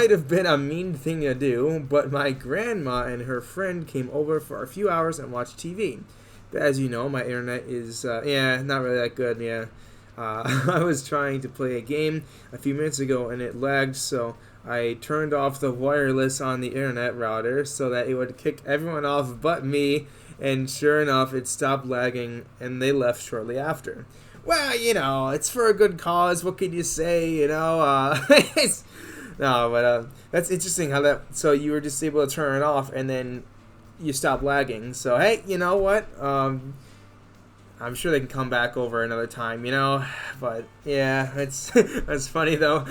Might have been a mean thing to do, but my grandma and her friend came over for a few hours and watched TV. But as you know, my internet is, not really that good, yeah. I was trying to play a game a few minutes ago and it lagged, so I turned off the wireless on the internet router so that it would kick everyone off but me, and sure enough, it stopped lagging and they left shortly after. Well, it's for a good cause. What can you say? No, but that's interesting how that. So you were just able to turn it off, and then you stop lagging. So hey, you know what? I'm sure they can come back over another time, But yeah, it's that's funny though.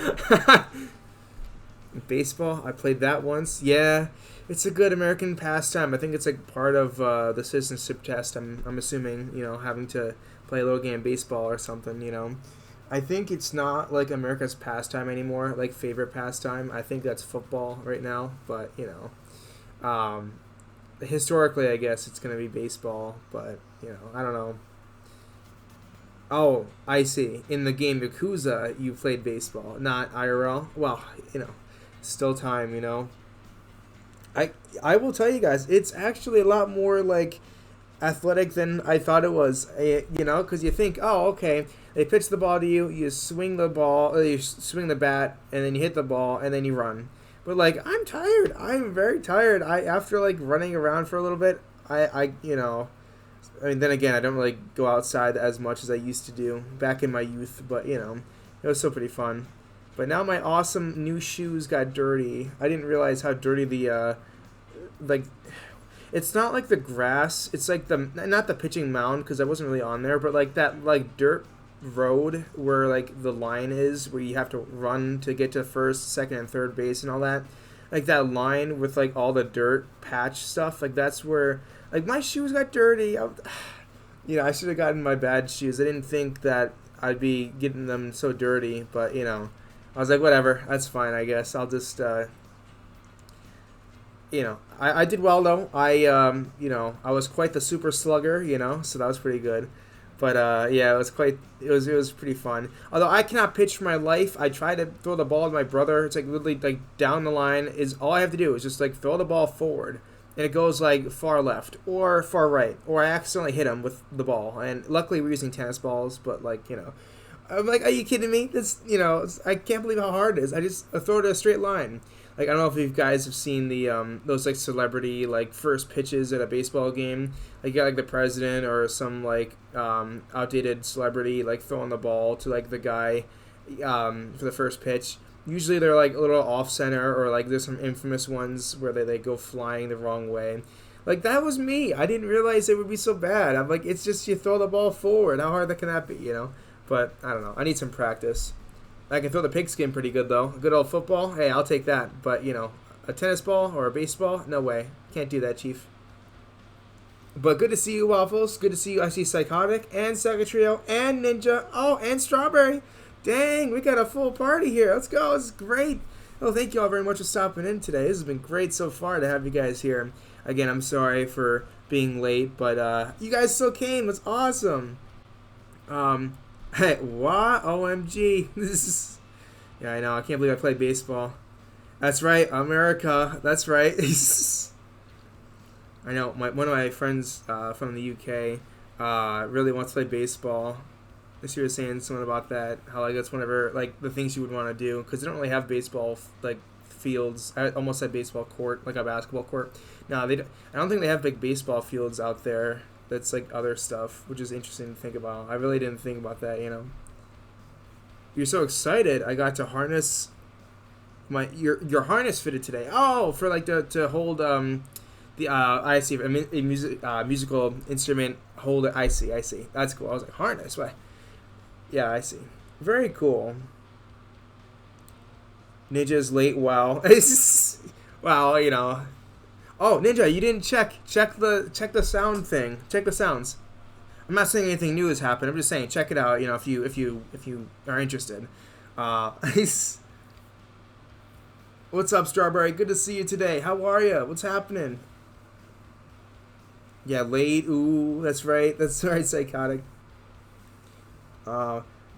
Baseball, I played that once. Yeah, it's a good American pastime. I think it's like part of the citizenship test. I'm assuming having to play a little game of baseball or something. I think it's not like America's pastime anymore, like favorite pastime. I think that's football right now. But historically, I guess it's gonna be baseball. But I don't know. Oh, I see. In the game Yakuza, you played baseball, not IRL. Well, still time. I will tell you guys, it's actually a lot more like athletic than I thought it was. Because you think, oh, okay, they pitch the ball to you, you swing the ball, or you swing the bat, and then you hit the ball, and then you run. But like, I'm tired. I'm very tired. After like running around for a little bit, I mean, then again, I don't really go outside as much as I used to do back in my youth, but it was still pretty fun. But now my awesome new shoes got dirty. I didn't realize how dirty the like. It's not like the grass. It's like not the pitching mound because I wasn't really on there, but like that like dirt road where like the line is where you have to run to get to first, second, and third base and all that. Like that line with like all the dirt patch stuff. Like that's where like my shoes got dirty. I should have gotten my bad shoes. I didn't think that I'd be getting them so dirty, but I was like, whatever, that's fine, I guess. I'll just, I did well though. I was quite the super slugger, so that was pretty good. But yeah, it was pretty fun. Although I cannot pitch for my life. I try to throw the ball to my brother. It's like literally like down the line is all I have to do is just like throw the ball forward, and it goes like far left or far right, or I accidentally hit him with the ball. And luckily we're using tennis balls, but like I'm like, are you kidding me? This, I can't believe how hard it is. I throw it in a straight line. Like, I don't know if you guys have seen the those like celebrity like first pitches at a baseball game. Like, you got like the president or some like outdated celebrity like throwing the ball to like the guy for the first pitch. Usually they're like a little off center, or like there's some infamous ones where they go flying the wrong way. Like, that was me. I didn't realize it would be so bad. I'm like, it's just you throw the ball forward. How hard that can that be, But I don't know. I need some practice. I can throw the pigskin pretty good though. A good old football, hey, I'll take that. But a tennis ball or a baseball, no way. Can't do that, Chief. But good to see you, Waffles. Good to see you. I see Psychotic and Secretrio and Ninja. Oh, and Strawberry. Dang, we got a full party here. Let's go. This is great. Well, thank you all very much for stopping in today. This has been great so far to have you guys here. Again, I'm sorry for being late, but you guys still came. That's awesome. Hey, what? OMG. This is... Yeah, I know. I can't believe I played baseball. That's right, America. That's right. I know. One of my friends from the UK really wants to play baseball. She was saying something about that. How like that's whenever like the things you would want to do, because they don't really have baseball like fields. I almost said baseball court, like a basketball court. No, they. I don't think they have big baseball fields out there. That's like other stuff, which is interesting to think about. I really didn't think about that, You're so excited. I got to harness your harness fitted today. Oh, for like to hold the I see a musical instrument holder. I see. That's cool. I was like, harness. What? Yeah, I see. Very cool. Ninja's late. Wow. Wow. Oh, Ninja, you didn't check the sound thing. Check the sounds. I'm not saying anything new has happened. I'm just saying check it out. If you are interested. What's up, Strawberry? Good to see you today. How are you? What's happening? Yeah, late. Ooh, that's right. That's right, Psychotic.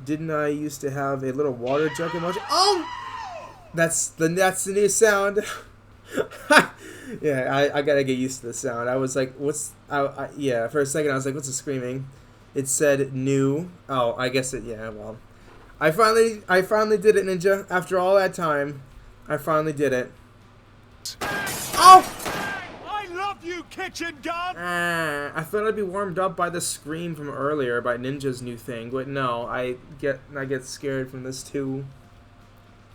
Didn't I used to have a little water jug emoji? Oh! That's the new sound. Yeah, I gotta get used to the sound. I was like, what's yeah, for a second I was like, what's the screaming? It said new. Oh, I guess it. Yeah, well, I finally did it, Ninja. After all that time, I finally did it. Oh! I love you, kitchen gun! I thought I'd be warmed up by the scream from earlier by Ninja's new thing, but no, I get scared from this too.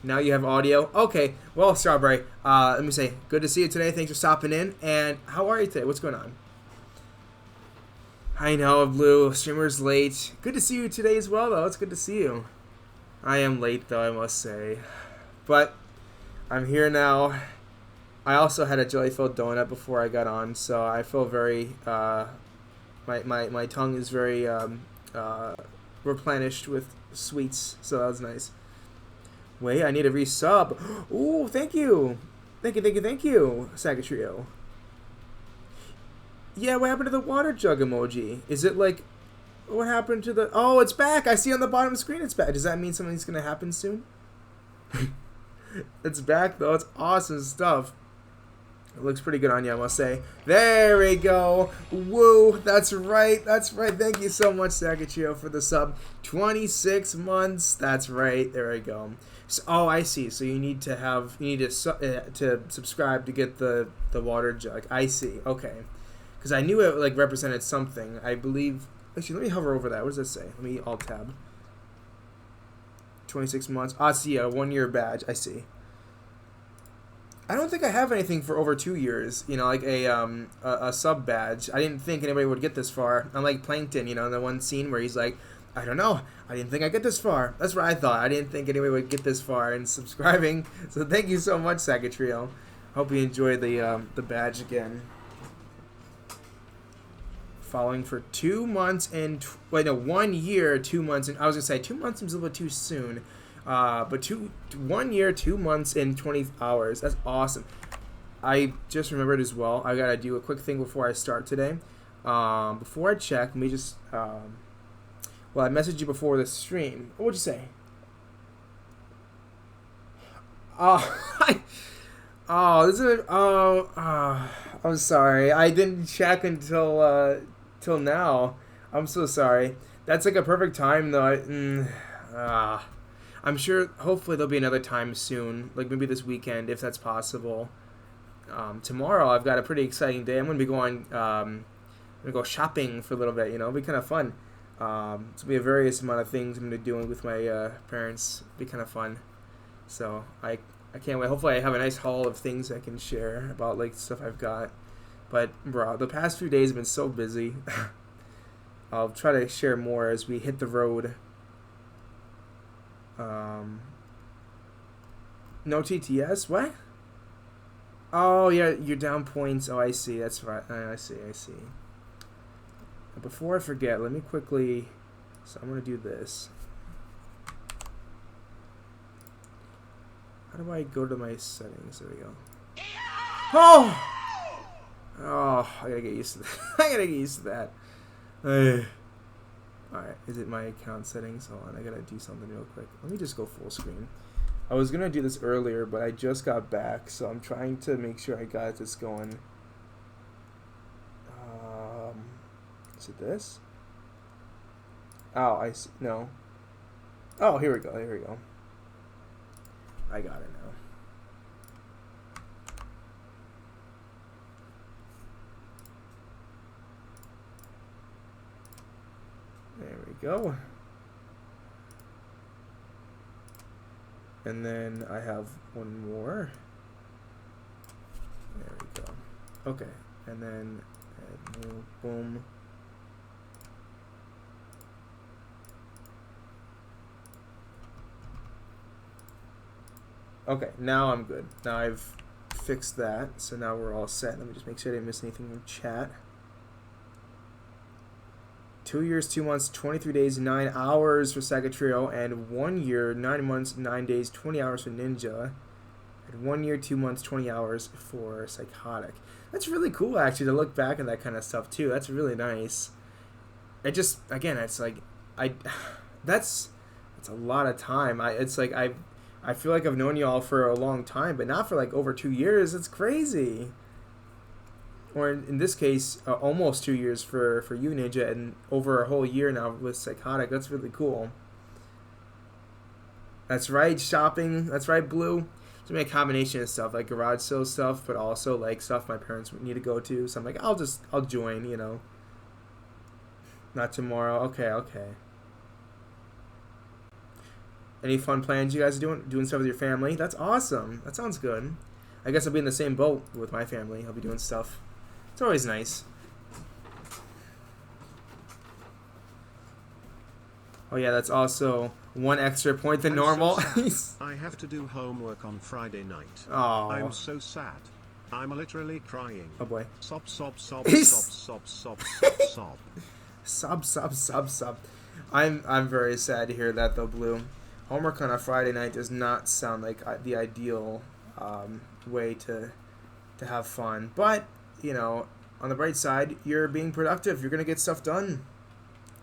Now you have audio. Okay, well, Strawberry, let me say, good to see you today. Thanks for stopping in. And how are you today? What's going on? I know, Blue. Streamer's late. Good to see you today as well, though. It's good to see you. I am late, though, I must say. But I'm here now. I also had a jelly-filled donut before I got on, so I feel very, my tongue is very, replenished with sweets, so that was nice. Wait, I need a resub. Ooh, thank you. Thank you, Saga Trio. Yeah, what happened to the water jug emoji? Is it like, what happened to the, oh, it's back. I see on the bottom of the screen it's back. Does that mean something's going to happen soon? It's back, though. It's awesome stuff. It looks pretty good on you, I must say. There we go. Woo. That's right. That's right. Thank you so much, Sakachio, for the sub. 26 months. That's right. There we go. So, oh, I see. So you need to subscribe to get the water jug. I see. Okay. Because I knew it like represented something. I believe. Actually, let me hover over that. What does that say? Let me alt tab. 26 months. Ah, see, a 1-year badge. I see. I don't think I have anything for over 2 years. You know, like a sub badge. I didn't think anybody would get this far. I'm like Plankton, you know, in the one scene where he's like, I don't know. I didn't think I'd get this far. That's what I thought. I didn't think anybody would get this far in subscribing. So thank you so much, Sagatrio. Hope you enjoyed the badge again. Following for 2 months and 1 year, 2 months, and I was gonna say 2 months seems a little bit too soon, but 1 year, 2 months and 20 hours. That's awesome. I just remembered as well. I gotta do a quick thing before I start today. Before I check, let me just. Well, I messaged you before the stream. What'd you say? This is. I'm sorry. I didn't check until till now. I'm so sorry. That's like a perfect time though. I'm sure. Hopefully there'll be another time soon. Like maybe this weekend if that's possible. Tomorrow I've got a pretty exciting day. I'm gonna be going. I'm gonna go shopping for a little bit. You know, it'll be kind of fun. It's gonna be a various amount of things I'm gonna be doing with my parents. It'll be kind of fun. So I can't wait. Hopefully I have a nice haul of things I can share about like stuff I've got. But bro, the past few days have been so busy. I'll try to share more as we hit the road. No TTS? What? Oh yeah, you're down points. Oh, I see. That's right. I see. Before I forget, let me quickly. So I'm gonna do this. How do I go to my settings? There we go. Oh! Oh, I gotta get used to that. I gotta get used to that. Alright, is it my account settings? Hold on, I gotta do something real quick. Let me just go full screen. I was gonna do this earlier, but I just got back, so I'm trying to make sure I got this going. Is it this? Oh, I see. No. Oh, here we go. I got it now. There we go. And then I have one more. There we go. Okay. And then add new, boom. Okay, now I'm good. Now I've fixed that, so now we're all set. Let me just make sure I didn't miss anything in chat. 2 years, 2 months, 23 days, 9 hours for Sagatrio, and 1 year, 9 months, 9 days, 20 hours for Ninja, and 1 year, 2 months, 20 hours for Psychotic. That's really cool, actually, to look back at that kind of stuff, too. That's really nice. It just, again, it's like, that's a lot of time. I feel like I've known y'all for a long time, but not for like over 2 years. It's crazy. Or in this case, almost 2 years for you, Ninja, and over a whole year now with Psychotic. That's really cool. That's right, shopping. That's right, Blue. It's gonna be a combination of stuff, like garage sale stuff, but also like stuff my parents need to go to. So I'm like, I'll join, you know. Not tomorrow. Okay. Any fun plans you guys are doing? Doing stuff with your family? That's awesome. That sounds good. I guess I'll be in the same boat with my family. I'll be doing stuff. It's always nice. Oh yeah, that's also one extra point than normal. So I have to do homework on Friday night. Oh. I'm so sad. I'm literally crying. Oh boy. Sob, sob, sob, sob, sob, sob, sob. Sub. I'm very sad to hear that though, Blue. Homework on a Friday night does not sound like the ideal way to have fun. But, you know, on the bright side, you're being productive. You're going to get stuff done.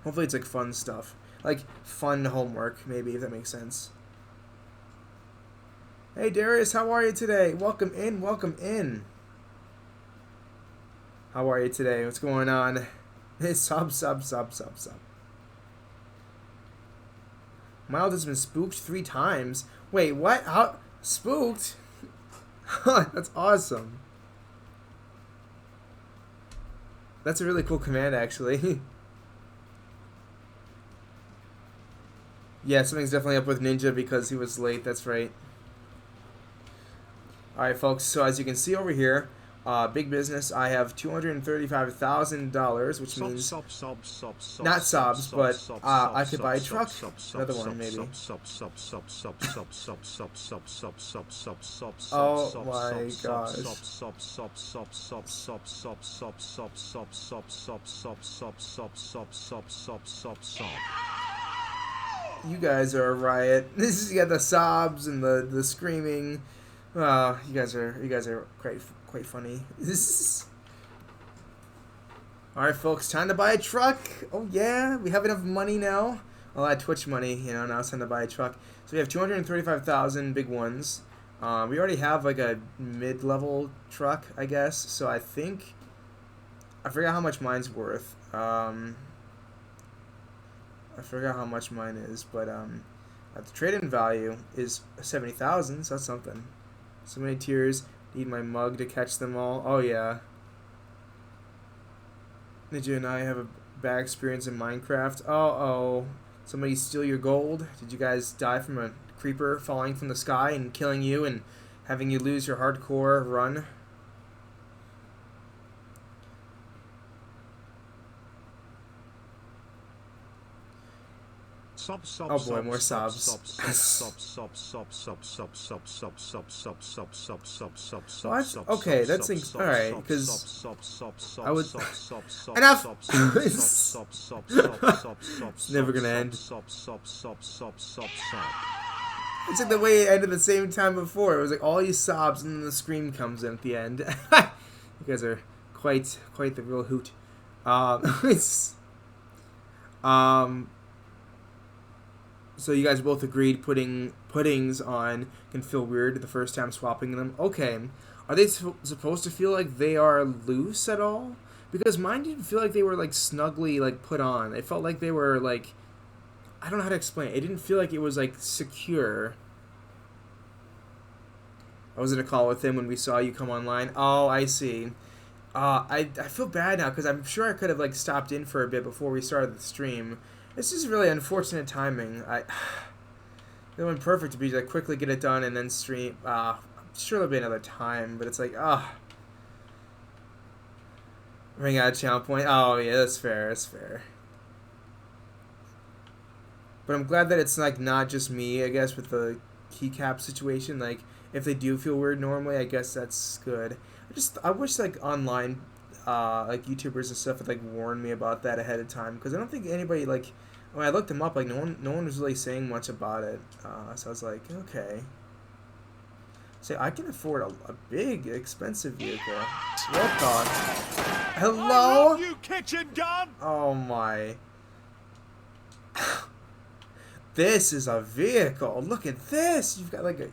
Hopefully it's like fun stuff. Like fun homework, maybe, if that makes sense. Hey, Darius, how are you today? Welcome in. How are you today? What's going on? Sub. Mild has been spooked 3 times. Wait, what? How? Spooked? That's awesome. That's a really cool command, actually. Yeah, something's definitely up with Ninja because he was late. That's right. Alright, folks. So as you can see over here, big business. I have $235,000, which means not sobs, but I could buy a truck. Another one, maybe. Oh my gosh. You guys are a riot. This is, you got the sobs and the screaming. You guys are quite funny. All right, folks, time to buy a truck. Oh yeah, we have enough money now. Well, that Twitch money, you know. Now it's time to buy a truck. So we have 235,000 big ones. We already have like a mid-level truck, I guess. So I think I forgot how much mine's worth. I forgot how much mine is, but the trade-in value is 70,000, so that's something. So many tears. Need my mug to catch them all. Oh yeah. Ninja and I have a bad experience in Minecraft. Oh. Somebody steal your gold? Did you guys die from a creeper falling from the sky and killing you and having you lose your hardcore run? Oh boy, more sobs. What? Okay, that's alright, because I would... Enough! It's never gonna end. It's like the way it ended the same time before. It was like all you sobs and then the scream comes in at the end. You guys are quite the real hoot. So you guys both agreed putting puddings on can feel weird the first time swapping them. Okay. Are they supposed to feel like they are loose at all? Because mine didn't feel like they were like snugly like put on. It felt like they were like, I don't know how to explain it. It didn't feel like it was like secure. I was in a call with him when we saw you come online. Oh, I see. I feel bad now because I'm sure I could have like stopped in for a bit before we started the stream. This is really unfortunate timing. It went perfect to be like quickly get it done and then stream. I'm sure there'll be another time, but it's like ring out channel point. Oh yeah, that's fair. That's fair. But I'm glad that it's like not just me. I guess with the keycap situation, like if they do feel weird normally, I guess that's good. I wish like online. Like YouTubers and stuff would like warn me about that ahead of time because I don't think anybody like when I looked them up like no one was really saying much about it. So I was like, okay. So I can afford a big expensive vehicle. What the? Hello? I love you, kitchen gun. Oh my. This is a vehicle. Look at this. You've got like a...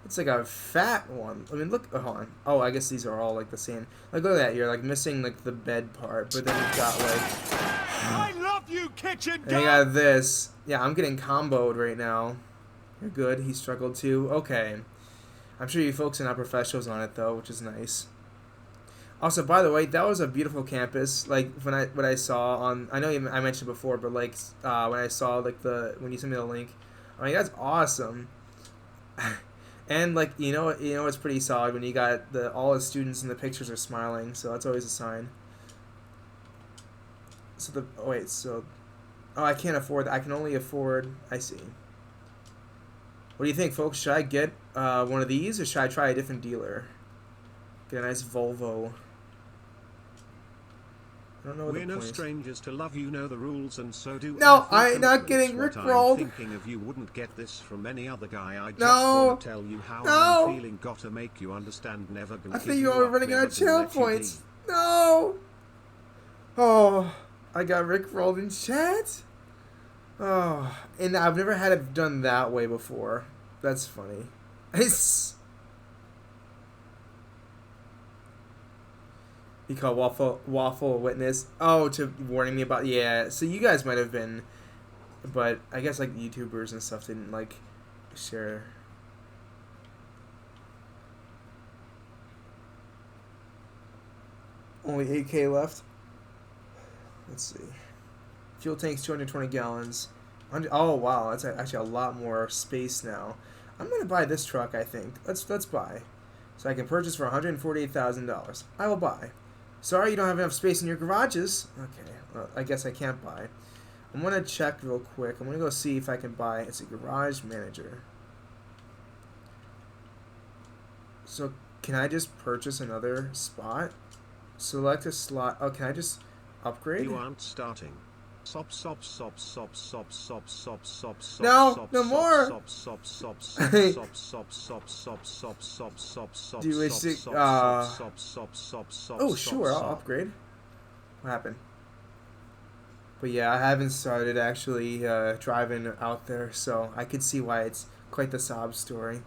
It's like a fat one. I mean, look... Oh, hold on. Oh, I guess these are all like the same. Like, look at that. You're like missing like the bed part. But then you've got like... I love you, kitchen And you got this. Yeah, I'm getting comboed right now. You're good. He struggled too. Okay. I'm sure you folks are not professionals on it though, which is nice. Also, by the way, that was a beautiful campus. Like what I saw on, I know I mentioned before, but like when I saw like when you sent me the link, I mean that's awesome. And like you know it's pretty solid when you got all the students in the pictures are smiling, so that's always a sign. So I can't afford that. I can only afford. I see. What do you think, folks? Should I get one of these, or should I try a different dealer? Get a nice Volvo. I don't know what We're the no point is. strangers to love, you know the rules, and so do. No, I'm not getting rickrolled. I'm thinking of you wouldn't get this from any other guy. I just No. want to tell you how No. I'm feeling. Gotta make you understand. Never gonna. I give think you are up, running out never of gonna channel let you points. be. No. Oh, I got rickrolled in chat. Oh, and I've never had it done that way before. That's funny. It's you call waffle witness. Oh, to warning me about So you guys might have been, but I guess like YouTubers and stuff didn't like share. Only 8K left. Let's see. Fuel tank's 220 gallons. Oh wow, that's actually a lot more space now. I'm gonna buy this truck. I think let's buy, so I can purchase for $148,000. I will buy. Sorry, you don't have enough space in your garages. Okay, well, I guess I can't buy. I'm gonna check real quick. I'm gonna go see if I can buy. It's a garage manager. So can I just purchase another spot? Select a slot. Oh, can I just upgrade? You aren't starting. Sop sop sop sop sop sop sop sop sop. No, no more. Sop sop sop sop sop sop sop sop sop sop sop sop. Do you wish to? Oh, sure, I'll upgrade. What happened? But yeah, I haven't started actually driving out there, so I could see why it's quite the sob story.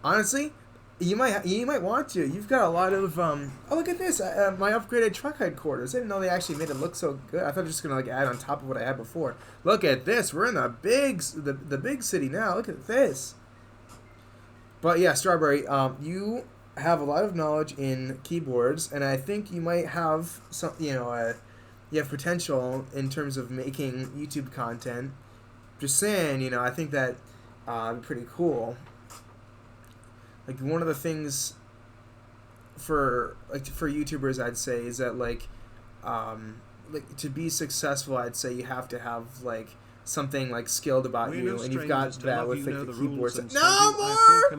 Honestly, you might want to. You've got a lot of oh, look at this, my upgraded truck headquarters. I didn't know they actually made it look so good. I thought they were just gonna like add on top of what I had before. Look at this. We're in the big city now. Look at this. But yeah, Strawberry, you have a lot of knowledge in keyboards, and I think you might have some. You have potential in terms of making YouTube content. Just saying, I think that would be pretty cool. Like one of the things for YouTubers, I'd say, is that like to be successful, I'd say you have to have like something like skilled about you, and you've got that with like the keyboards. No more.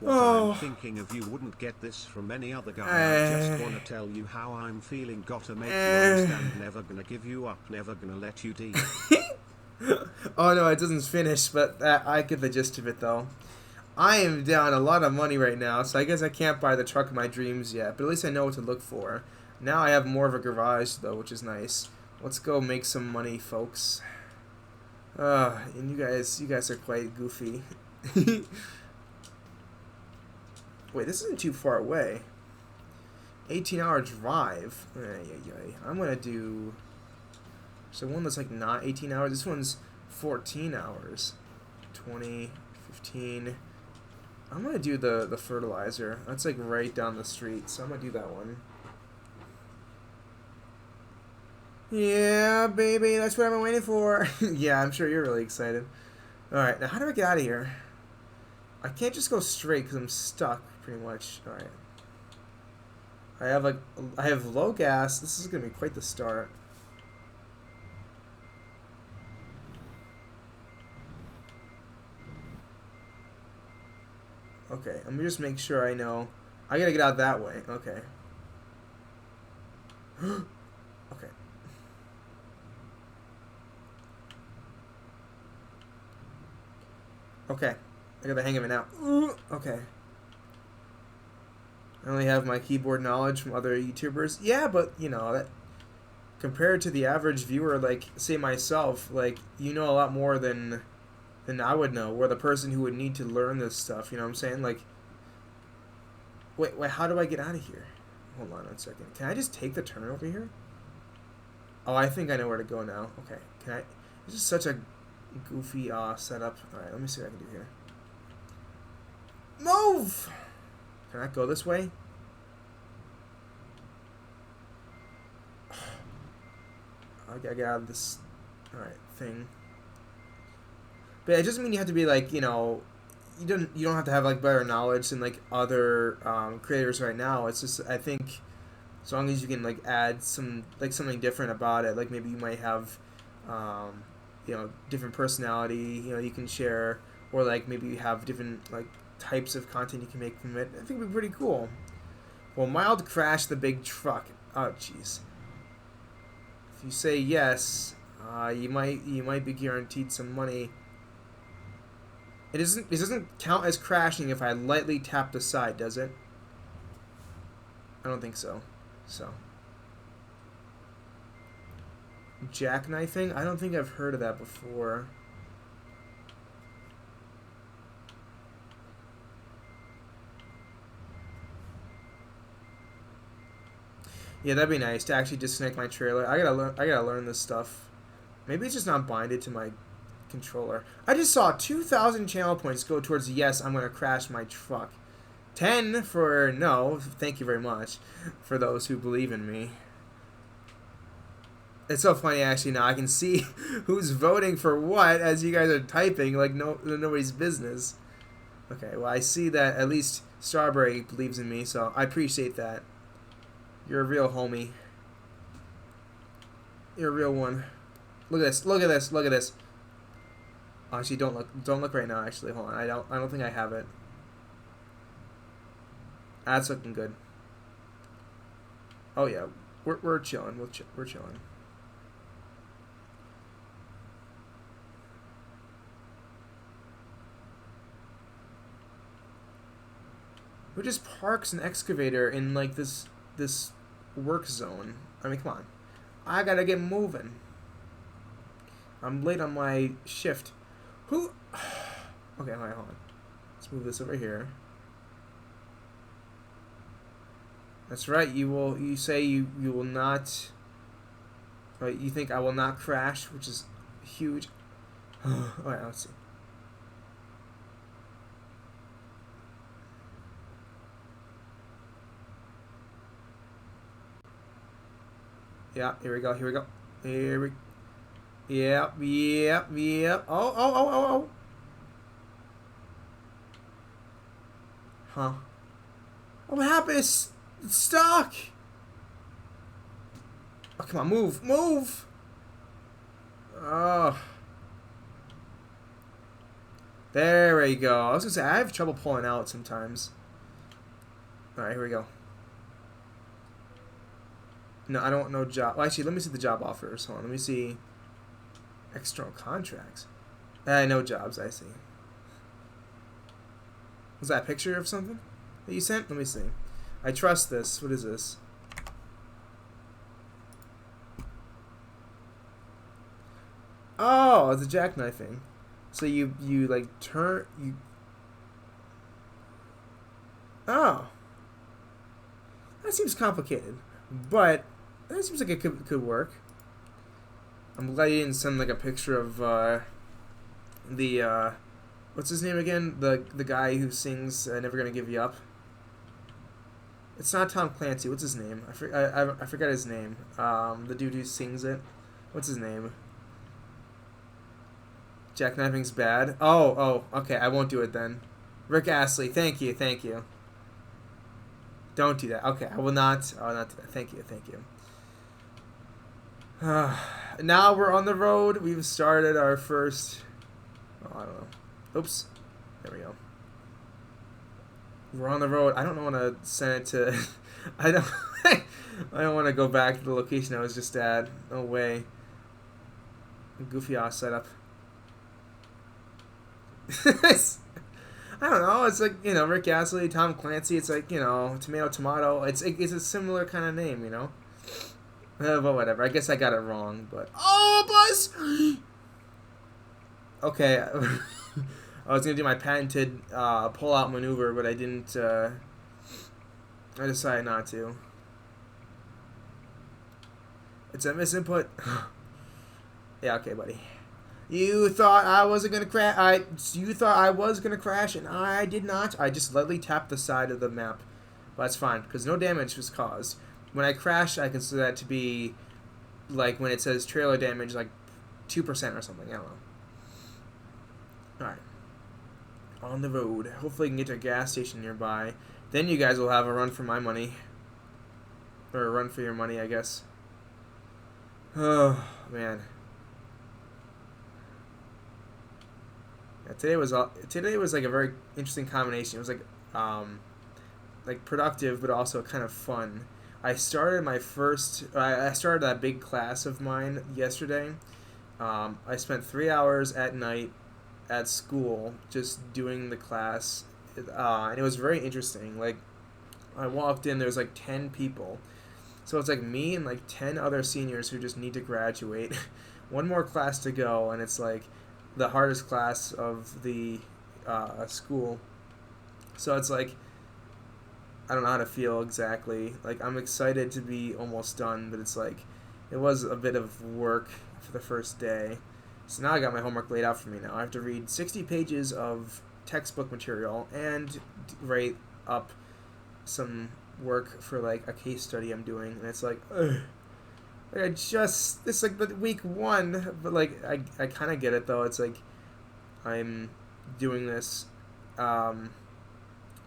I'm thinking of you wouldn't get this from any other guy. I just want to tell you how I'm feeling. Gotta make you understand. Never gonna give you up. Never gonna let you be. Oh no, it doesn't finish, but I get the gist of it though. I am down a lot of money right now, so I guess I can't buy the truck of my dreams yet, but at least I know what to look for. Now I have more of a garage, though, which is nice. Let's go make some money, folks. And you guys are quite goofy. Wait, this isn't too far away. 18-hour drive. I'm gonna do... So one that's like not 18 hours. This one's 14 hours. 20, 15... I'm going to do the fertilizer. That's like right down the street, so I'm going to do that one. Yeah, baby, that's what I've been waiting for. Yeah, I'm sure you're really excited. Alright, now how do I get out of here? I can't just go straight because I'm stuck, pretty much. Alright. I have low gas. This is going to be quite the start. Okay, let me just make sure I know. I gotta get out that way. Okay. Okay. Okay. I got the hang of it now. Okay. I only have my keyboard knowledge from other YouTubers. Yeah, but, that compared to the average viewer, like, say myself, like, you know a lot more than I would know, or the person who would need to learn this stuff, you know what I'm saying? Like, wait, how do I get out of here? Hold on a second. Can I just take the turn over here? Oh, I think I know where to go now. Okay, can I... This is such a goofy setup. Alright, let me see what I can do here. Move! Can I go this way? I gotta get out of this... Alright, thing. But it doesn't mean you have to be like, you know... You don't have to have like better knowledge than like other creators right now. It's just, I think, as long as you can like add some like something different about it, like maybe you might have you know, different personality, you know, you can share, or like maybe you have different like types of content you can make from it. I think it'd be pretty cool. Well, mild crash the big truck. Oh jeez. If you say yes, you might be guaranteed some money. It doesn't count as crashing if I lightly tap the side, does it? I don't think so. So. Jackknifing? I don't think I've heard of that before. Yeah, that'd be nice to actually disconnect my trailer. I gotta learn this stuff. Maybe it's just not binded to my controller. I just saw 2,000 channel points go towards yes, I'm gonna crash my truck. 10 for no. Thank you very much for those who believe in me. It's so funny actually now. I can see who's voting for what as you guys are typing like nobody's business. Okay, well I see that at least Strawberry believes in me, so I appreciate that. You're a real homie. You're a real one. Look at this. Look at this. Look at this. Actually, don't look right now. Actually, hold on. I don't think I have it. That's looking good. Oh yeah, we're chilling. We're chilling. Who just parks an excavator in like this work zone? I mean, come on. I gotta get moving. I'm late on my shift. Who? Okay, hold on. Let's move this over here. That's right. You say you will not. You think I will not crash, which is huge. Alright, let's see. Yeah, here we go. Here we go. Here we. Yep. Oh. Huh. What happened? It's stuck. Oh, come on, move. Oh. There we go. I was gonna say I have trouble pulling out sometimes. All right, here we go. No, I don't want no job. Well, actually, let me see the job offers. Hold on, let me see. External contracts. No jobs, I see. Was that a picture of something that you sent? Let me see. I trust this. What is this? Oh, it's a jackknifing. So you like turn you. Oh. That seems complicated, but that seems like it could work. I'm glad you didn't send like a picture of the what's his name again? The guy who sings "Never Gonna Give You Up." It's not Tom Clancy. What's his name? I forgot his name. The dude who sings it. What's his name? Jackknifing's bad. Oh, okay. I won't do it then. Rick Astley. Thank you. Don't do that. Okay, I will not do that. Thank you. Now we're on the road. We've started our first. Oh, I don't know. Oops. There we go. We're on the road. I don't want to send it to. I don't want to go back to the location I was just at. No way. Goofy ass setup. I don't know. It's like, you know, Rick Astley, Tom Clancy. It's like, you know, tomato. It's a similar kind of name, you know. But whatever. I guess I got it wrong. But oh, buzz. Okay. I was gonna do my patented pull-out maneuver, but I didn't. I decided not to. It's a misinput. Yeah. Okay, buddy. You thought I wasn't gonna crash. You thought I was gonna crash, and I did not. I just lightly tapped the side of the map. But that's fine because no damage was caused. When I crashed, I consider that to be like when it says trailer damage, like 2% or something. I don't know. All right. On the road. Hopefully, I can get to a gas station nearby. Then you guys will have a run for my money, or a run for your money, I guess. Oh man. Yeah, today was like a very interesting combination. It was like productive, but also kind of fun. I started I started that big class of mine yesterday. I spent 3 hours at night at school just doing the class, and it was very interesting. Like, I walked in, there's like 10 people. So it's like me and like 10 other seniors who just need to graduate. One more class to go, and it's like the hardest class of the school. So it's like, I don't know how to feel exactly. Like, I'm excited to be almost done, but it's like, it was a bit of work for the first day. So now I got my homework laid out for me now. I have to read 60 pages of textbook material and write up some work for like a case study I'm doing, and it's like, ugh. Like it's like the week 1, but like I kind of get it though. It's like I'm doing this.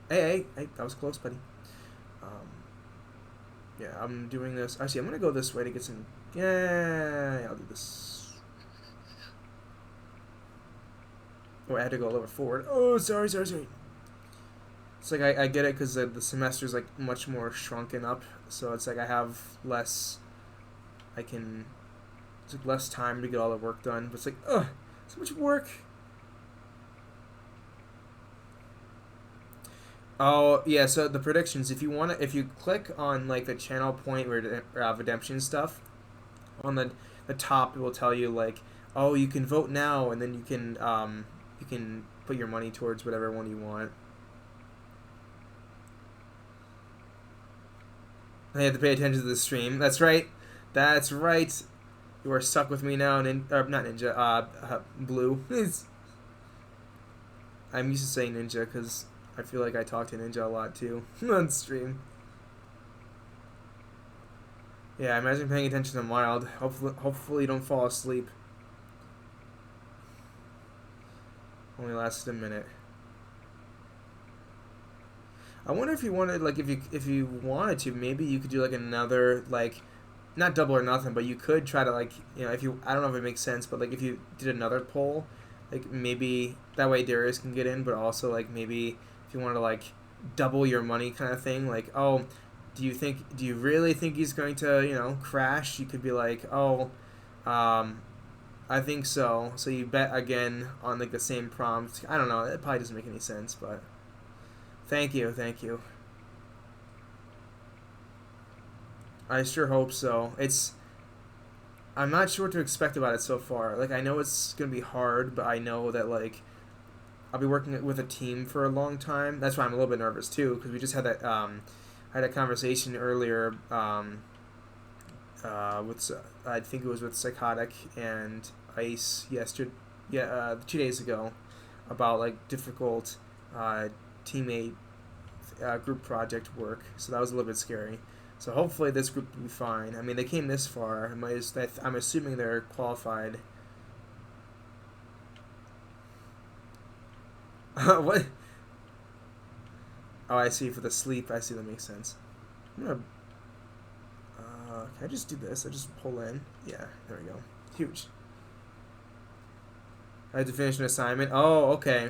Hey, that was close, buddy. Yeah, I'm doing this. Actually, I'm gonna go this way to get some. Yeah, I'll do this. Oh, I had to go a little forward. Oh, sorry. It's like I get it because the semester's like much more shrunken up, so it's like I have less. It's like less time to get all the work done, but it's like, ugh, so much work. Oh yeah, so the predictions. If you click on like the channel point redemption stuff, on the top it will tell you like, oh, you can vote now, and then you can put your money towards whatever one you want. I have to pay attention to the stream. That's right. That's right. You are stuck with me now, not Ninja. Blue. I'm used to saying Ninja because I feel like I talk to Ninja a lot too on stream. Yeah, imagine paying attention to Mild. Hopefully you don't fall asleep. Only lasted a minute. I wonder if you wanted, like, if you wanted to, maybe you could do like another, like, not double or nothing, but you could try to, like, if you, I don't know if it makes sense, but like if you did another poll, like maybe that way Darius can get in, but also like maybe if you wanted to like double your money kind of thing, like, oh, do you really think he's going to, crash? You could be like, oh, I think so. So you bet again on like the same prompt. I don't know. It probably doesn't make any sense, but thank you. I sure hope so. I'm not sure what to expect about it so far. Like, I know it's going to be hard, but I know that, like, I'll be working with a team for a long time. That's why I'm a little bit nervous, too, because we just had that, conversation earlier, with, I think it was with Psychotic and Ice yesterday, 2 days ago, about, like, difficult, teammate, group project work. So that was a little bit scary. So hopefully this group will be fine. I mean, they came this far. I'm assuming they're qualified. What? Oh, I see. For the sleep, I see. That makes sense. I'm gonna. Can I just do this? I just pull in. Yeah, there we go. Huge. I had to finish an assignment. Oh, okay.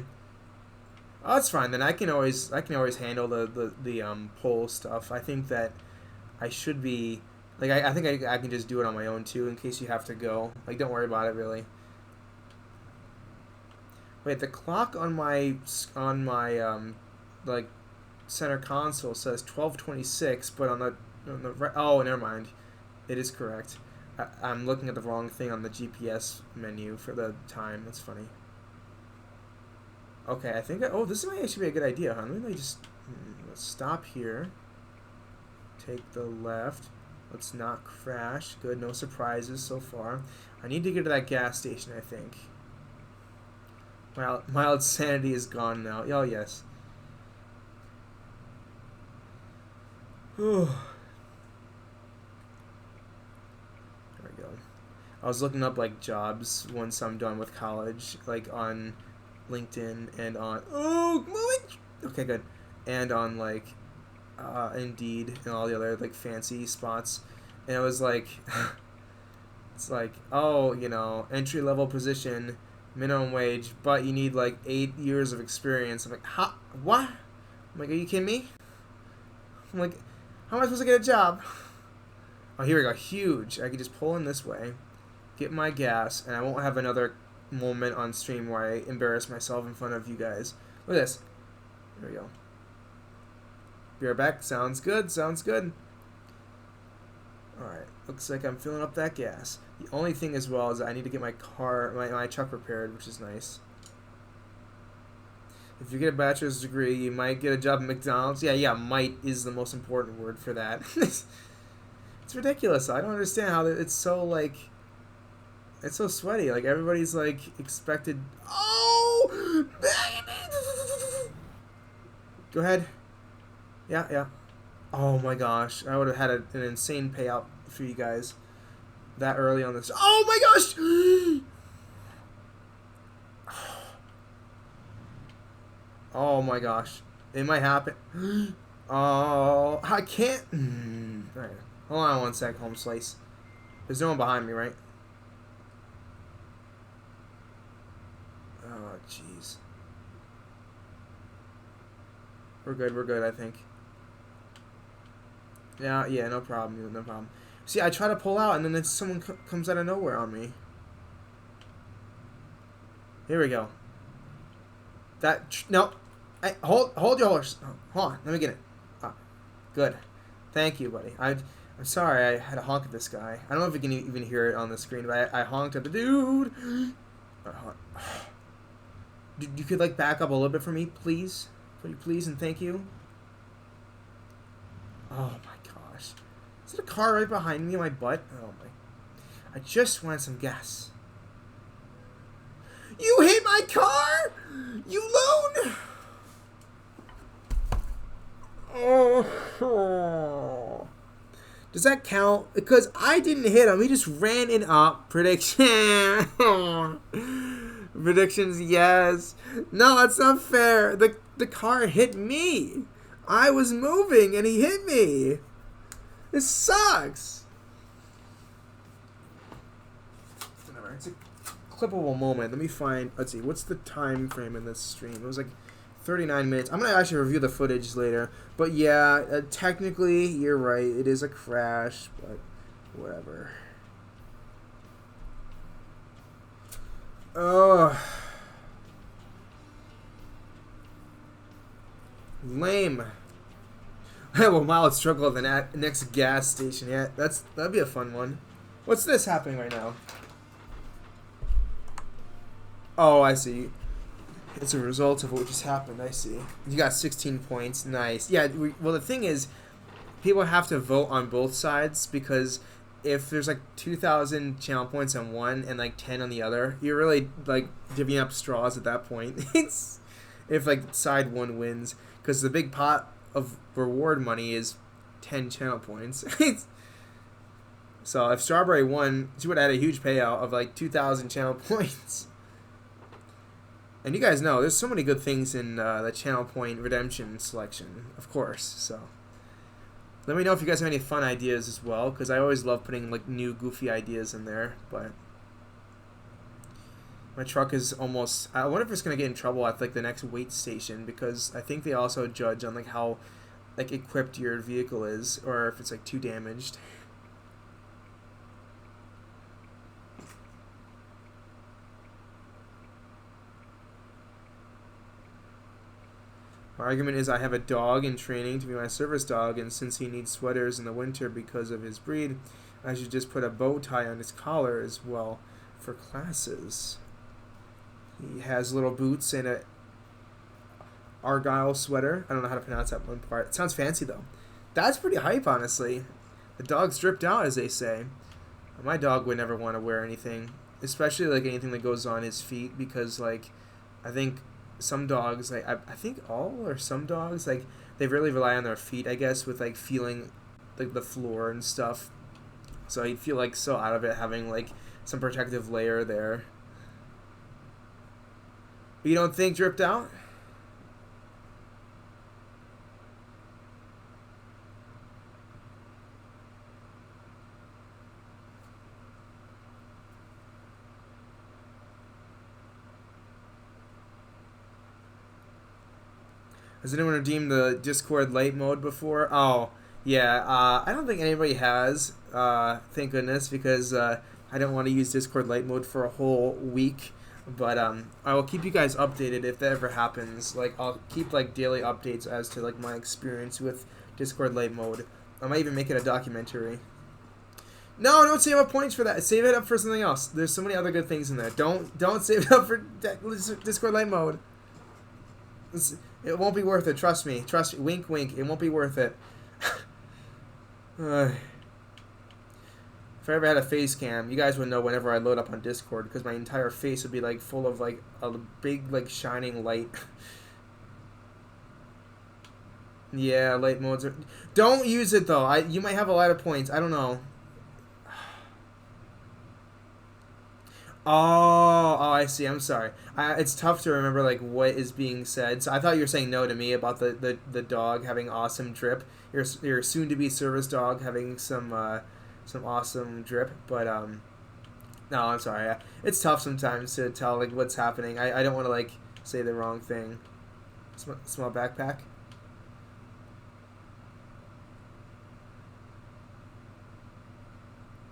Oh, that's fine. Then I can always handle the poll stuff. I think that I should be, like, I think I can just do it on my own too, in case you have to go. Like, don't worry about it, really. Wait, the clock on my like, center console says 12:26, but on the oh, never mind. It is correct. I'm looking at the wrong thing on the GPS menu for the time. That's funny. Okay, I think... oh, this might actually be a good idea, huh? Let me just... let's stop here. Take the left. Let's not crash. Good, no surprises so far. I need to get to that gas station, I think. Mild sanity is gone now. Oh, yes. There we go. I was looking up, like, jobs once I'm done with college, like, on LinkedIn and on... oh, moving! Okay, good. And on, like, Indeed and all the other, like, fancy spots. And it was like... it's like, oh, you know, entry-level position, minimum wage, but you need, like, 8 years of experience. I'm like, how? What? I'm like, are you kidding me? I'm like, how am I supposed to get a job? Oh, here we go. Huge. I can just pull in this way, get my gas, and I won't have another moment on stream where I embarrass myself in front of you guys. Look at this. There we go. Be right back. Sounds good. Sounds good. Alright. Looks like I'm filling up that gas. The only thing as well is I need to get my truck repaired, which is nice. If you get a bachelor's degree, you might get a job at McDonald's. Yeah, might is the most important word for that. It's ridiculous. I don't understand how it's so, like... it's so sweaty. Like, everybody's, like, expected... oh! Baby! Go ahead. Yeah. Oh, my gosh. I would have had an insane payout for you guys that early on this. Oh, my gosh! Oh, my gosh. It might happen. Oh, I can't... all right. Hold on one sec, home slice. There's no one behind me, right? Oh, jeez. We're good, I think. Yeah, no problem, no problem. See, I try to pull out, and then someone comes out of nowhere on me. Here we go. No. Hey, hold your horse. Oh, hold on, let me get it. Oh, good. Thank you, buddy. I'm sorry I had to honk at this guy. I don't know if you can even hear it on the screen, but I honked at the dude. You could, like, back up a little bit for me, please? Please and thank you. Oh, my gosh. Is there a car right behind me in my butt? Oh, my. I just wanted some gas. You hit my car? You loon? Oh. Does that count? Because I didn't hit him. He just ran in up. Prediction. Predictions, yes. No, that's not fair. The car hit me. I was moving and he hit me. This sucks. Whatever. It's a clippable moment. Let me find... let's see. What's the time frame in this stream? It was like 39 minutes. I'm going to actually review the footage later. But yeah, technically, you're right. It is a crash, but whatever. Oh. Lame. Well, mild struggle at the next gas station. Yeah, that'd be a fun one. What's this happening right now? Oh, I see. It's a result of what just happened. I see. You got 16 points. Nice. Yeah. Well, the thing is, people have to vote on both sides because if there's like 2,000 channel points on one and like 10 on the other, you're really like divvying up straws at that point. It's if like side one wins because the big pot of reward money is 10 channel points. So if Strawberry won, she would have had a huge payout of like 2,000 channel points. And you guys know, there's so many good things in the channel point redemption selection, of course. So let me know if you guys have any fun ideas as well, because I always love putting like new goofy ideas in there. But my truck is almost... I wonder if it's gonna get in trouble at like the next weight station, because I think they also judge on like how like equipped your vehicle is, or if it's like too damaged. My argument is I have a dog in training to be my service dog, and since he needs sweaters in the winter because of his breed, I should just put a bow tie on his collar as well for classes. He has little boots and a Argyle sweater. I don't know how to pronounce that one part. It sounds fancy though. That's pretty hype, honestly. The dog's dripped out, as they say. My dog would never want to wear anything, especially like anything that goes on his feet, because like I think some dogs, like I think all or some dogs, like they really rely on their feet, I guess, with like feeling like the floor and stuff. So he'd feel like so out of it having like some protective layer there. But you don't think dripped out? Has anyone redeemed the Discord light mode before? Oh, yeah. I don't think anybody has. Thank goodness, because I don't want to use Discord light mode for a whole week. But I will keep you guys updated if that ever happens. Like I'll keep like daily updates as to like my experience with Discord light mode. I might even make it a documentary. No, don't save up points for that. Save it up for something else. There's so many other good things in there. Don't save it up for Discord light mode. It won't be worth it. Trust me. Trust me. Wink, wink. It won't be worth it. If I ever had a face cam, you guys would know whenever I load up on Discord, because my entire face would be like full of like a big like shining light. Yeah, light modes are. Don't use it though. You might have a lot of points. I don't know. Oh, I see. I'm sorry. It's tough to remember like what is being said. So I thought you were saying no to me about the dog having awesome drip. Your soon to be service dog having some awesome drip. But no, I'm sorry. It's tough sometimes to tell like what's happening. I don't want to like say the wrong thing. Small backpack.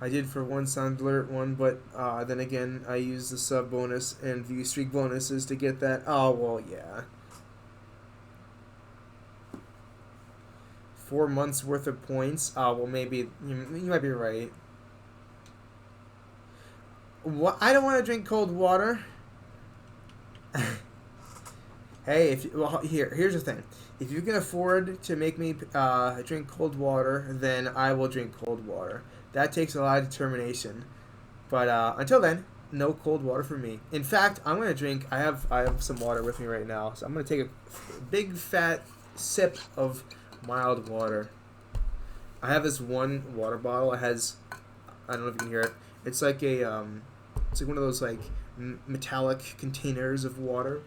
I did for one sound alert one, but then again, I used the sub bonus and view streak bonuses to get that. Oh, well, yeah. 4 months worth of points. Oh, well, maybe you might be right. What? I don't want to drink cold water. Hey, here's the thing. If you can afford to make me drink cold water, then I will drink cold water. That takes a lot of determination. But until then, no cold water for me. In fact, I'm gonna drink. I have some water with me right now, so I'm gonna take a big fat sip of mild water. I have this one water bottle. It has, I don't know if you can hear it. It's like it's like one of those like metallic containers of water.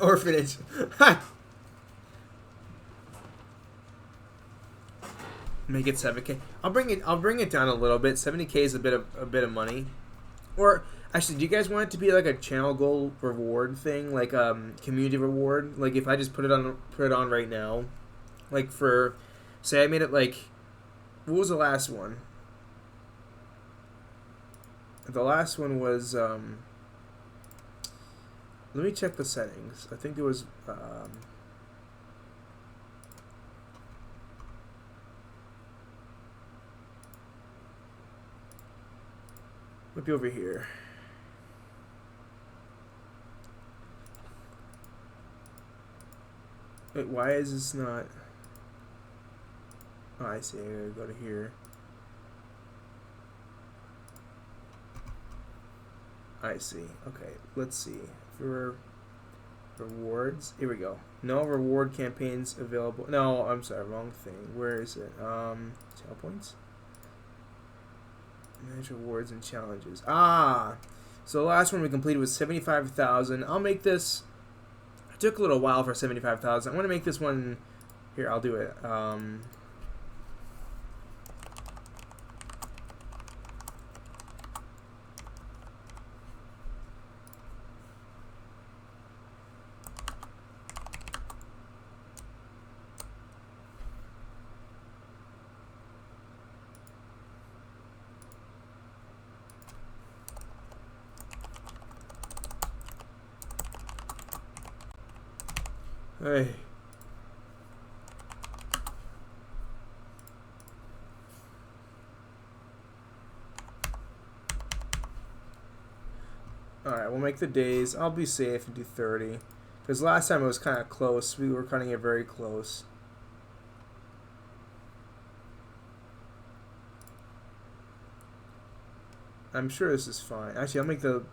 Orphanage. Make it 7K. I'll bring it down a little bit. 70K is a bit of money. Or actually, do you guys want it to be like a channel goal reward thing, like community reward? Like if I just put it on right now, like for, say I made it like, what was the last one? The last one was let me check the settings. I think there was might be over here. Wait, why is this not? Oh, I see. I gotta go to here. I see. Okay, let's see. For rewards, here we go. No reward campaigns available. No, I'm sorry, wrong thing. Where is it? Channel points. Manage rewards and challenges. Ah, so the last one we completed was 75,000. I'll make this. It took a little while for 75,000. I want to make this one. Here, I'll do it. Hey. Alright, we'll make the days. I'll be safe and do 30. Because last time it was kind of close. We were cutting it very close. I'm sure this is fine. Actually, I'll make the...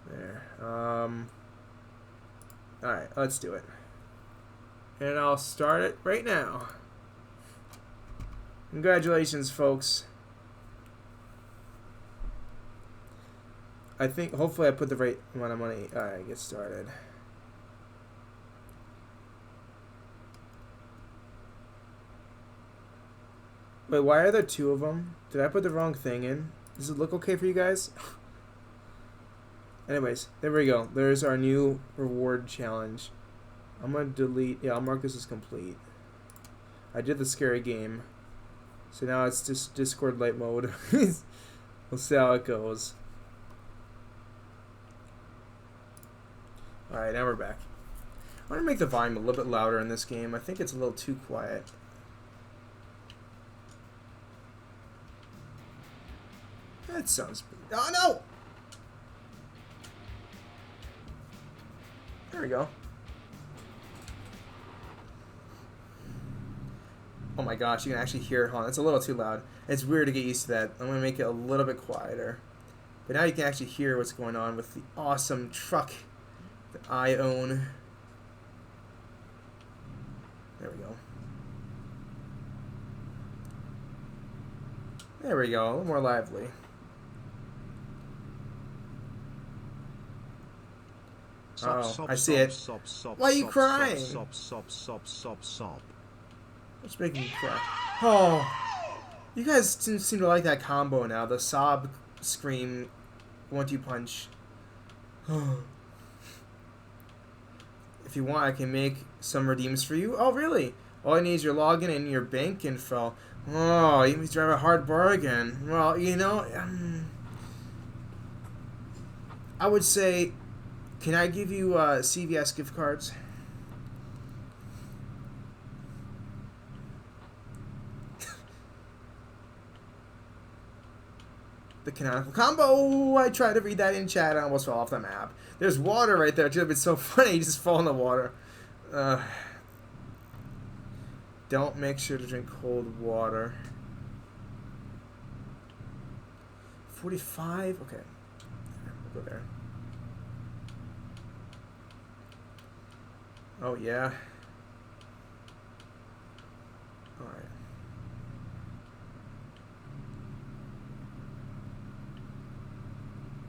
There. Alright, let's do it. And I'll start it right now. Congratulations, folks. I think, hopefully I put the right amount of money. Alright, get started. Wait, why are there two of them? Did I put the wrong thing in? Does it look okay for you guys? Anyways, there we go. There's our new reward challenge. I'm going to delete. Yeah, I'll mark this as complete. I did the scary game. So now it's just Discord light mode. We'll see how it goes. Alright, now we're back. I'm going to make the volume a little bit louder in this game. I think it's a little too quiet. That sounds... Oh, no! There we go. Oh my gosh, you can actually hear it. Hold on, it's a little too loud. It's weird to get used to that. I'm going to make it a little bit quieter. But now you can actually hear what's going on with the awesome truck that I own. There we go. There we go, a little more lively. Oh, I see it. Why are you crying? What's making you cry? Oh, you guys seem to like that combo now. The sob, scream, 1-2 punch. If you want, I can make some redeems for you. Oh, really? All I need is your login and your bank info. Oh, you must drive a hard bargain. Well, you know, I would say, can I give you CVS gift cards? The canonical combo. I tried to read that in chat. I almost fell off the map. There's water right there. It would have been so funny. You just fall in the water. Don't make sure to drink cold water. 45? Okay. We'll go there. Oh, yeah. Alright.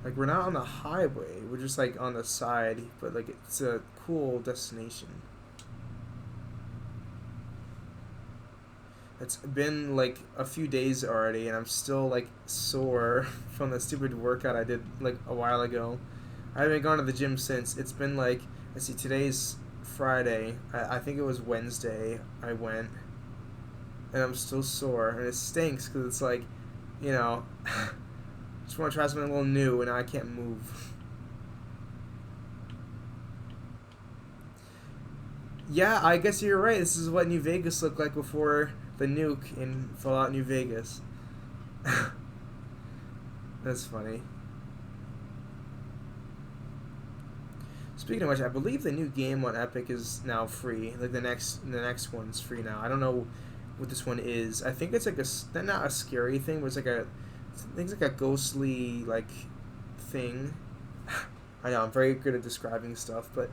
Like, we're not on the highway. We're just, like, on the side. But, like, it's a cool destination. It's been, like, a few days already, and I'm still, like, sore from the stupid workout I did, like, a while ago. I haven't gone to the gym since. It's been, like, let's see, today's Friday. I think it was Wednesday I went. And I'm still sore. And it stinks because it's, like, you know, just want to try something a little new, and I can't move. Yeah, I guess you're right. This is what New Vegas looked like before the nuke in Fallout New Vegas. That's funny. Speaking of which, I believe the new game on Epic is now free. Like the next one's free now. I don't know what this one is. I think it's like not a scary thing, but it's like I think it's like a ghostly like thing. I know I'm very good at describing stuff, but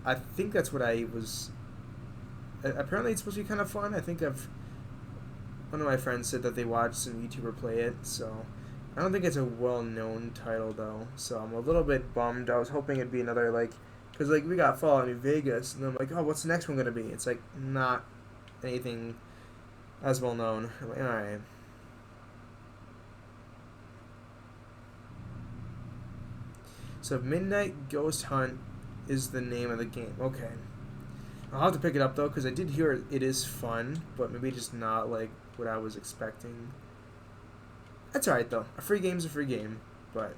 I think that's what I was. Apparently, it's supposed to be kind of fun. I think one of my friends said that they watched some YouTuber play it, so I don't think it's a well-known title though. So I'm a little bit bummed. I was hoping it'd be another like, because like we got Fallout New Vegas, and I'm like, oh, what's the next one gonna be? It's like not anything as well known. I'm like, all right. So Midnight Ghost Hunt is the name of the game. Okay. I'll have to pick it up though, because I did hear it is fun, but maybe just not like what I was expecting. That's alright though. A free game's a free game, but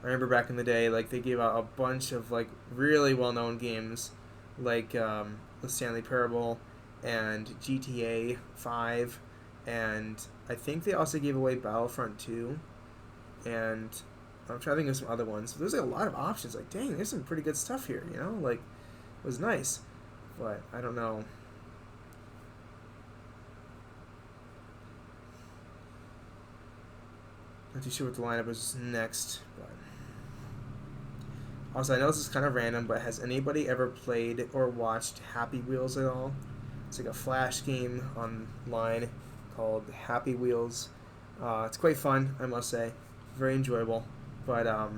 I remember back in the day, like they gave out a bunch of like really well-known games, like the Stanley Parable and GTA 5, and I think they also gave away Battlefront 2, and I'm trying to think of some other ones. There's like a lot of options. Like, dang, there's some pretty good stuff here. You know, like it was nice, but I don't know. Not too sure what the lineup is next, but also I know this is kind of random, but has anybody ever played or watched Happy Wheels at all? It's like a flash game online called Happy Wheels. It's quite fun, I must say, very enjoyable. But I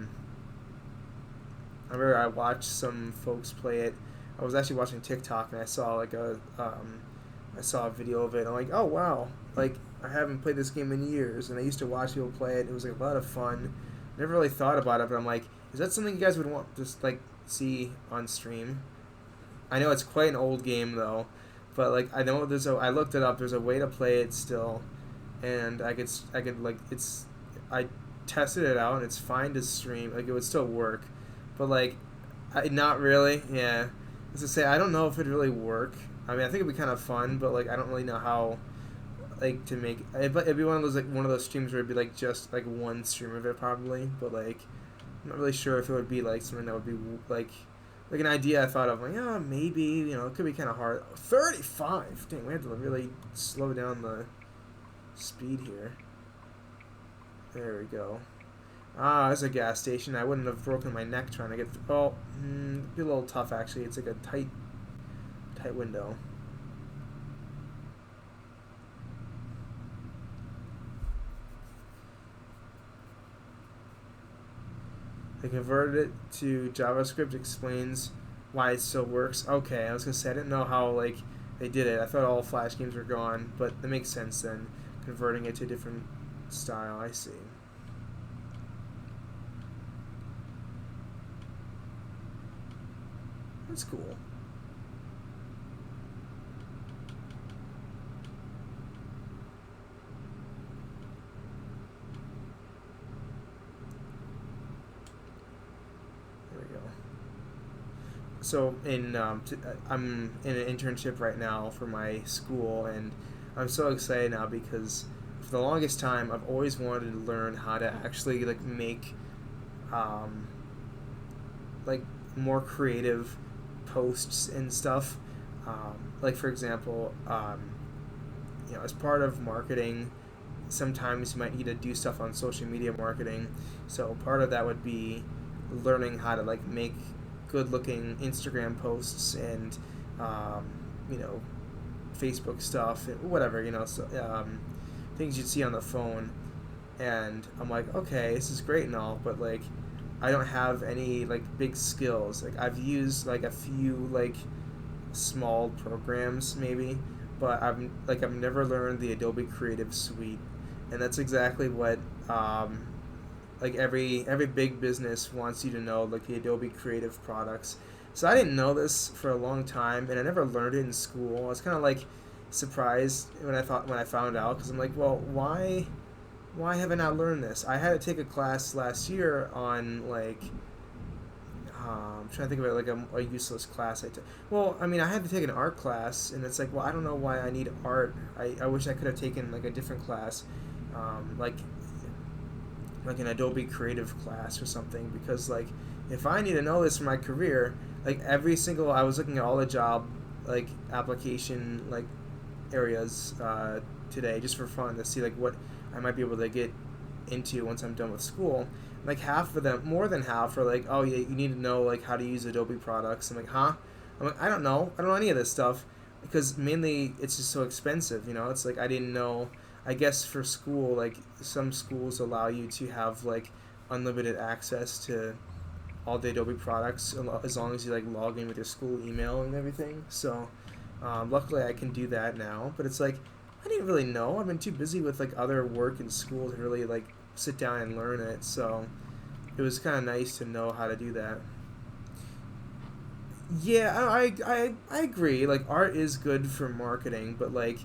remember I watched some folks play it. I was actually watching TikTok and I saw like I saw a video of it. And I'm like, oh wow, like I haven't played this game in years, and I used to watch people play it. It was like a lot of fun. Never really thought about it, but I'm like, is that something you guys would want to just like see on stream? I know it's quite an old game though, but like I know I looked it up. There's a way to play it still, and I could like I tested it out and it's fine to stream. Like it would still work, but like not really. Yeah, as to say, I don't know if it'd really work. I mean, I think it'd be kind of fun, but like I don't really know how like to make it'd be one of those streams where it'd be like just like one stream of it probably, but like I'm not really sure if it would be like something that would be like an idea I thought of, like, yeah, maybe, you know, it could be kind of hard. 35, dang, we have to really slow down the speed here. There we go. Ah, there's a gas station. I wouldn't have broken my neck trying to get through. Oh, it'd be a little tough actually. It's like a tight window. They converted it to JavaScript, explains why it still works. Okay, I was gonna say I didn't know how like they did it. I thought all Flash games were gone, but it makes sense then, converting it to a different style. I see. That's cool. So I'm in an internship right now for my school, and I'm so excited now because for the longest time I've always wanted to learn how to actually like make like more creative posts and stuff. Like for example, you know, as part of marketing, sometimes you might need to do stuff on social media marketing. So part of that would be learning how to like make good looking Instagram posts and you know, Facebook stuff and whatever, you know, so, things you'd see on the phone. And I'm like, okay, this is great and all, but like I don't have any like big skills. Like I've used like a few like small programs maybe, but I've never learned the Adobe Creative Suite, and that's exactly what like every big business wants you to know, like the Adobe Creative products. So I didn't know this for a long time, and I never learned it in school. I was kind of like surprised when I found out, because I'm like, well, why have I not learned this? I had to take a class last year on like I'm trying to think of it like a useless class I took. Well, I mean, I had to take an art class, and it's like, well, I don't know why I need art. I wish I could have taken like a different class, like an Adobe Creative class or something, because like if I need to know this for my career, like I was looking at all the job like application like areas today just for fun to see like what I might be able to get into once I'm done with school. Like half of them, more than half, are like, oh yeah, you need to know like how to use Adobe products. I'm like, huh? I'm like, I don't know any of this stuff, because mainly it's just so expensive, you know. It's like I didn't know. I guess for school, like some schools allow you to have like unlimited access to all the Adobe products as long as you like log in with your school email and everything. So luckily I can do that now. But it's like I didn't really know. I've been too busy with like other work in school to really like sit down and learn it. So it was kind of nice to know how to do that. Yeah, I agree. Like art is good for marketing, but like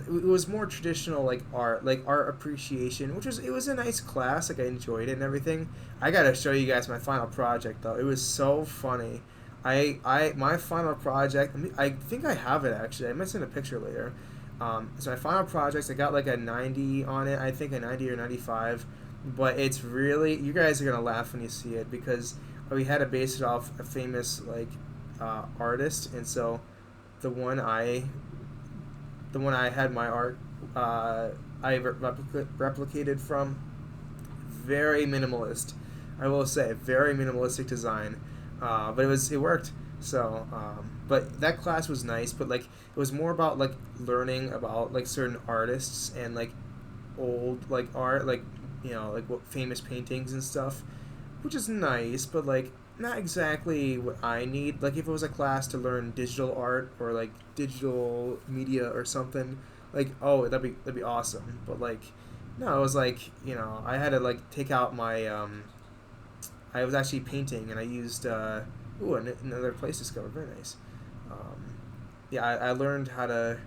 it was more traditional like art appreciation, which was it was a nice class. Like I enjoyed it and everything. I gotta show you guys my final project though. It was so funny. I my final project. I think I have it actually. I might send a picture later. So my final projects, I got like a 90 on it. I think a 90 or 95, but it's really you guys are gonna laugh when you see it because we had to base it off a famous like artist, and so the one I the one I had my art replicated from. Very minimalist, I will say, very minimalistic design, but it worked. So, but that class was nice, but like it was more about like learning about like certain artists and like old like art, like like what famous paintings and stuff, which is nice, but like not exactly what I need. Like if it was a class to learn digital art or like digital media or something, like oh that'd be awesome. But like no, it was like I had to like take out my I was actually painting and I used another place discovered very nice. Yeah, I learned how to.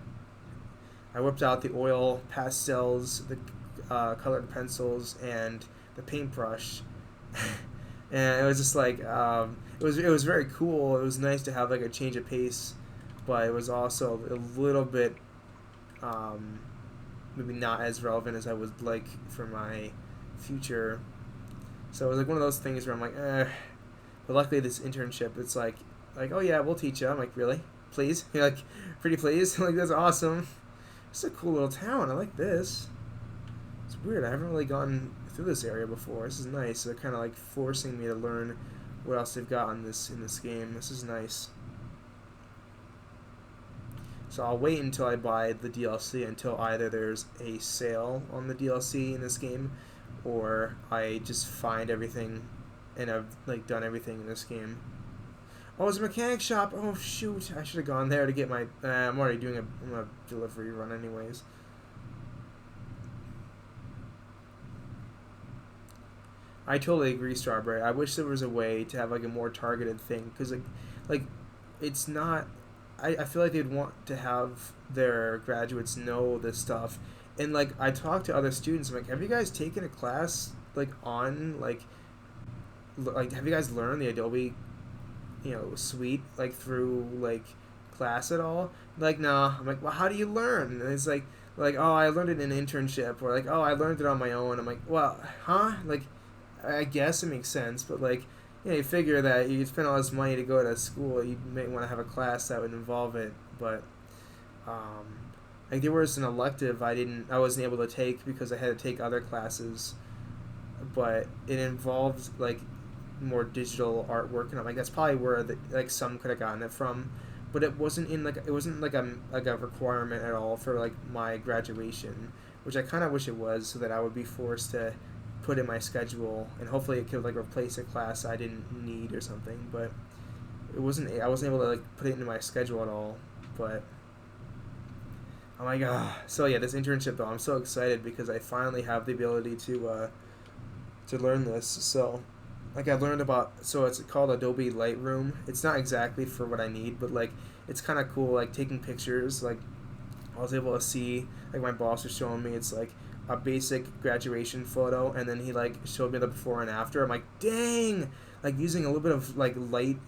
I whipped out the oil pastels, the colored pencils, and the paintbrush, and it was just like it was very cool. It was nice to have like a change of pace, but it was also a little bit maybe not as relevant as I would like for my future. So it was like one of those things where I'm like, eh. But luckily, this internship, it's like oh yeah, we'll teach you. I'm like, really? Please? You're like, pretty please? Like that's awesome. It's a cool little town. I like this. It's weird. I haven't really gone through this area before. This is nice. They're kind of like forcing me to learn what else they've got in this game. This is nice. So I'll wait until I buy the DLC until either there's a sale on the DLC in this game, or I just find everything, and I've like done everything in this game. Oh, it's a mechanic shop. Oh shoot! I should have gone there to get my. I'm already doing a delivery run anyways. I totally agree, Strawberry. I wish there was a way to have like a more targeted thing because like it's not. I feel like they'd want to have their graduates know this stuff, and like I talk to other students. I'm like, have you guys taken a class like on like have you guys learned the Adobe suite like through like class at all? Like no. I'm like, well, how do you learn? And it's like oh, I learned it in an internship, or like oh, I learned it on my own. I'm like, well, huh? Like I guess it makes sense, but like you figure that you spend all this money to go to school, you may want to have a class that would involve it. But like there was an elective I wasn't able to take because I had to take other classes, but it involved like more digital artwork, and I'm like that's probably where like some could have gotten it from, but it wasn't a requirement at all for like my graduation, which I kind of wish it was, so that I would be forced to put in my schedule, and hopefully it could like replace a class I didn't need or something. But I wasn't able to like put it into my schedule at all. But I'm like so yeah, this internship though, I'm so excited because I finally have the ability to learn this. So like I learned about, so it's called Adobe Lightroom. It's not exactly for what I need, but like it's kind of cool, like taking pictures. Like I was able to see, like my boss was showing me, it's like a basic graduation photo, and then he like showed me the before and after. I'm like, dang, like using a little bit of like light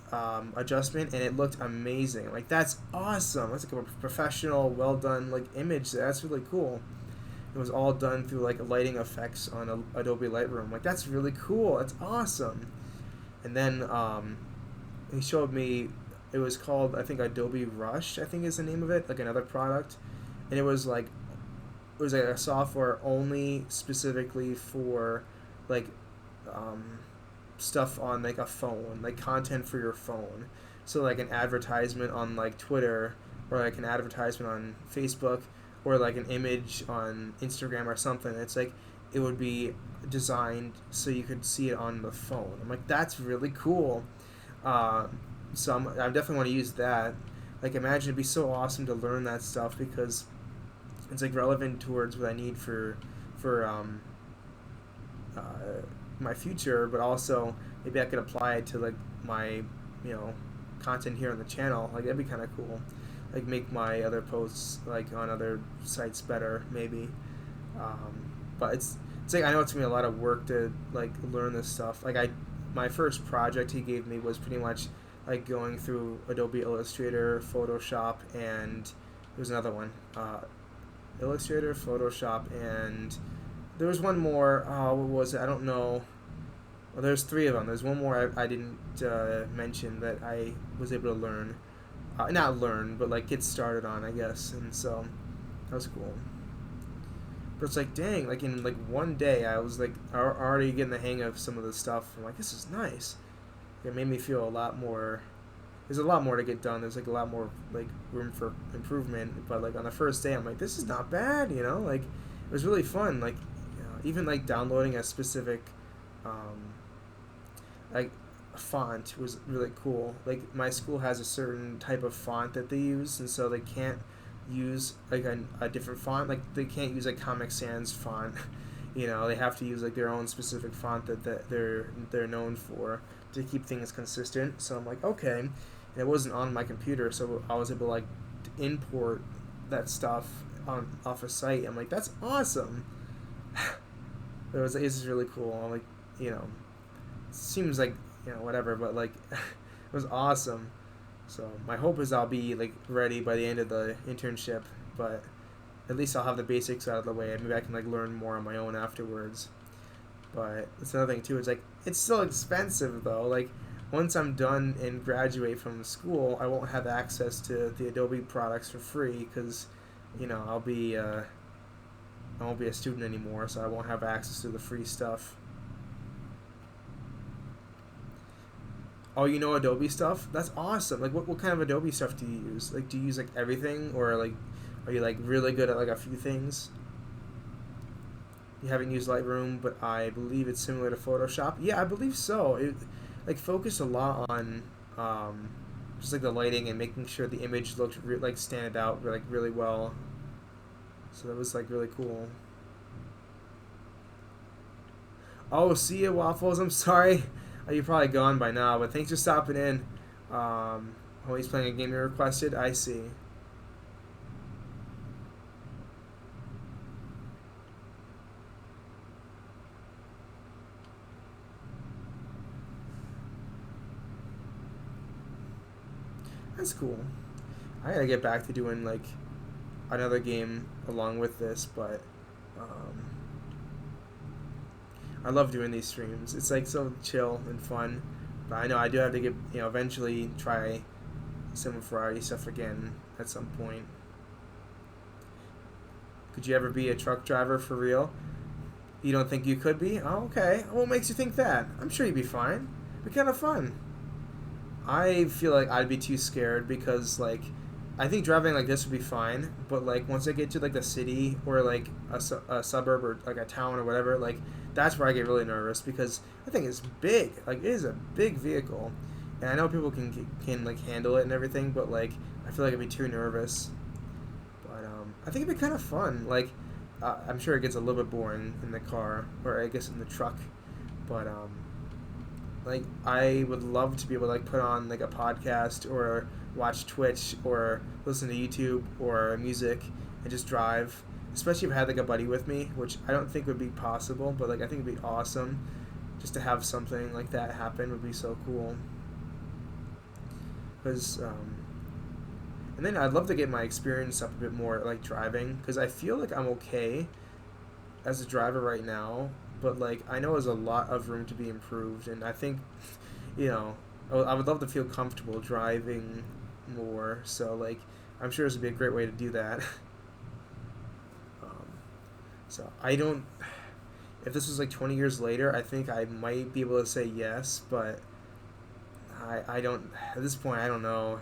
adjustment, and it looked amazing. Like that's awesome. That's like a professional, well done like image. That's really cool. It was all done through like lighting effects on Adobe Lightroom. Like that's really cool. That's awesome. And then he showed me, it was called I think Adobe Rush, I think is the name of it, like another product, and it was like a software only specifically for like stuff on like a phone, like content for your phone. So like an advertisement on like Twitter, or like an advertisement on Facebook, or like an image on Instagram or something. It's like it would be designed so you could see it on the phone. I'm like, that's really cool. So I definitely want to use that. Like imagine it'd be so awesome to learn that stuff because it's like relevant towards what I need for my future, but also maybe I could apply it to like my content here on the channel. Like that'd be kind of cool. like make my other posts like on other sites better maybe. But it's like I know it's gonna be a lot of work to like learn this stuff. Like my first project he gave me was pretty much like going through Adobe Illustrator, Photoshop, and there was another one, Illustrator, Photoshop, and there was one more. What was it? I don't know. Well, there's three of them. There's one more I didn't mention that I was able to learn. Not learn, but like get started on, I guess. And so that was cool. But it's like, dang, like in like one day, I was like already getting the hang of some of the stuff. I'm like, this is nice. It made me feel a lot more. There's a lot more to get done. There's like a lot more like room for improvement. But like on the first day, I'm like, this is not bad. You know, like it was really fun. Like even like downloading a specific like font was really cool. Like my school has a certain type of font that they use, and so they can't use like a different font. Like they can't use like Comic Sans font. You know, they have to use like their own specific font that they're known for to keep things consistent. So I'm like, okay, and it wasn't on my computer, so I was able to like import that stuff off a site. I'm like, that's awesome. It's really cool. I'm like, you know, it seems like, you know, whatever, but like it was awesome. So my hope is I'll be like ready by the end of the internship, but at least I'll have the basics out of the way. Maybe I can like learn more on my own afterwards. But that's another thing too. It's like it's still expensive though. Like once I'm done and graduate from school, I won't have access to the Adobe products for free because, you know, I won't be a student anymore, so I won't have access to the free stuff. Oh, you know Adobe stuff? That's awesome. Like, what kind of Adobe stuff do you use? Like, do you use, like, everything? Or, like, are you, like, really good at, like, a few things? You haven't used Lightroom, but I believe it's similar to Photoshop. Yeah, I believe so. It, like, focused a lot on, just, like, the lighting and making sure the image looked, like, stand out, like, really well. So that was, like, really cool. Oh, see ya, Waffles. I'm sorry. You're probably gone by now, but thanks for stopping in. Oh, he's playing a game you requested? I see. That's cool. I gotta get back to doing, like, another game along with this, but I love doing these streams. It's like so chill and fun. But I know I do have to get, you know, eventually try some variety stuff again at some point. Could you ever be a truck driver for real? You don't think you could be? Oh, okay. What makes you think that? I'm sure you'd be fine. It'd be kind of fun. I feel like I'd be too scared because, like, I think driving like this would be fine, but like once I get to like the city or like a suburb or like a town or whatever, like that's where I get really nervous because I think it's big. Like it is a big vehicle, and I know people can like handle it and everything, but like I feel like I'd be too nervous. But I think it'd be kind of fun. Like I'm sure it gets a little bit boring in the car or I guess in the truck, but like I would love to be able to like put on like a podcast or watch Twitch or listen to YouTube or music and just drive. Especially if I had like a buddy with me, which I don't think would be possible, but like I think it'd be awesome just to have something like that happen would be so cool. Because and then I'd love to get my experience up a bit more like driving because I feel like I'm okay as a driver right now, but like I know there's a lot of room to be improved, and I think, you know, I would love to feel comfortable driving more. So like I'm sure this would be a great way to do that. So I don't. If this was like 20 years later, I think I might be able to say yes, but I don't. At this point, I don't know.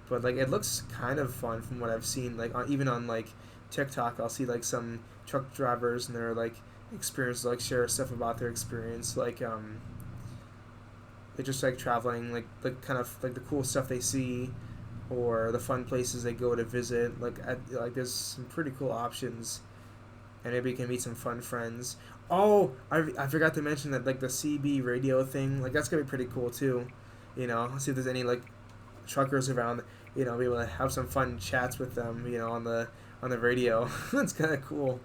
But like it looks kind of fun from what I've seen. Like even on like TikTok, I'll see like some truck drivers and their like experience, like share stuff about their experience, like they just like traveling, like kind of like the cool stuff they see, or the fun places they go to visit. Like there's some pretty cool options, and maybe you can meet some fun friends. Oh, I forgot to mention that like the CB radio thing, like that's gonna be pretty cool too. You know, see if there's any like truckers around. you know, be able to have some fun chats with them, you know, on the radio. That's kind of cool.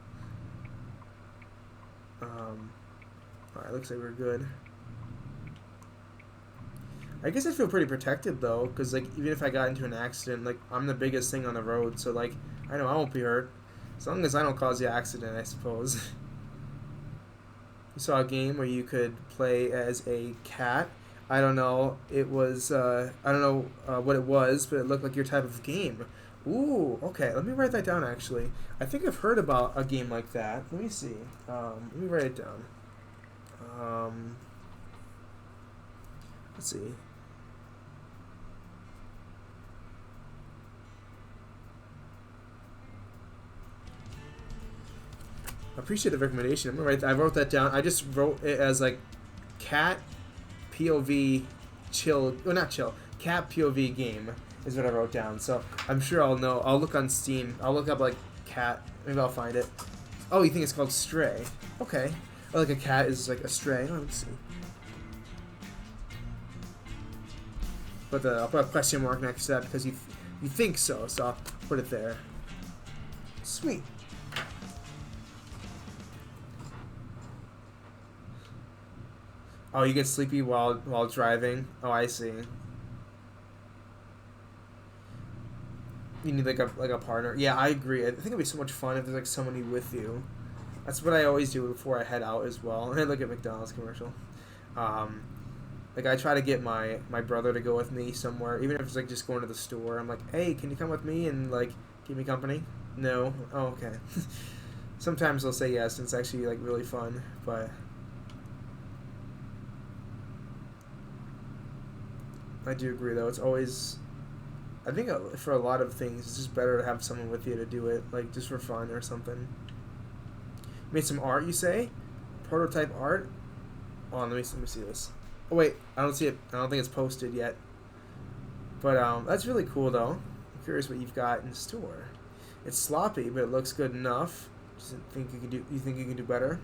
All right, looks like we're good. I guess I feel pretty protected though, because like even if I got into an accident, like I'm the biggest thing on the road, so like I know I won't be hurt as long as I don't cause the accident, I suppose. You saw a game where you could play as a cat. I don't know. It was I don't know what it was, but it looked like your type of game. Ooh, okay. Let me write that down. Actually, I think I've heard about a game like that. Let me see. Let me write it down. Let's see. I appreciate the recommendation. I'm gonna write. I wrote that down. I just wrote it as like cat POV chill. Well, not chill. Cat POV game is what I wrote down. So I'm sure I'll know. I'll look on Steam. I'll look up like cat. Maybe I'll find it. Oh, you think it's called Stray? Okay. Or like a cat is like a stray. Oh, let's see. But I'll put a question mark next to that because you think so. So I'll put it there. Sweet. Oh, you get sleepy while driving? Oh, I see. You need like a partner. Yeah, I agree. I think it'd be so much fun if there's like somebody with you. That's what I always do before I head out as well. And I look at McDonald's commercial. Like I try to get my brother to go with me somewhere, even if it's like just going to the store. I'm like, hey, can you come with me and like keep me company? No. Oh, okay. Sometimes they'll say yes, and it's actually like really fun, but. I do agree, though. It's always, I think for a lot of things, it's just better to have someone with you to do it, like just for fun or something. You made some art, you say? Prototype art? Hold on, let me see this. Oh wait, I don't see it. I don't think it's posted yet. But that's really cool, though. I'm curious what you've got in store. It's sloppy, but it looks good enough. You think you can do better?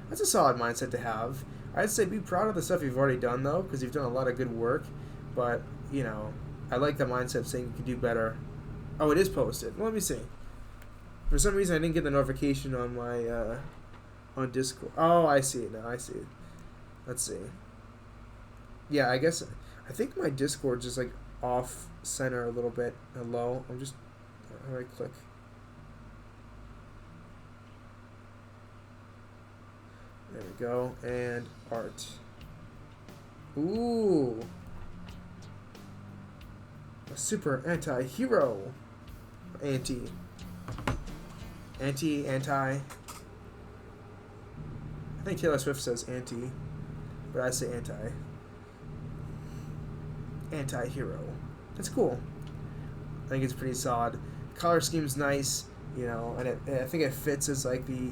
That's a solid mindset to have. I'd say be proud of the stuff you've already done, though, because you've done a lot of good work. But, you know, I like the mindset of saying you can do better. Oh, it is posted. Well, let me see. For some reason, I didn't get the notification on my, on Discord. Oh, I see it now. I see it. Let's see. Yeah, I think my Discord's just, like, off-center a little bit and low. I'm just, how do I click? There we go. And art. Ooh. A super anti-hero. Anti. I think Taylor Swift says anti, but I say anti. Anti-hero. That's cool. I think it's pretty solid. Color scheme's nice, you know, and I think it fits as like the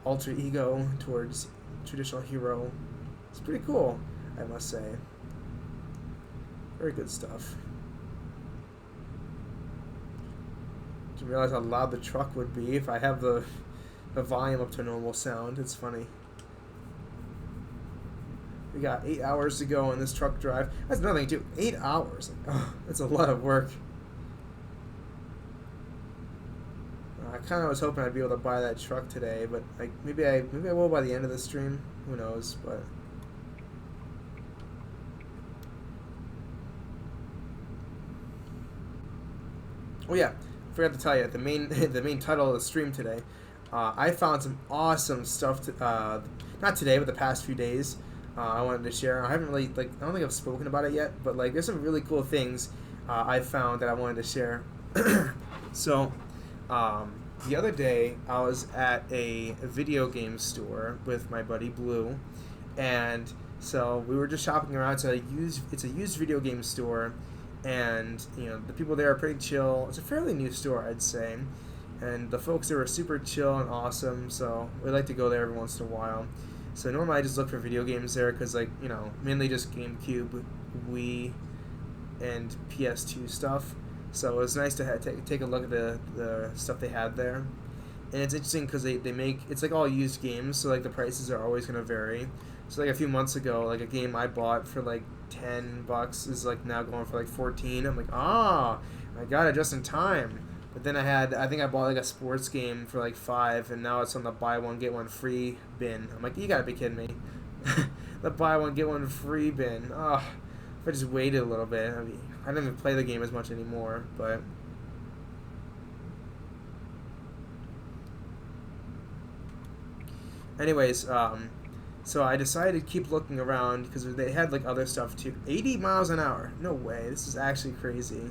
alter ego towards traditional hero. It's pretty cool, I must say. Very good stuff. Didn't realize how loud the truck would be if I have the volume up to normal sound. It's funny. We got 8 hours to go on this truck drive. That's nothing to 8 hours. Like, oh, that's a lot of work. I kind of was hoping I'd be able to buy that truck today, but like maybe I will by the end of the stream. Who knows? But oh yeah. Forgot to tell you the main title of the stream today. I found some awesome stuff. Not today, but the past few days. I wanted to share. I haven't really I don't think I've spoken about it yet, but like there's some really cool things I found that I wanted to share. So, the other day I was at a video game store with my buddy Blue, and so we were just shopping around. It's a used video game store. And, you know, the people there are pretty chill. It's a fairly new store, I'd say. And the folks there were super chill and awesome, so we like to go there every once in a while. So normally I just look for video games there because, like, you know, mainly just GameCube, Wii, and PS2 stuff. So it was nice to take a look at the stuff they had there. And it's interesting because they make, it's like all used games, so, like, the prices are always going to vary. So, like, a few months ago, like, a game I bought for, like, $10 is like now going for like 14. I'm like, I got it just in time. But then I think I bought like a sports game for like $5, and now it's on the buy one get one free bin. I'm like, you gotta be kidding me. The buy one get one free bin. Oh, if I just waited a little bit. I mean, I don't even play the game as much anymore, but. Anyways, so I decided to keep looking around because they had like other stuff too. 80 miles an hour. No way. This is actually crazy.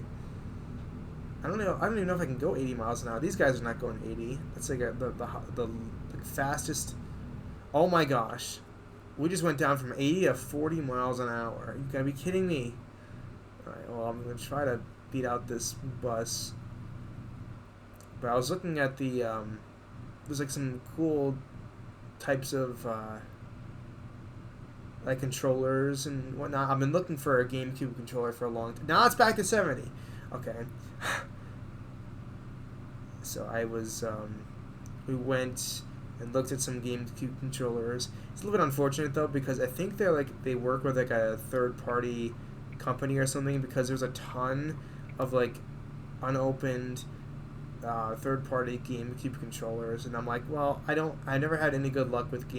I don't know. I don't even know if I can go 80 miles an hour. These guys are not going 80. That's like the fastest. Oh my gosh. We just went down from 80 to 40 miles an hour. You gotta be kidding me. Alright, well, I'm gonna try to beat out this bus. But I was looking at the, there's like some cool types of, like controllers and whatnot. I've been looking for a GameCube controller for a long time. Now it's back to 70. Okay. So I was, we went and looked at some GameCube controllers. It's a little bit unfortunate though because I think they work with like a third party company or something because there's a ton of like unopened third party GameCube controllers, and I'm like, well, I never had any good luck with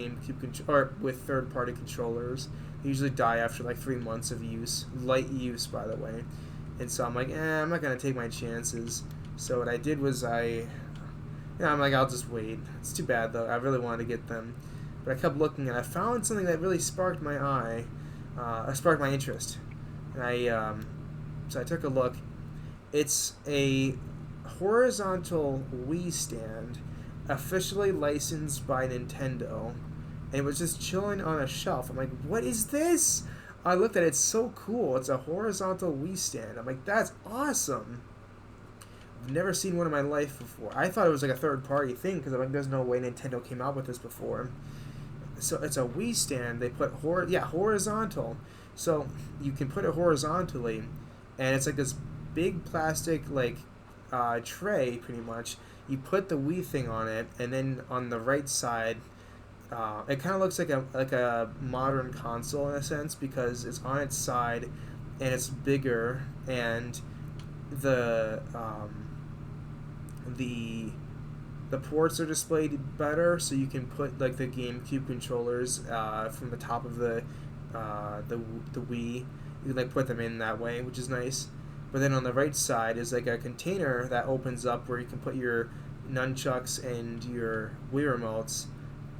with third party controllers. They usually die after like 3 months of use, light use by the way. And so I'm like, I'm not gonna take my chances. So what I did was I'm like, I'll just wait. It's too bad though. I really wanted to get them, but I kept looking and I found something that really sparked my sparked my interest. And so I took a look. It's a horizontal Wii stand, officially licensed by Nintendo, and it was just chilling on a shelf. I'm like, what is this? I looked at it. It's so cool. It's a horizontal Wii stand. I'm like, that's awesome. I've never seen one in my life before. I thought it was like a third-party thing because I'm like, there's no way Nintendo came out with this before. So it's a Wii stand. They put horizontal. So you can put it horizontally, and it's like this big plastic like tray, pretty much. You put the Wii thing on it, and then on the right side, it kind of looks like a modern console in a sense because it's on its side, and it's bigger, and the ports are displayed better, so you can put like the GameCube controllers from the top of the Wii. You can like put them in that way, which is nice. But then on the right side is like a container that opens up where you can put your nunchucks and your Wii remotes,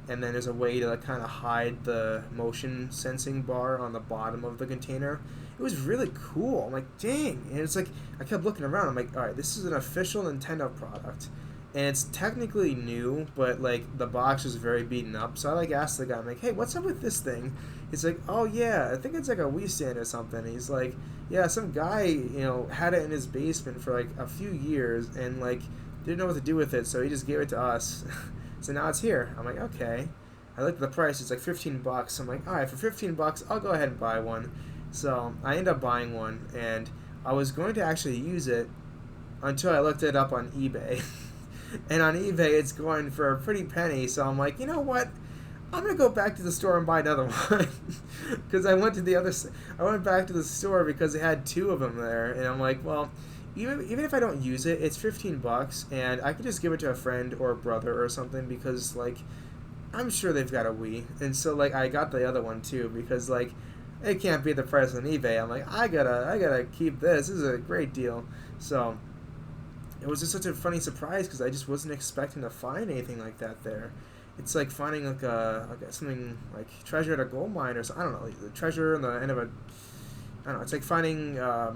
and then there's a way to like kind of hide the motion sensing bar on the bottom of the container. It was really cool. I'm like, dang. And it's like, I kept looking around. I'm like, all right, this is an official Nintendo product. And it's technically new, but like the box is very beaten up. So I like asked the guy, I'm like, hey, what's up with this thing? He's like, oh yeah, I think it's like a Wii stand or something. He's like, yeah, some guy, had it in his basement for like a few years and like didn't know what to do with it, so he just gave it to us. So now it's here. I'm like, okay. I looked at the price. It's like $15. I'm like, all right, for $15, I'll go ahead and buy one. So I ended up buying one, and I was going to actually use it until I looked it up on eBay. And on eBay, it's going for a pretty penny. So I'm like, you know what? I'm gonna go back to the store and buy another one. Because I went back to the store because they had 2 of them there, and I'm like, well, even if I don't use it, it's $15, and I could just give it to a friend or a brother or something because like I'm sure they've got a Wii, and so like I got the other one too because like it can't be the price on eBay. I'm like, I gotta keep this. This is a great deal. So it was just such a funny surprise because I just wasn't expecting to find anything like that there. It's like finding like something like treasure at a gold mine or something. I don't know, the treasure in the end of I don't know. It's like finding a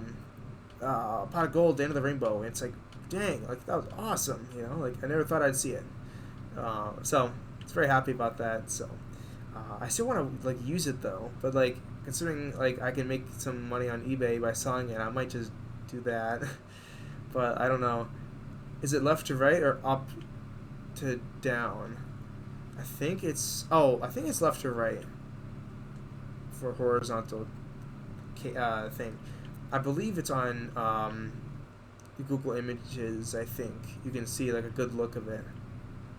pot of gold at the end of the rainbow. It's like, dang, like that was awesome. Like I never thought I'd see it. So it's very happy about that. So I still want to like use it though, but like considering like I can make some money on eBay by selling it, I might just do that. But I don't know. Is it left to right or up to down? I think it's left to right for horizontal thing. I believe it's on the Google Images. I think you can see like a good look of it.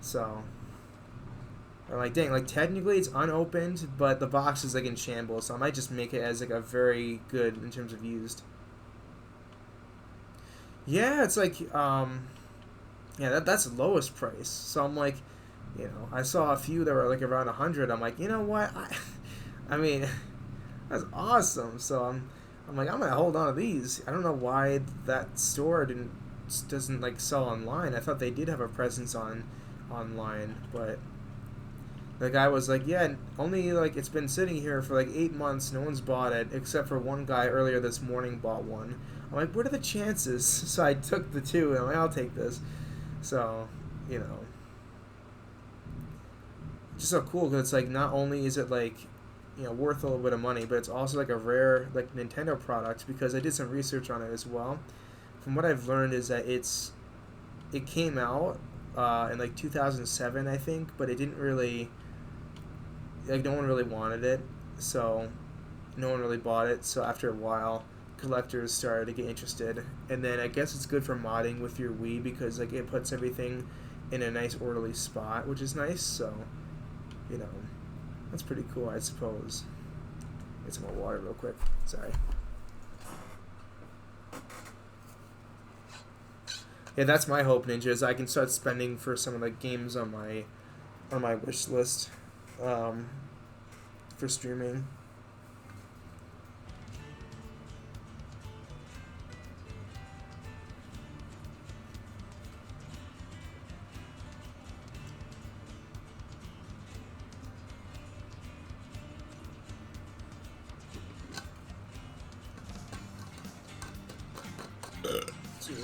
So I'm like, dang, like technically it's unopened, but the box is like in shambles. So I might just make it as like a very good in terms of used. Yeah, it's like yeah, that's the lowest price. So I'm like, I saw a few that were like around 100. I'm like, you know what? I mean, that's awesome. So I'm like, I'm gonna hold on to these. I don't know why that store doesn't like sell online. I thought they did have a presence online, but the guy was like, yeah, only like it's been sitting here for like 8 months. No one's bought it except for one guy earlier this morning bought one. I'm like, what are the chances? So I took the two, and I'm like, I'll take this. So, you know, just so cool because it's like not only is it like worth a little bit of money, but it's also like a rare like Nintendo product because I did some research on it as well. From what I've learned is that it came out in like 2007 I think, but it didn't really like no one really wanted it, so no one really bought it. So after a while, collectors started to get interested, and then I guess it's good for modding with your Wii because like it puts everything in a nice orderly spot, which is nice. So you know that's pretty cool, I suppose. Get some more water real quick. Sorry. Yeah, that's my hope, Ninja. Is I can start spending for some of the games on my wish list um, for streaming. See.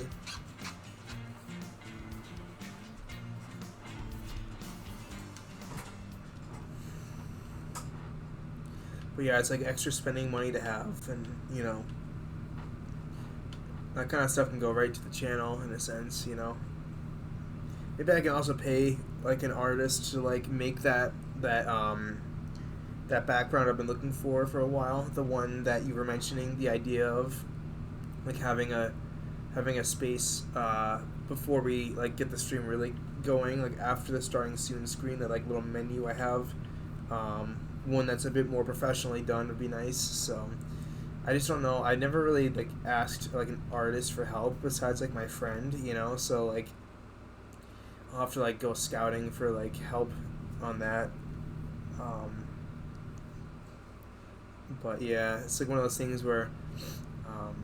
But yeah, it's like extra spending money to have, and that kind of stuff can go right to the channel in a sense. Maybe I can also pay like an artist to like make that background I've been looking for a while. The one that you were mentioning, the idea of like having a space before we like get the stream really going, like after the starting soon screen, that like little menu I have. One that's a bit more professionally done would be nice. So I just don't know. I never really like asked like an artist for help besides like my friend. So like I'll have to like go scouting for like help on that. Um, but yeah, it's like one of those things where um,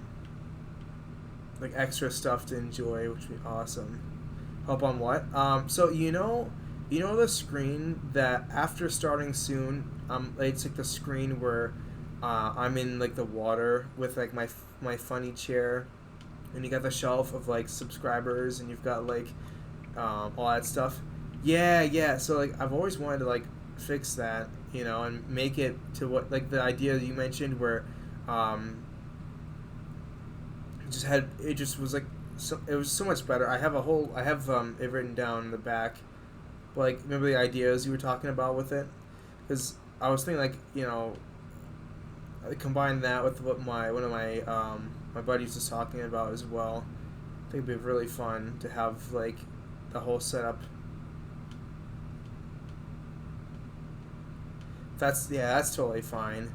like extra stuff to enjoy, which would be awesome. Help on what? So the screen that after starting soon, it's like the screen where I'm in like the water with like my funny chair, and you got the shelf of like subscribers, and you've got like all that stuff. Yeah, yeah. So like I've always wanted to like fix that, and make it to what like the idea you mentioned where um, it just was like it was so much better. I have it written down in the back. But like remember the ideas you were talking about with it? Because I was thinking like I combine that with what one of my buddies was talking about as well. I think it'd be really fun to have like the whole setup. That's totally fine.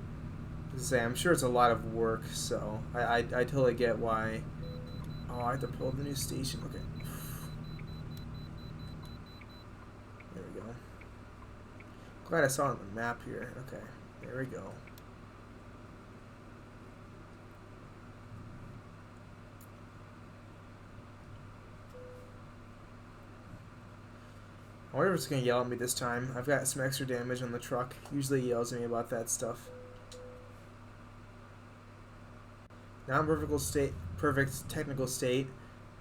Say I'm sure it's a lot of work, so I totally get why. Oh, I have to pull the new station. Okay. There we go. Glad I saw it on the map here. Okay, there we go. I wonder if it's going to yell at me this time. I've got some extra damage on the truck. Usually it yells at me about that stuff. Now in perfect technical state.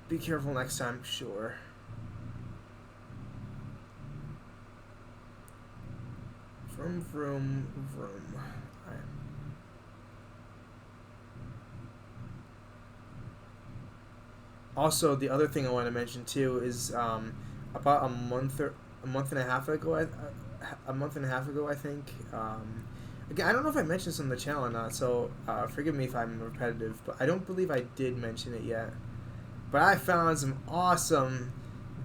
Be careful next time, sure. Vroom, vroom, vroom. Alright. Also, the other thing I want to mention too is about a month and a half ago, I think. Again, I don't know if I mentioned this on the channel or not, so forgive me if I'm repetitive, but I don't believe I did mention it yet. But I found some awesome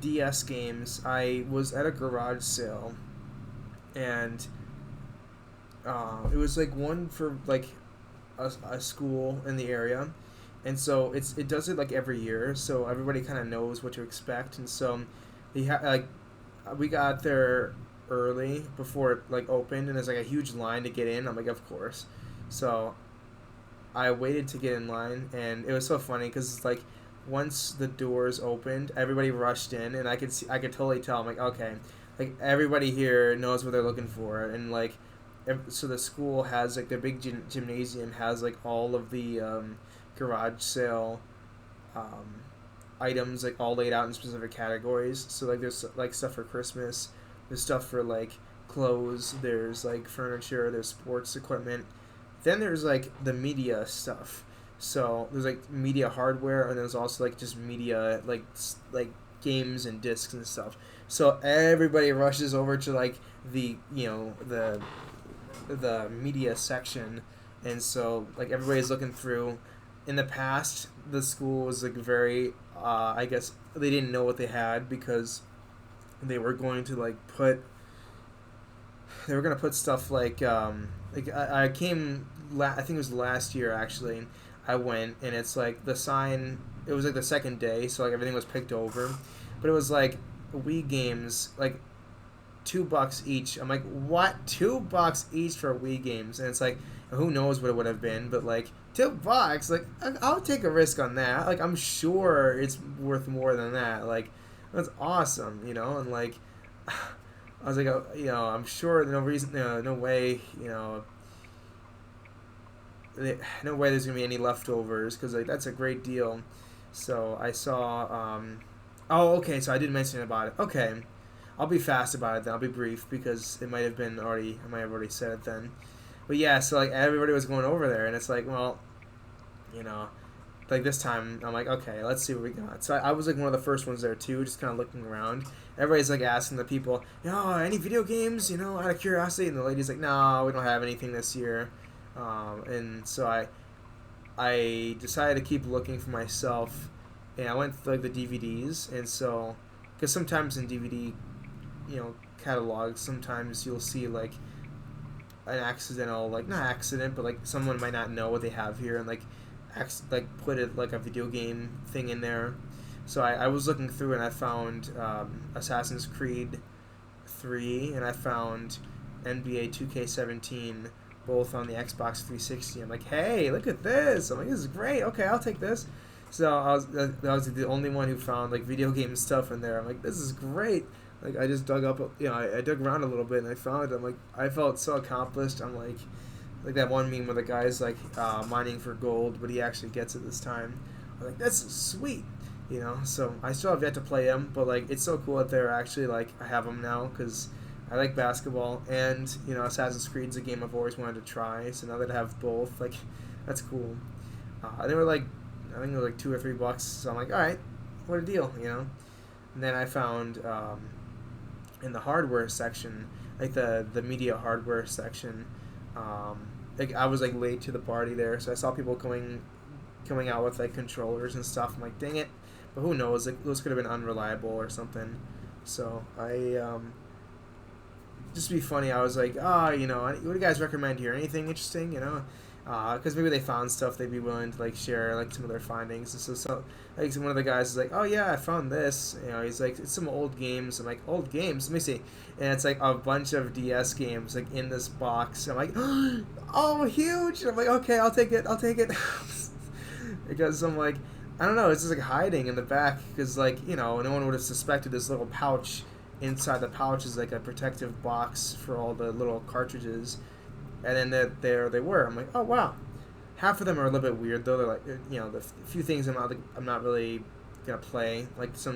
DS games. I was at a garage sale, and it was like one for like a school in the area, and so it does it like every year, so everybody kind of knows what to expect, and so like we got there early before it like opened, and there's like a huge line to get in. I'm like, of course, so I waited to get in line, and it was so funny because like once the doors opened, everybody rushed in, and I could totally tell. I'm like, okay, like everybody here knows what they're looking for, and like, so the school has like the big gymnasium has like all of the garage sale um, items like all laid out in specific categories. So like there's like stuff for Christmas, there's stuff for like clothes, there's like furniture, there's sports equipment. Then there's like the media stuff. So there's like media hardware, and there's also like just media like games and discs and stuff. So everybody rushes over to like the the media section, and so like everybody's looking through. In the past, the school was like very I guess they didn't know what they had because they were going to like put stuff like I came I think it was last year actually. I went, and it's like the sign, it was like the second day, so like everything was picked over, but it was like Wii games like $2 each. I'm like, what? $2 each for Wii games? And it's like, who knows what it would have been, but like $2, like I'll take a risk on that. Like I'm sure it's worth more than that. Like that's awesome, you know. And like I was like, I'm sure no reason, no way, no way there's gonna be any leftovers because like that's a great deal. So I saw. Oh, okay. So I did mention about it. Okay, I'll be fast about it then. I'll be brief because it might have been already. I might have already said it then. But yeah, so like everybody was going over there, and it's like, well, like this time I'm like, okay, let's see what we got. So I was like one of the first ones there too, just kind of looking around. Everybody's like asking the people, any video games, out of curiosity, and the lady's like, no, we don't have anything this year. And so I decided to keep looking for myself, and I went through like the DVDs, and so because sometimes in DVD, catalogs, sometimes you'll see like an accidental, like not accident, but like someone might not know what they have here, and like put it like a video game thing in there. So I was looking through, and I found Assassin's Creed 3, and I found NBA 2K17, both on the Xbox 360. I'm like, hey, look at this. I'm like, this is great. Okay, I'll take this. So I was the only one who found like video game stuff in there. I'm like, this is great. Like I just dug up, I dug around a little bit, and I found it. I'm like, I felt so accomplished. I'm like that one meme where the guy's like mining for gold, but he actually gets it this time. I'm like, that's sweet. So I still have yet to play them, but like it's so cool that they're actually like I have them now because I like basketball, and Assassin's Creed's a game I've always wanted to try. So now that I have both, like that's cool. They were like, I think it was like $2 or $3. So I'm like, all right, what a deal, And then I found in the hardware section, like the media hardware section, like I was like late to the party there, so I saw people coming out with like controllers and stuff. I'm like, dang it. But who knows? Like those could have been unreliable or something. So I just to be funny, I was like, what do you guys recommend here? Anything interesting? Because maybe they found stuff they'd be willing to like share like some of their findings. And so like one of the guys is like, oh yeah, I found this. He's like, it's some old games. I'm like, old games? Let me see. And it's like a bunch of DS games like in this box. I'm like, oh, huge. And I'm like, okay, I'll take it. Because I'm like, I don't know, it's just like hiding in the back because like, no one would have suspected this little pouch. Inside the pouch is like a protective box for all the little cartridges, and then there they were. I'm like, oh wow. Half of them are a little bit weird though. They're like, the few things I'm not really gonna play. Like it's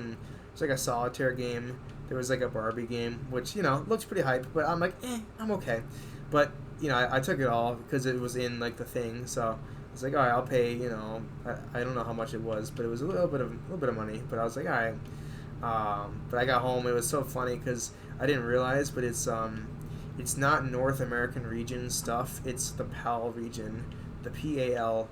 like a solitaire game. There was like a Barbie game, which looks pretty hype, but I'm like, I'm okay. But I took it all because it was in like the thing, so I was like, all right, I'll pay. I don't know how much it was, but it was a little bit of money. But I was like, all right. But I got home. It was so funny because I didn't realize, but it's not North American region stuff. It's the PAL region, the PAL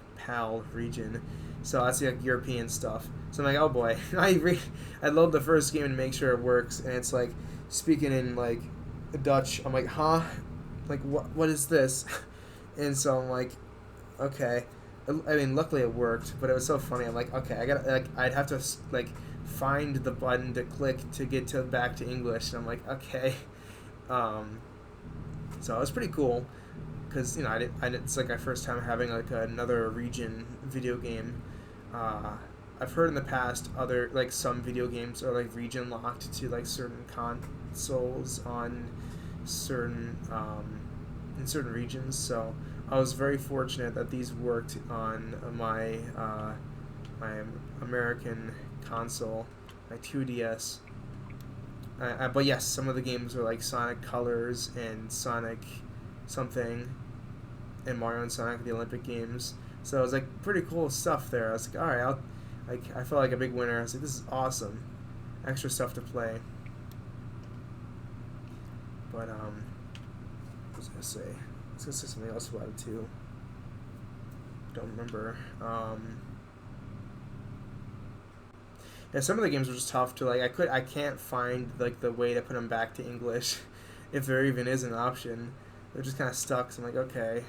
region. So that's like European stuff. So I'm like, oh boy, I load the first game and make sure it works, and it's like speaking in like Dutch. I'm like, huh? Like what is this? And so I'm like, okay. I mean, luckily it worked, but it was so funny. I'm like, okay, I gotta like, I'd have to like find the button to click to get to back to English, and I'm like, okay. Um, so it was pretty cool, because it's like my first time having like another region video game. I've heard in the past other like some video games are like region locked to like certain consoles on certain in certain regions. So I was very fortunate that these worked on my American console, my 2DS. But yes, some of the games are like Sonic Colors and Sonic something, and Mario and Sonic the Olympic games. So it was like pretty cool stuff there. I was like, all right, I felt like a big winner. I was like, this is awesome, extra stuff to play. But what was I gonna say? I was gonna say something else about it too. Don't remember. Yeah, some of the games were just tough to like. I can't find like the way to put them back to English, if there even is an option. They're just kind of stuck. So I'm like, okay.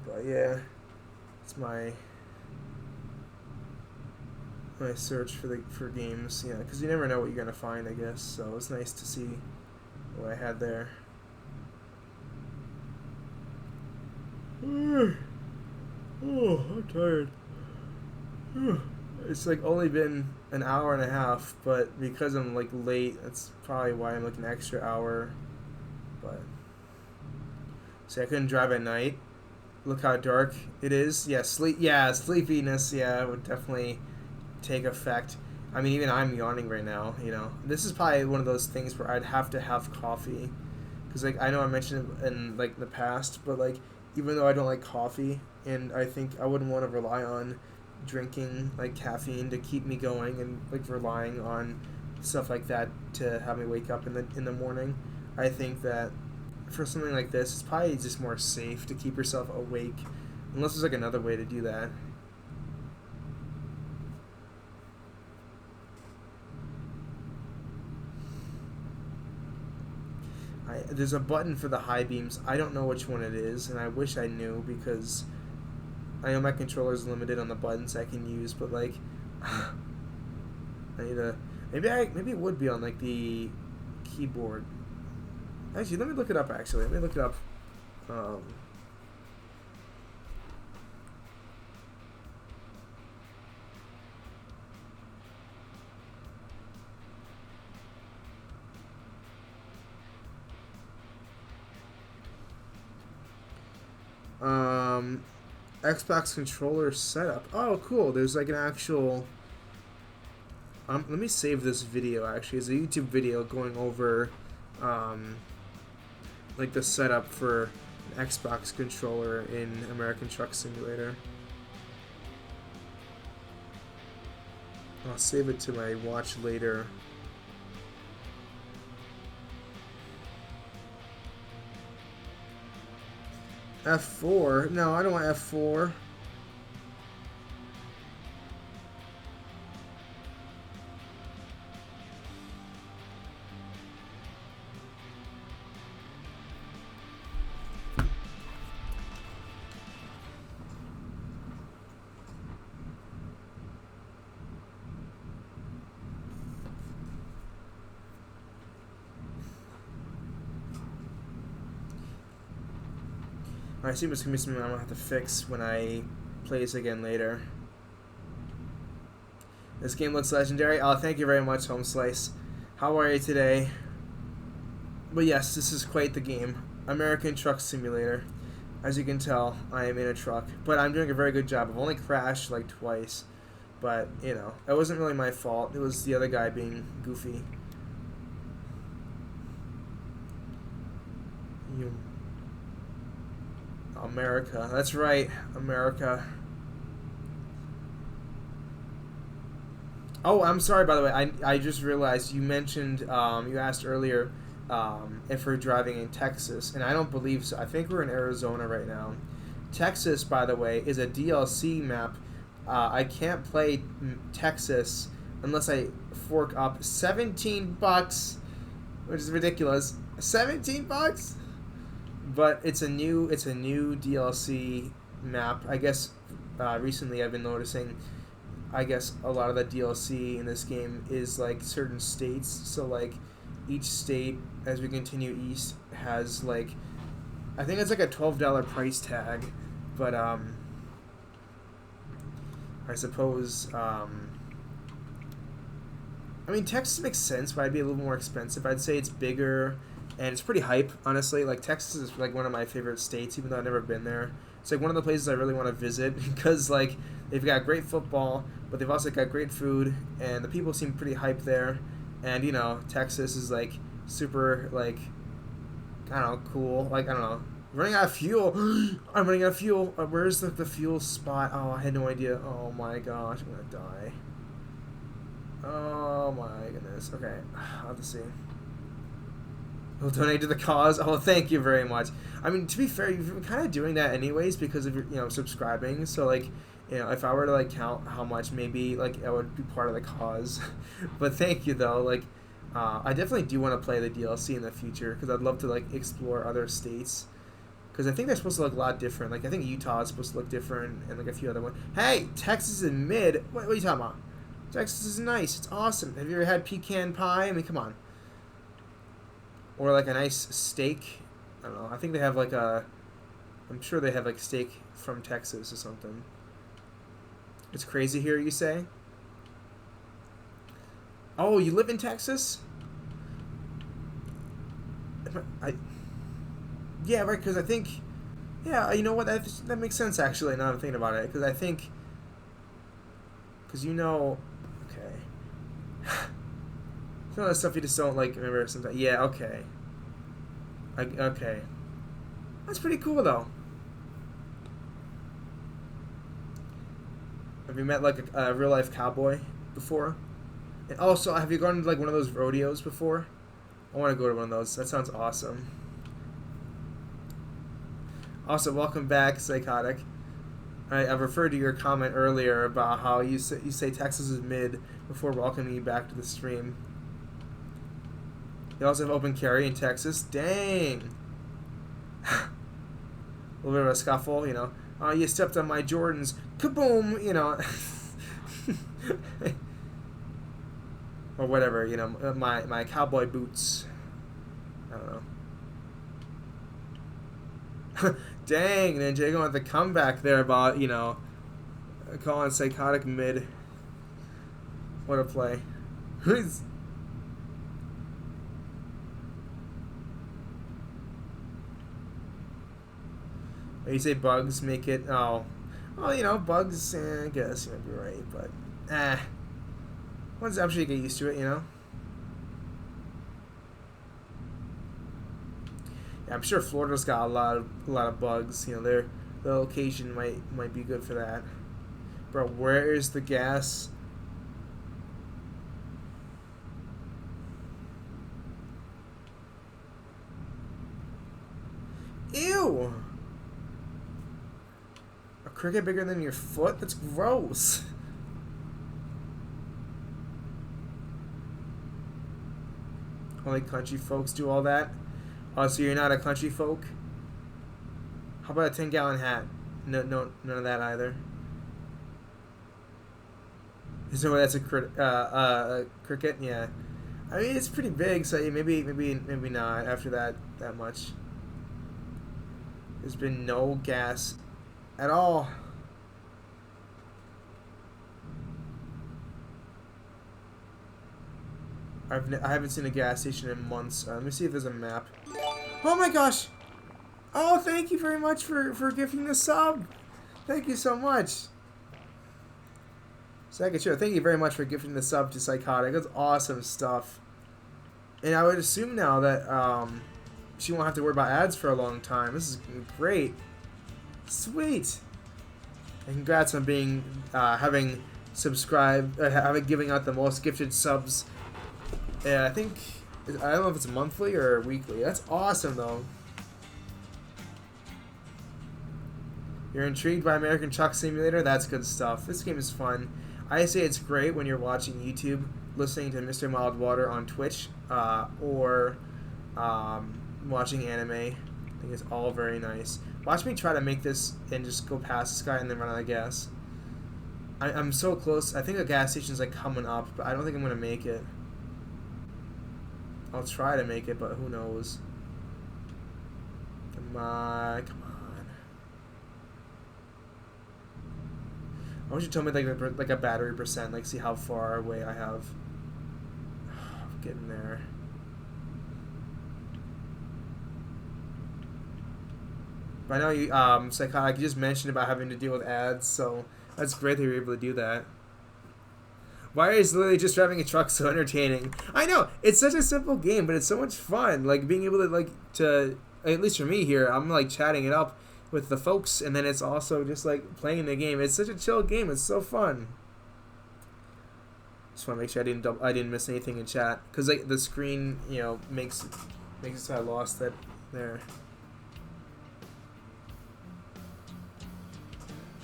But yeah, it's my search for games. Yeah, because you never know what you're gonna find, I guess. So it was nice to see what I had there. Oh, I'm tired. It's like only been an hour and a half, but because I'm like late, that's probably why I'm like an extra hour. But see, I couldn't drive at night. Look how dark it is. Yeah, sleepiness. Yeah, would definitely take effect. I mean, even I'm yawning right now. You know, this is probably one of those things where I'd have to have coffee, because like I know I mentioned it in like the past, but like even though I don't like coffee, and I think I wouldn't want to rely on drinking like caffeine to keep me going, and like relying on stuff like that to have me wake up in the morning. I think that for something like this, it's probably just more safe to keep yourself awake, unless there's like another way to do that. There's a button for the high beams. I don't know which one it is, and I wish I knew, because I know my controller's limited on the buttons I can use, but like I need to maybe it would be on like the keyboard. Actually, let me look it up. Let me look it up. Xbox controller setup. Oh, cool. There's like an actual. Let me save this video. Actually, it's a YouTube video going over, like the setup for an Xbox controller in American Truck Simulator. I'll save it to my watch later. F4? No, I don't want F4. I assume it's going to be something I'm going to have to fix when I play this again later. This game looks legendary. Oh, thank you very much, Home Slice. How are you today? But yes, this is quite the game. American Truck Simulator. As you can tell, I am in a truck. But I'm doing a very good job. I've only crashed like twice. But, you know, it wasn't really my fault. It was the other guy being goofy. America. That's right, America. Oh, I'm sorry, by the way. I just realized you mentioned, you asked earlier if we're driving in Texas, and I don't believe so. I think we're in Arizona right now. Texas, by the way, is a DLC map. I can't play Texas unless I fork up $17, which is ridiculous. $17? But it's a new DLC map. I guess recently I've been noticing. I guess a lot of the DLC in this game is like certain states. So like each state, as we continue east, has like I think it's like a $12 price tag, but I suppose I mean Texas makes sense, but I'd be a little more expensive. I'd say it's bigger and it's pretty hype, honestly. Like Texas is like one of my favorite states, even though I've never been there. It's like one of the places I really want to visit because like they've got great football, but they've also got great food, and the people seem pretty hyped there. And you know, Texas is like super like I don't know, cool. Like I don't know, running out of fuel. I'm running out of fuel. Where's the fuel spot? Oh, I had no idea. Oh my gosh, I'm gonna die. Oh my goodness. Okay, I'll have to see. We'll donate to the cause. Oh, thank you very much. I mean, to be fair, you've been kind of doing that anyways because of your, subscribing. So, like, if I were to, like, count how much, maybe, like, I would be part of the cause. But thank you, though. Like, I definitely do want to play the DLC in the future because I'd love to, like, explore other states. Because I think they're supposed to look a lot different. Like, I think Utah is supposed to look different and, like, a few other ones. Hey, Texas is mid. What are you talking about? Texas is nice. It's awesome. Have you ever had pecan pie? I mean, come on. Or like a nice steak. I don't know. I think they have like I'm sure they have like steak from Texas or something. It's crazy here, you say? Oh, you live in Texas? Yeah, right, because I think... Yeah, you know what? That makes sense, actually, now I'm thinking about it. Because I think... Because Okay. Some of the stuff you just don't like remember sometimes. Yeah, okay. Okay. That's pretty cool though. Have you met like a real life cowboy before? And also, have you gone to like one of those rodeos before? I want to go to one of those. That sounds awesome. Also, welcome back, Psychotic. I referred to your comment earlier about how you say Texas is mid before welcoming you back to the stream. You also have open carry in Texas. Dang. A little bit of a scuffle, Oh, you stepped on my Jordans. Kaboom, or whatever, my cowboy boots. I don't know. Dang, then Jay going with the comeback there about, calling Psychotic mid. What a play. Who's... You say bugs make it... Oh, bugs, I guess you might be right, but... Once I'm sure you get used to it, Yeah, I'm sure Florida's got a lot of bugs. Their location might be good for that. Bro, where is the gas? Ew! A cricket bigger than your foot? That's gross. Only country folks do all that? Oh, so you're not a country folk? How about a 10-gallon hat? No, none of that either. Is there that's a cricket? Yeah. I mean, it's pretty big, so maybe not after that much. There's been no gas at all. I haven't seen a gas station in months. Let me see if there's a map. Oh my gosh! Oh, thank you very much for gifting the sub. Thank you so much. Second show. Thank you very much for gifting the sub to Psychotic. That's awesome stuff. And I would assume now that she won't have to worry about ads for a long time. This is great. Sweet. And congrats on being having subscribed, giving out the most gifted subs. Yeah, I think I don't know if it's monthly or weekly. That's awesome though. You're intrigued by American Truck Simulator? That's good stuff. This game is fun. I say it's great when you're watching YouTube, listening to Mr. Mild Water on Twitch, or watching anime. think it's all very nice. Watch me try to make this and just go past this guy and then run out of gas. I'm so close. I think the gas station's like coming up, but I don't think I'm gonna make it. I'll try to make it, but who knows? Come on, come on. I wish you told me like a battery percent, like see how far away I have. I'm getting there. But I know you, Psychotic, you just mentioned about having to deal with ads, so that's great that you're able to do that. Why is literally just driving a truck so entertaining? I know, it's such a simple game, but it's so much fun. Like, being able to, at least for me here, I'm, like, chatting it up with the folks, and then it's also just, like, playing the game. It's such a chill game. It's so fun. Just want to make sure I didn't miss anything in chat. Because, like, the screen, you know, makes it so I lost that there.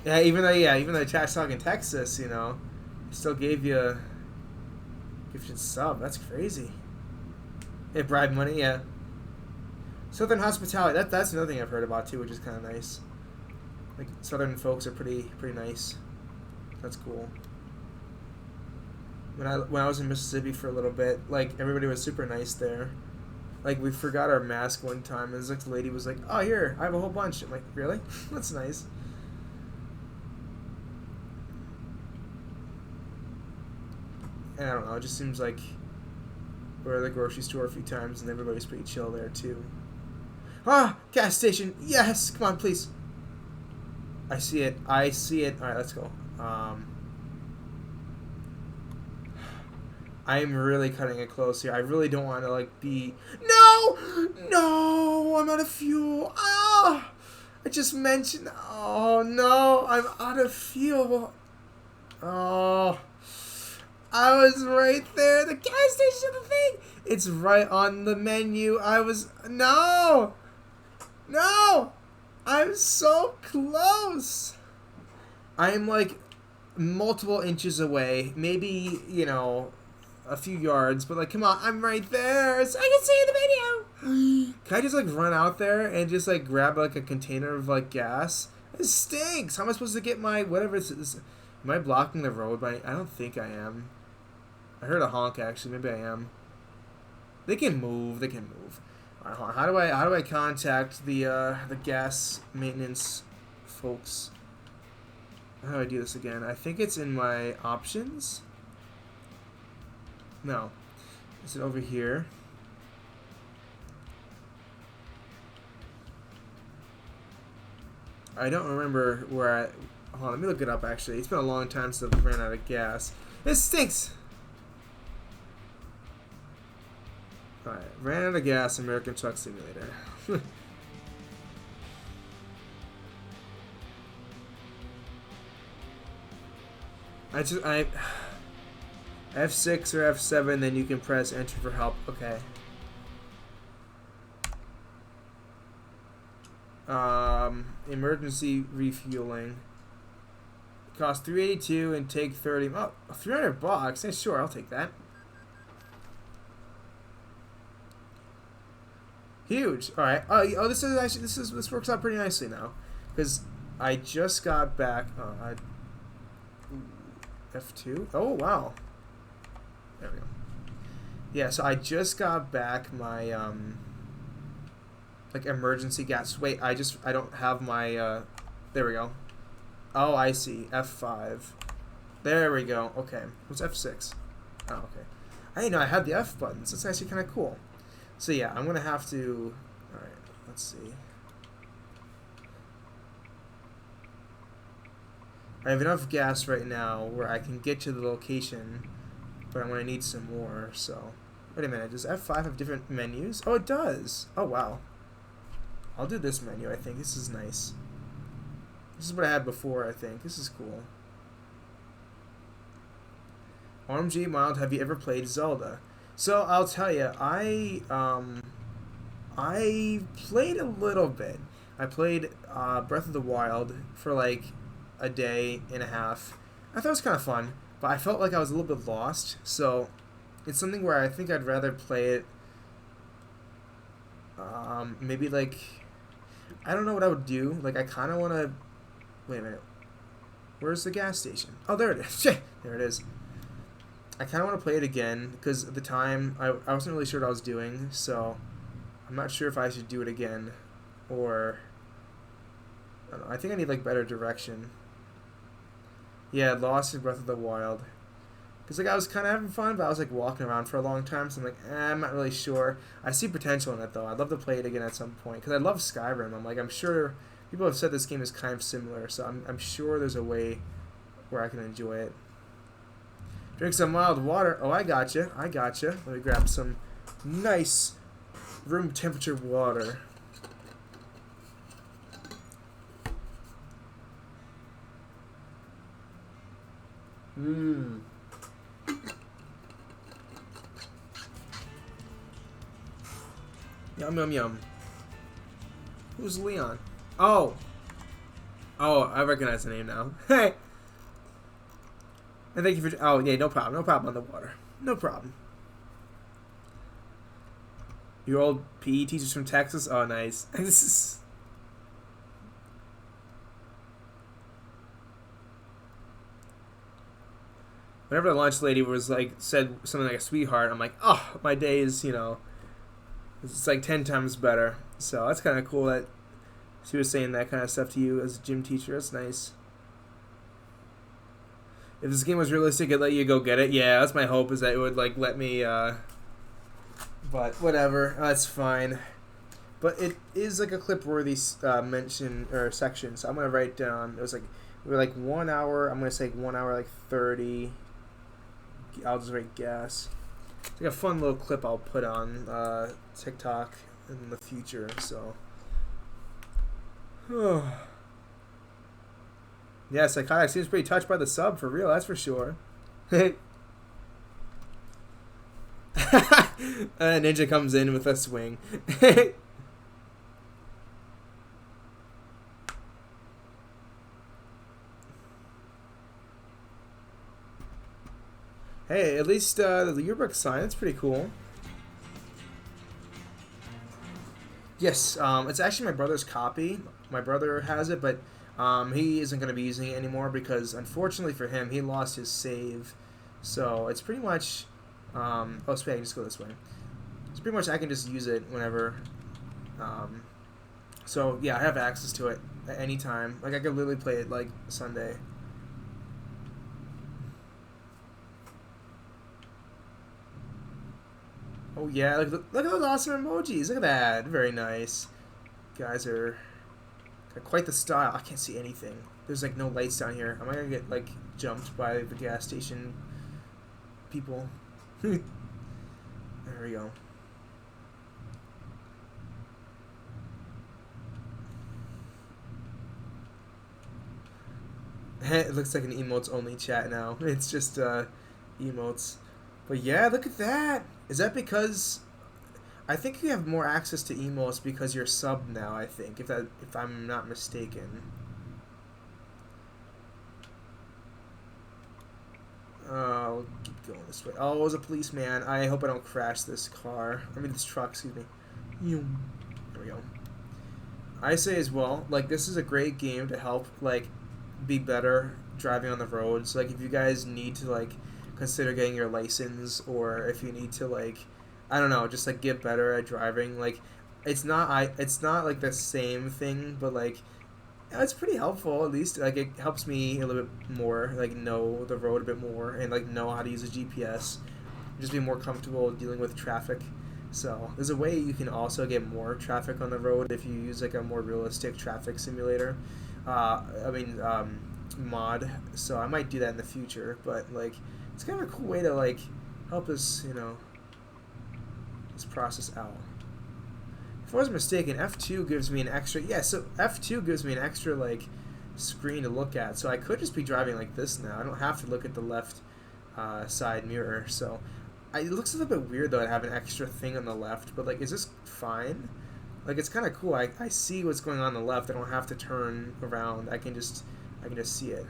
Yeah, even though chat's talking Texas, you know, still gave you a gifted sub. That's crazy. Hey, bribe money, yeah. Southern hospitality. That's another thing I've heard about too, which is kind of nice. Like Southern folks are pretty nice. That's cool. When I was in Mississippi for a little bit, like everybody was super nice there. Like we forgot our mask one time, and this like the lady was like, "Oh, here, I have a whole bunch." I'm like, "Really? That's nice." And I don't know, it just seems like we're at the grocery store a few times and everybody's pretty chill there too. Ah! Gas station! Yes! Come on, please. I see it. Alright, let's go. I'm really cutting it close here. I really don't want to, like, be... No! No! I'm out of fuel. Ah! I just mentioned... Oh, no! I'm out of fuel. Oh... I was right there. The gas station, the thing. It's right on the menu. No! No! I'm so close. I'm like multiple inches away. Maybe, you know, a few yards. But like, come on. I'm right there. So I can see the menu. Can I just like run out there and just like grab like a container of like gas? It stinks. How am I supposed to get my whatever it is? Am I blocking the road? I don't think I am. I heard a honk actually. Maybe I am. They can move. They can move. All right, hold on. How do I contact the gas maintenance folks? How do I do this again? I think it's in my options. No. Is it over here? I don't remember where I... Hold on, let me look it up actually. It's been a long time since I've ran out of gas. This stinks! Alright, ran out of gas, American Truck Simulator. F6 or F7, then you can press enter for help. Okay. Emergency refueling. Cost $382 and take 30. Oh, $300. Yeah, sure, I'll take that. Huge. All right. Oh, this is actually this works out pretty nicely now, because I just got back. F2. Oh wow. There we go. Yeah. So I just got back my like emergency gas. Wait. I don't have my. There we go. Oh, I see. F5. There we go. Okay. What's F6? Oh, okay. I didn't know I had the F buttons. That's actually kind of cool. So yeah, I'm going to have to... Alright, let's see. I have enough gas right now where I can get to the location, but I'm going to need some more, so... Wait a minute, does F5 have different menus? Oh, it does! Oh, wow. I'll do this menu, I think. This is nice. This is what I had before, I think. This is cool. OMG Mild, have you ever played Zelda? So I'll tell you, I played a little bit. I played Breath of the Wild for like a day and a half. I thought it was kind of fun, but I felt like I was a little bit lost. So it's something where I think I'd rather play it maybe like I don't know what I would do. Like, I kind of want to... Wait a minute. Where's the gas station? Oh, there it is. There it is. I kind of want to play it again because at the time I wasn't really sure what I was doing, so I'm not sure if I should do it again or I don't know. I think I need like better direction. Yeah, Lost in Breath of the Wild. Because like I was kind of having fun, but I was like walking around for a long time, so I'm like, I'm not really sure. I see potential in it though. I'd love to play it again at some point because I love Skyrim. I'm sure people have said this game is kind of similar, so I'm sure there's a way where I can enjoy it. Drink some mild water. Oh, I gotcha. I gotcha. Let me grab some nice room temperature water. Mmm. Yum, yum, yum. Who's Leon? Oh. Oh, I recognize the name now. Hey. And thank you for... Oh, yeah, no problem. No problem on the water. No problem. Your old PE teachers from Texas? Oh, nice. Whenever the lunch lady was like, said something like a sweetheart, I'm like, oh, my day is, it's like 10 times better. So that's kind of cool that she was saying that kind of stuff to you as a gym teacher. That's nice. If this game was realistic, it'd let you go get it. Yeah, that's my hope, is that it would like let me, but whatever, that's fine. But it is like a clip-worthy mention or section, so I'm gonna write down. It was like we were like 1 hour. I'm gonna say 1 hour like 30. I'll just write gas. It's like a fun little clip I'll put on TikTok in the future. So, yeah, Psychotic seems pretty touched by the sub for real. That's for sure. Ninja comes in with a swing. Hey, at least the yearbook sign, it's pretty cool. Yes, it's actually my brother's copy. My brother has it, but he isn't going to be using it anymore because, unfortunately for him, he lost his save. So it's pretty much... oh, sorry, I can just go this way. It's pretty much I can just use it whenever. So, yeah, I have access to it at any time. Like, I could literally play it, like, Sunday. Oh, yeah, look at those awesome emojis. Look at that. Very nice. Guys are... got quite the style. I can't see anything. There's, like, no lights down here. Am I going to get, like, jumped by the gas station people? There we go. It looks like an emotes only chat now. It's just emotes. But yeah, look at that. Is that because I think you have more access to emotes because you're subbed now, I think, if I'm not mistaken. I'll keep going this way. Oh, it was a policeman. I hope I don't crash this car. I mean, this truck, excuse me. There we go. I say as well, like, this is a great game to help, like, be better driving on the roads. Like, if you guys need to, like, consider getting your license, or if you need to, like, I don't know, just, like, get better at driving, like, it's not like the same thing, but, like, it's pretty helpful. At least, like, it helps me a little bit more, like, know the road a bit more and, like, know how to use a GPS, just be more comfortable dealing with traffic. So there's a way you can also get more traffic on the road if you use, like, a more realistic traffic simulator. Mod. So I might do that in the future, but, like, it's kind of a cool way to, like, help us, this process out. If I wasn't mistaken, F2 gives me an extra... Yeah, so F2 gives me an extra, like, screen to look at. So I could just be driving like this now. I don't have to look at the left side mirror. So it looks a little bit weird, though, to have an extra thing on the left. But, like, is this fine? Like, it's kind of cool. I see what's going on the left. I don't have to turn around. I can just see it.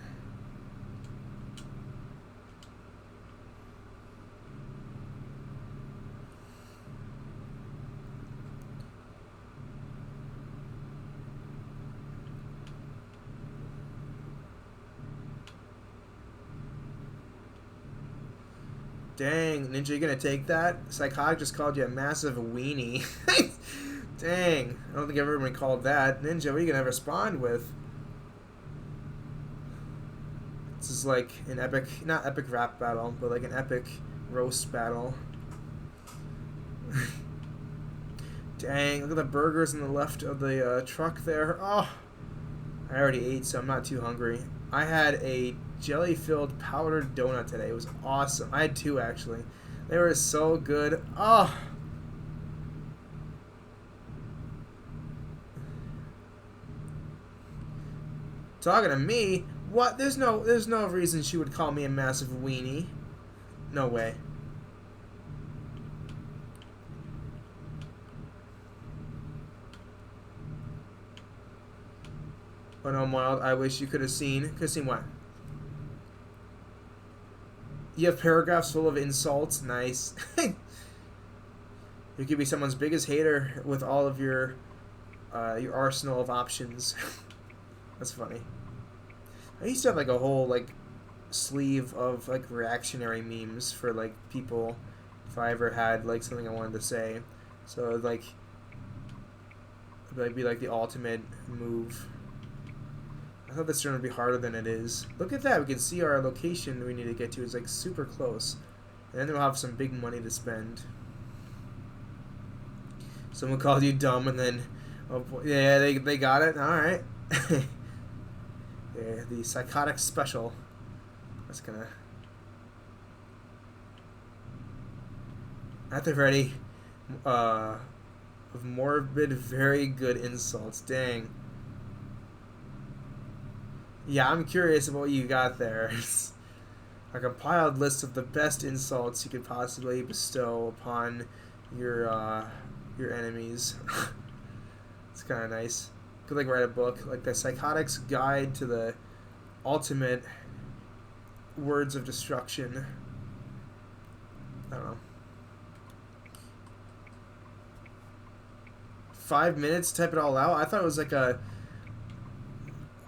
Dang, Ninja, you gonna take that? Psychotic just called you a massive weenie. Dang, I don't think I've ever been called that. Ninja, what are you gonna respond with? This is like an epic, not epic rap battle, but like an epic roast battle. Dang, look at the burgers on the left of the truck there. Oh, I already ate, so I'm not too hungry. I had a jelly-filled powdered donut today. It was awesome. I had two, actually. They were so good. Oh. Talking to me? What? There's no reason she would call me a massive weenie. No way. Oh no, Mild, I wish you could have seen. Could have seen what? You have paragraphs full of insults. Nice. You could be someone's biggest hater with all of your arsenal of options. That's funny. I used to have like a whole like sleeve of like reactionary memes for like people if I ever had like something I wanted to say. So like it'd be like the ultimate move. I thought this turn would be harder than it is. Look at that. We can see our location we need to get to is like super close. And then we'll have some big money to spend. Someone called you dumb and then... Oh boy. Yeah, they got it. Alright. Yeah, the psychotic special. That's gonna... At the ready. Of morbid, very good insults. Dang. Yeah, I'm curious about what you got there. It's a compiled list of the best insults you could possibly bestow upon your enemies. It's kind of nice. Could like write a book like the Psychotic's Guide to the Ultimate Words of Destruction. I don't know. 5 minutes, type it all out. I thought it was like a,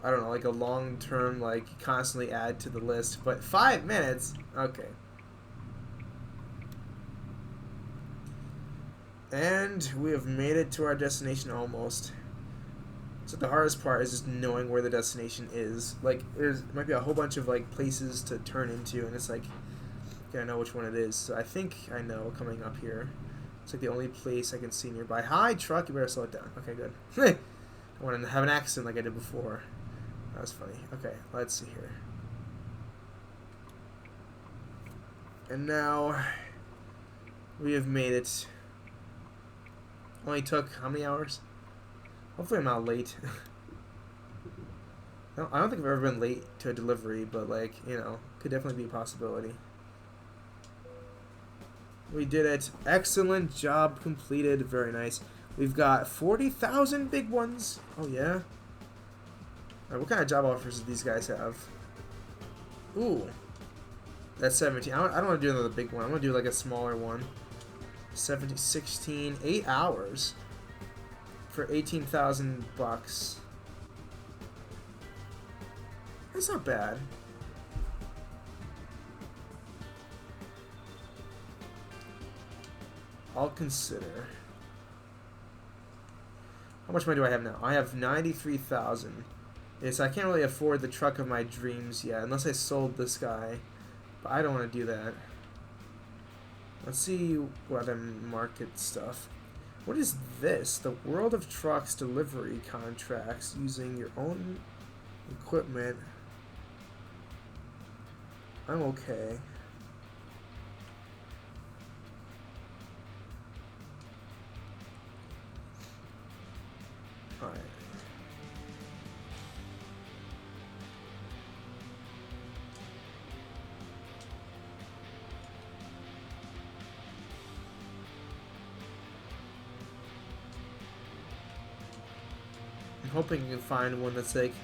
I don't know, like a long-term, like, constantly add to the list. But 5 minutes? Okay. And we have made it to our destination almost. So the hardest part is just knowing where the destination is. Like, there might be a whole bunch of, like, places to turn into, and it's like, you gotta know which one it is. So I think I know coming up here. It's like the only place I can see nearby. Hi, truck, you better slow it down. Okay, good. I want to have an accent like I did before. That was funny. Okay, let's see here. And now we have made it. Only took how many hours? Hopefully I'm not late. No, I don't think I've ever been late to a delivery, but like, you know, could definitely be a possibility. We did it. Excellent job completed. Very nice. We've got 40,000 big ones. Oh, yeah. Alright, what kind of job offers do these guys have? Ooh. That's 17. I don't want to do another big one. I'm going to do like a smaller one. 17, 16, 8 hours. For 18,000 bucks. That's not bad. I'll consider. How much money do I have now? I have 93,000. Yes, I can't really afford the truck of my dreams yet, unless I sold this guy. But I don't want to do that. Let's see what other market stuff. What is this? The World of Trucks delivery contracts using your own equipment. I'm okay. Alright. I'm hoping you can find one that's like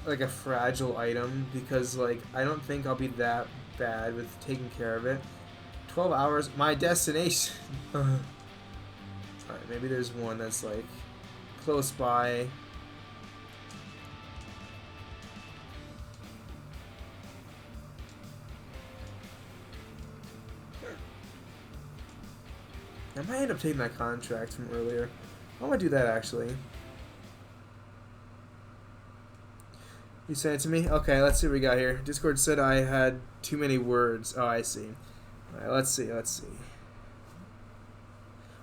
a fragile item, because like I don't think I'll be that bad with taking care of it. 12 hours, my destination. Alright, maybe there's one that's like close by. I might end up taking that contract from earlier. I'm gonna do that actually. You sent it to me? Okay, let's see what we got here. Discord said I had too many words. Oh, I see. Alright, let's see.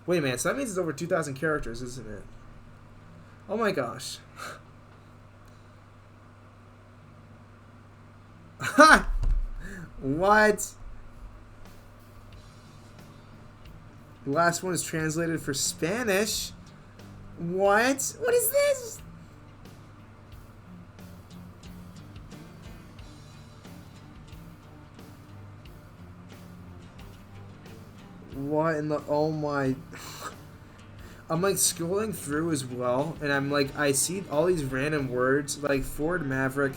Wait a minute, so that means it's over 2,000 characters, isn't it? Oh my gosh. Ha! What? The last one is translated for Spanish. What? What is this? What in the... Oh my... I'm like scrolling through as well, and I'm like, I see all these random words like Ford Maverick,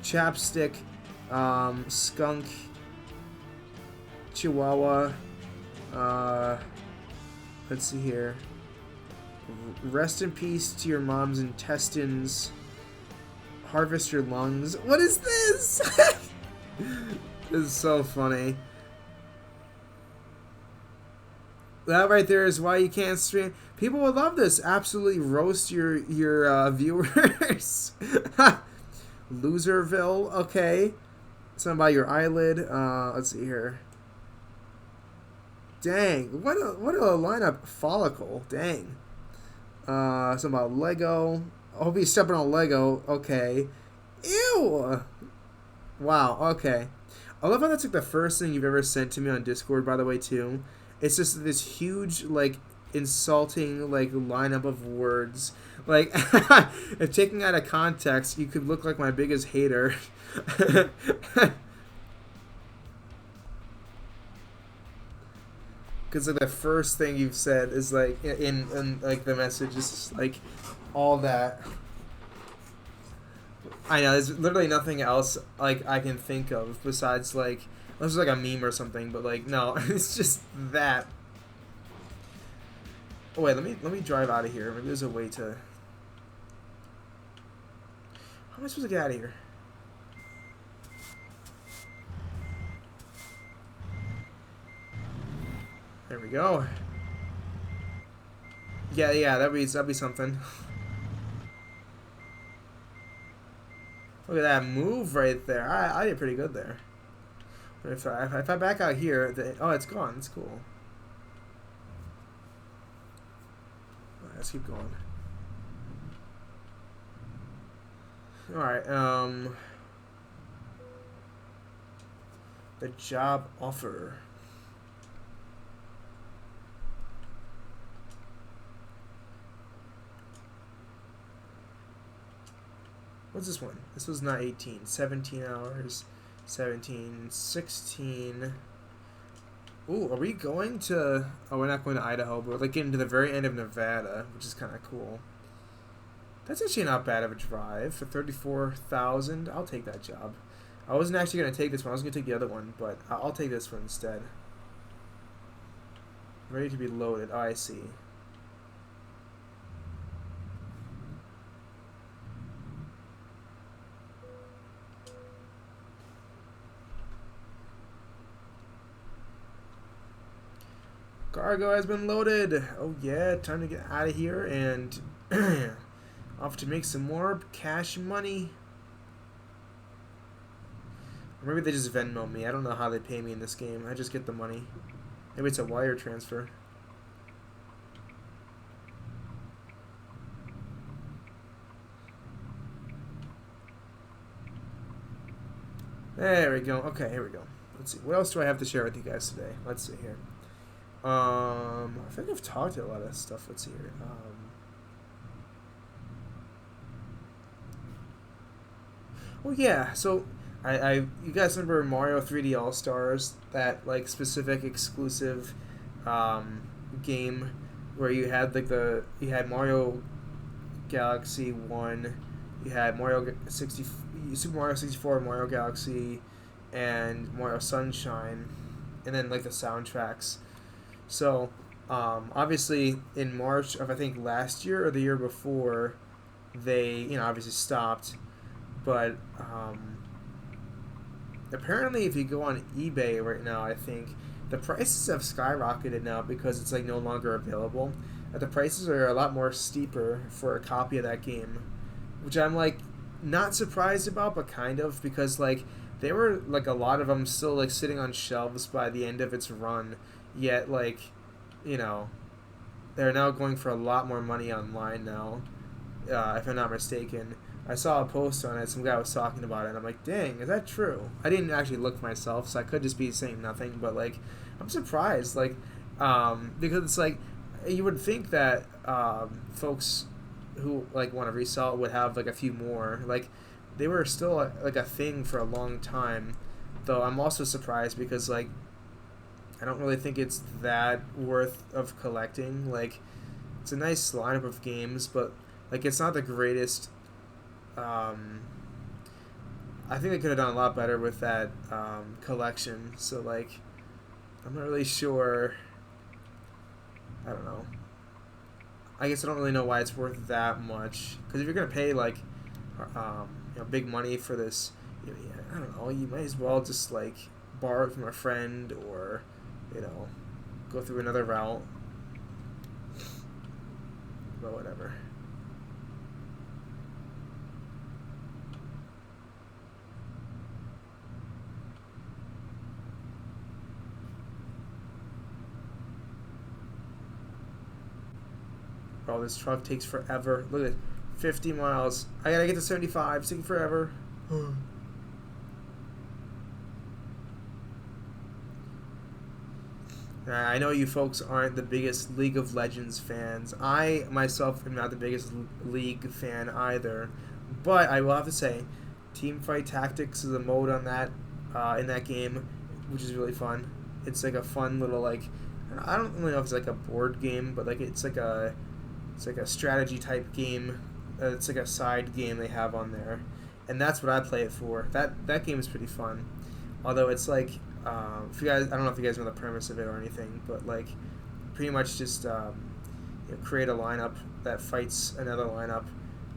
chapstick, skunk, chihuahua, let's see here. Rest in peace to your mom's intestines. Harvest your lungs. What is this? This is so funny. That right there is why you can't stream. People would love this. Absolutely roast your viewers. Loserville. Okay. Something about your eyelid. Let's see here. Dang. What a lineup. Follicle. Dang. Something about Lego. I hope he's stepping on Lego. Okay. Ew. Wow. Okay. I love how that's like the first thing you've ever sent to me on Discord, by the way, too. It's just this huge, like, insulting, like, lineup of words. Like, if taken out of context, you could look like my biggest hater. Because, like, the first thing you've said is, like, in like, the message is just, like, all that. I know, there's literally nothing else, like, I can think of besides, like, this is like a meme or something, but like no, it's just that. Oh wait, let me drive out of here. Maybe there's a way to. How am I supposed to get out of here? There we go. Yeah, that'd be something. Look at that move right there. I did pretty good there. If I back out here, oh, it's gone. It's cool. Alright, let's keep going. Alright, the job offer. What's this one? This was not 18. 17 hours. 17, 16. Ooh, are we going to... Oh, we're not going to Idaho, but we're like getting to the very end of Nevada, which is kind of cool. That's actually not bad of a drive for 34,000. I'll take that job. I wasn't actually going to take this one. I was going to take the other one, but I'll take this one instead. Ready to be loaded. Oh, I see. Cargo has been loaded. Oh yeah, time to get out of here and off to make some more cash money. Or maybe they just Venmo me. I don't know how they pay me in this game. I just get the money. Maybe it's a wire transfer. There we go. Okay, here we go. Let's see. What else do I have to share with you guys today? Let's see here. I think I've talked to a lot of stuff. Let's see here. Oh yeah, so you guys remember Mario 3D All Stars, that like specific exclusive game where you had like you had Mario Galaxy 1, you had Super Mario 64, Mario Galaxy, and Mario Sunshine, and then like the soundtracks. So, obviously, in March of, I think, last year or the year before, they, obviously stopped. But, apparently, if you go on eBay right now, I think, the prices have skyrocketed now because it's like no longer available. The prices are a lot more steeper for a copy of that game, which I'm like not surprised about, but kind of, because like they were like a lot of them still like sitting on shelves by the end of its run, yet like, you know, they're now going for a lot more money online now, if I'm not mistaken. I saw a post on it. Some guy was talking about it, and I'm like, "Dang, is that true?" I didn't actually look myself, so I could just be saying nothing. But like, I'm surprised, like, because it's like you would think that folks who like want to resell it would have like a few more. Like, they were still like a thing for a long time. Though I'm also surprised because like I don't really think it's that worth of collecting. Like, it's a nice lineup of games, but like it's not the greatest. Um, I think they could have done a lot better with that collection. So like, I'm not really sure. I don't know. I guess I don't really know why it's worth that much. Because if you're gonna pay like, big money for this, I don't know. You might as well just like borrow it from a friend, or, you know, go through another route. But whatever. Oh, this truck takes forever. Look at it. 50 miles. I gotta get to 75. It's taking forever. I know you folks aren't the biggest League of Legends fans. I myself am not the biggest League fan either. But I will have to say, Teamfight Tactics is a mode on that in that game, which is really fun. It's like a fun little like, I don't really know if it's like a board game, but like it's like a strategy type game. It's like a side game they have on there, and that's what I play it for. That game is pretty fun. Although it's like, if you guys, I don't know if you guys know the premise of it or anything, but like, pretty much just create a lineup that fights another lineup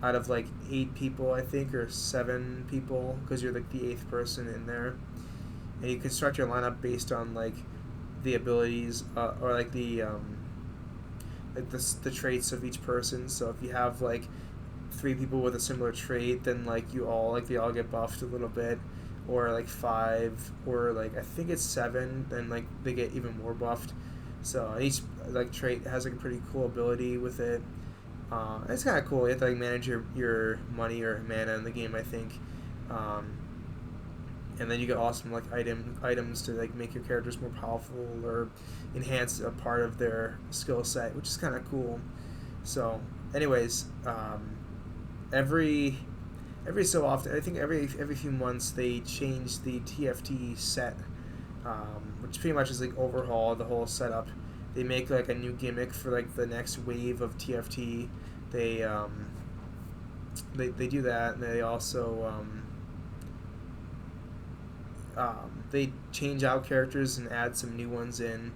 out of like 8 people, I think, or 7 people, because you're like the 8th person in there, and you construct your lineup based on like the abilities or like the traits of each person. So if you have like 3 people with a similar trait, then like they all get buffed a little bit, or like 5, or like I think it's 7, then like they get even more buffed. So each like trait has like a pretty cool ability with it. It's kind of cool. You have to like manage your money or mana in the game, I think. And then you get awesome like items to like make your characters more powerful or enhance a part of their skill set, which is kind of cool. So, anyways, every so often, I think every few months, they change the TFT set, which pretty much is like overhaul the whole setup. They make like a new gimmick for like the next wave of TFT. They do that, and they also they change out characters and add some new ones in,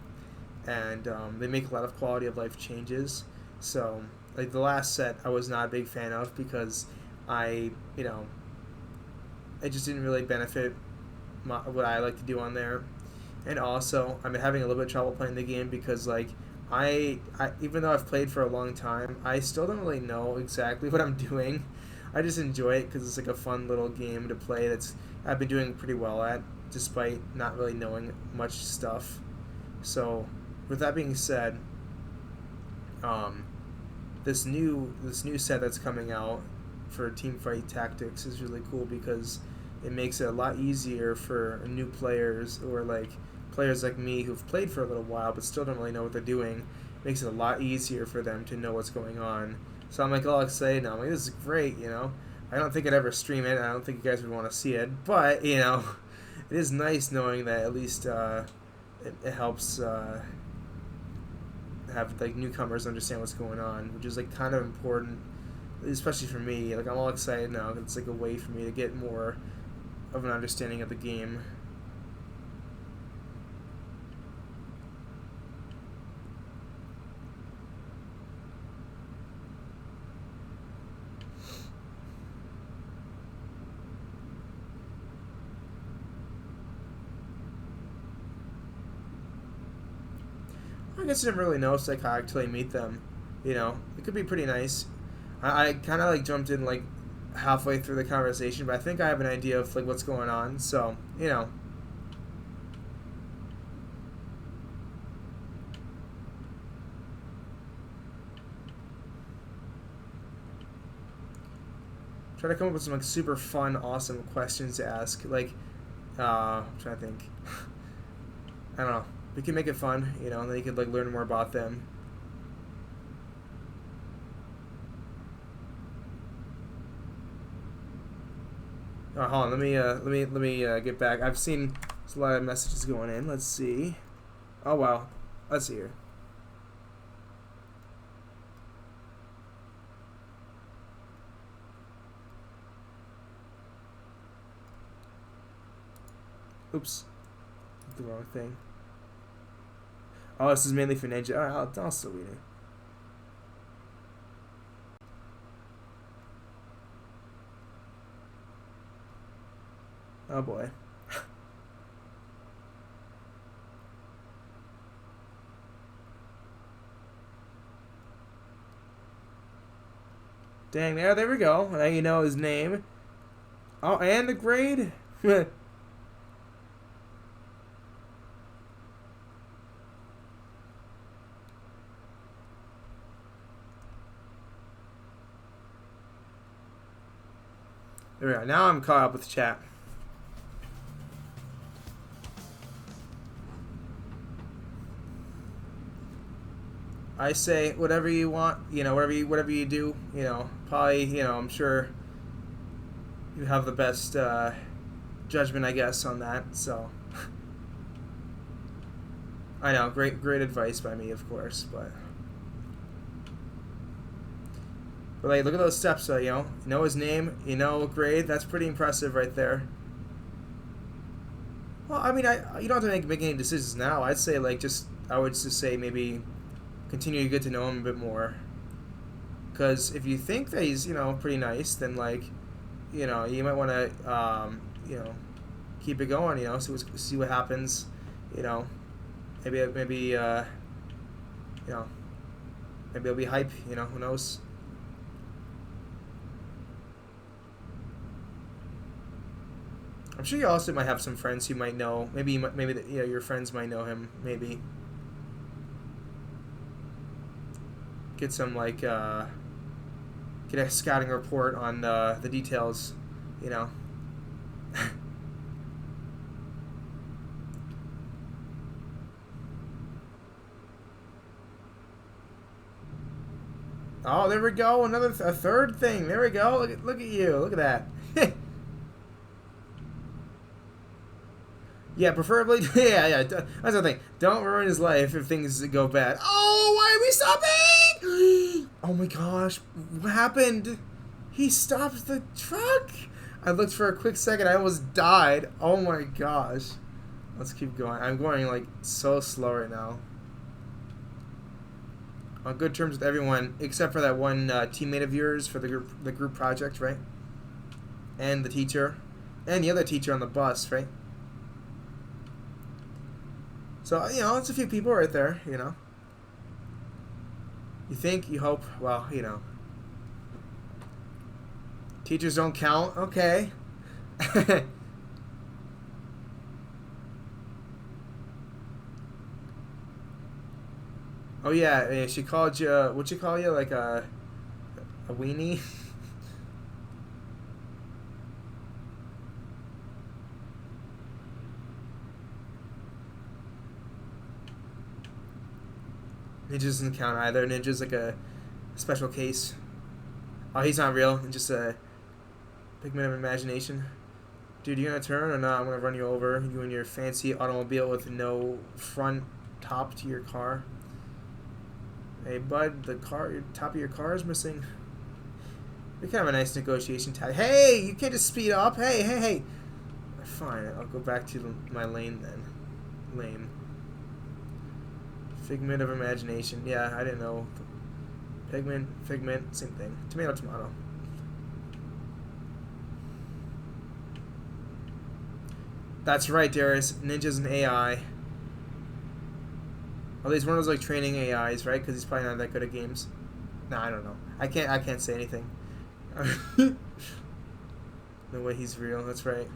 and they make a lot of quality of life changes. So like the last set, I was not a big fan of because it just didn't really benefit what I like to do on there. And also, I'm having a little bit of trouble playing the game because like I even though I've played for a long time, I still don't really know exactly what I'm doing. I just enjoy it because it's like a fun little game to play that's I've been doing pretty well at, despite not really knowing much stuff. So, with that being said, this new set that's coming out for Teamfight Tactics is really cool because it makes it a lot easier for new players, or like players like me who've played for a little while but still don't really know what they're doing. It makes it a lot easier for them to know what's going on. So I'm like all excited now. I'm like, this is great, I don't think I'd ever stream it. I don't think you guys would want to see it, but it is nice knowing that at least it helps have like newcomers understand what's going on, which is like kind of important, especially for me. Like I'm all excited now. It's like a way for me to get more of an understanding of the game. guess I didn't really know psychotic till I meet them. You know, it could be pretty nice. I kind of like jumped in like halfway through the conversation, but I think I have an idea of like what's going on. So you know. Try to come up with some like super fun, awesome questions to ask. Like, I'm trying to think. I don't know. We can make it fun, you know, and then you could like learn more about them. Hold on. Let me get back. I've seen there's a lot of messages going in. Let's see. Oh wow. Let's see here. Oops. The wrong thing. Oh, this is mainly for Ninja. Alright, I'll still read it. Oh boy. Dang, there we go. Now you know his name. Oh, and the grade? There we go. Now I'm caught up with chat. I say whatever you want, you know, whatever you do, you know, probably, you know, I'm sure you have the best judgment, I guess, on that. So I know, great advice by me, of course, but like, look at those steps. You know his name, you know grade. That's pretty impressive, right there. Well, I mean, you don't have to make any decisions now. I'd say like I would just say maybe continue to get to know him a bit more. Because if you think that he's, you know, pretty nice, then like, you know, you might want to, you know, keep it going. You know, see what happens. You know, maybe you know, maybe it'll be hype. You know, who knows. I'm sure you also might have some friends who might know. Maybe you know, your friends might know him. Maybe get some like get a scouting report on the details. You know. Oh, there we go. A third thing. There we go. Look at you. Look at that. Yeah, preferably. Yeah. That's the thing. Don't ruin his life if things go bad. Oh, why are we stopping? Oh my gosh, what happened? He stopped the truck. I looked for a quick second. I almost died. Oh my gosh. Let's keep going. I'm going like so slow right now. On good terms with everyone except for that one teammate of yours for the group project, right? And the teacher, and the other teacher on the bus, right? So, you know, it's a few people right there, you know. You think, you hope, well, you know. Teachers don't count, okay. Oh yeah, she called you, what'd she call you, like a weenie? Ninja doesn't count either. Ninja's like a special case. Oh, he's not real. Just a figment of imagination. Dude, you gonna turn or not? I'm gonna run you over. You and your fancy automobile with no front top to your car. Hey, bud, your top of your car is missing. We can have a nice negotiation tag. Hey, you can't just speed up. Hey. Fine, I'll go back to my lane then. Lame. Figment of imagination. Yeah, I didn't know. Pigment, figment, same thing. Tomato, tomato. That's right, Darius. Ninja's an AI. At least one of those like training AIs, right? Because he's probably not that good at games. Nah, I don't know. I can't say anything. No way he's real. That's right.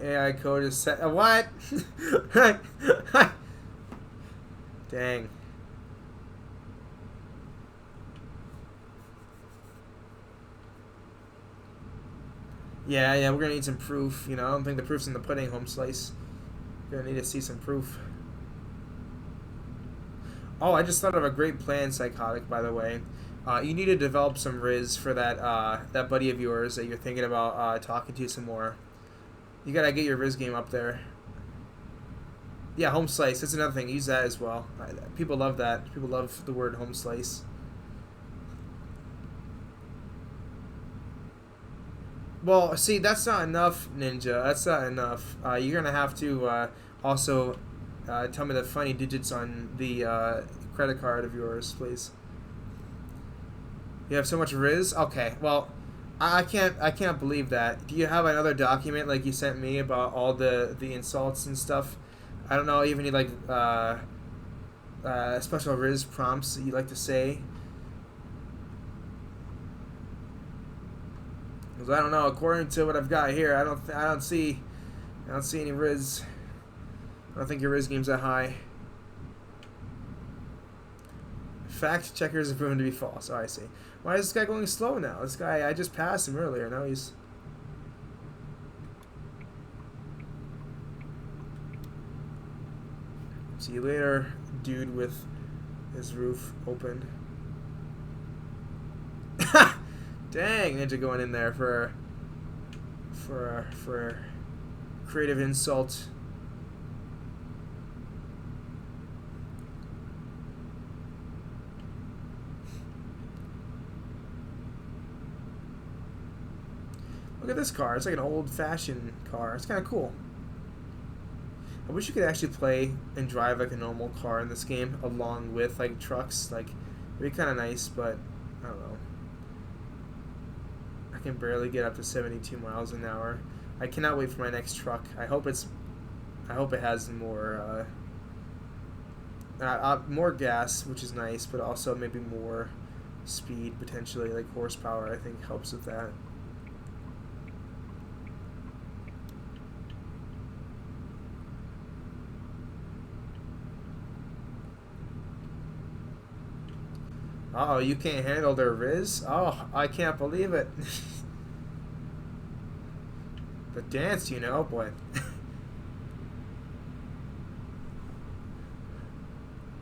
AI code is set. What? Dang. Yeah, we're gonna need some proof. You know, I don't think the proof's in the pudding, home slice. We're gonna need to see some proof. Oh, I just thought of a great plan, Psychotic, by the way. You need to develop some Riz for that buddy of yours that you're thinking about talking to some more. You gotta get your Riz game up there. Yeah, home slice. That's another thing. Use that as well. People love that. People love the word home slice. Well, see, that's not enough, Ninja. That's not enough. You're gonna have to also tell me the funny digits on the credit card of yours, please. You have so much Riz. Okay, well, I can't believe that. Do you have another document like you sent me about all the insults and stuff? I don't know. Even need like special Riz prompts that you like to say. Because I don't know. According to what I've got here, I don't see any Riz. I don't think your Riz game's that high. Fact checkers have proven to be false. Oh, I see. Why is this guy going slow now? This guy, I just passed him earlier. Now he's... See you later, dude with his roof open. Dang, Ninja going in there for creative insult. Look at this car. It's like an old-fashioned car. It's kind of cool. I wish you could actually play and drive like a normal car in this game along with like trucks. Like, it'd be kind of nice, but I don't know. I can barely get up to 72 miles an hour. I cannot wait for my next truck. I hope it has more more gas, which is nice, but also maybe more speed potentially, like horsepower. I think helps with that. Oh, you can't handle their Riz? Oh, I can't believe it. The dance, you know, boy.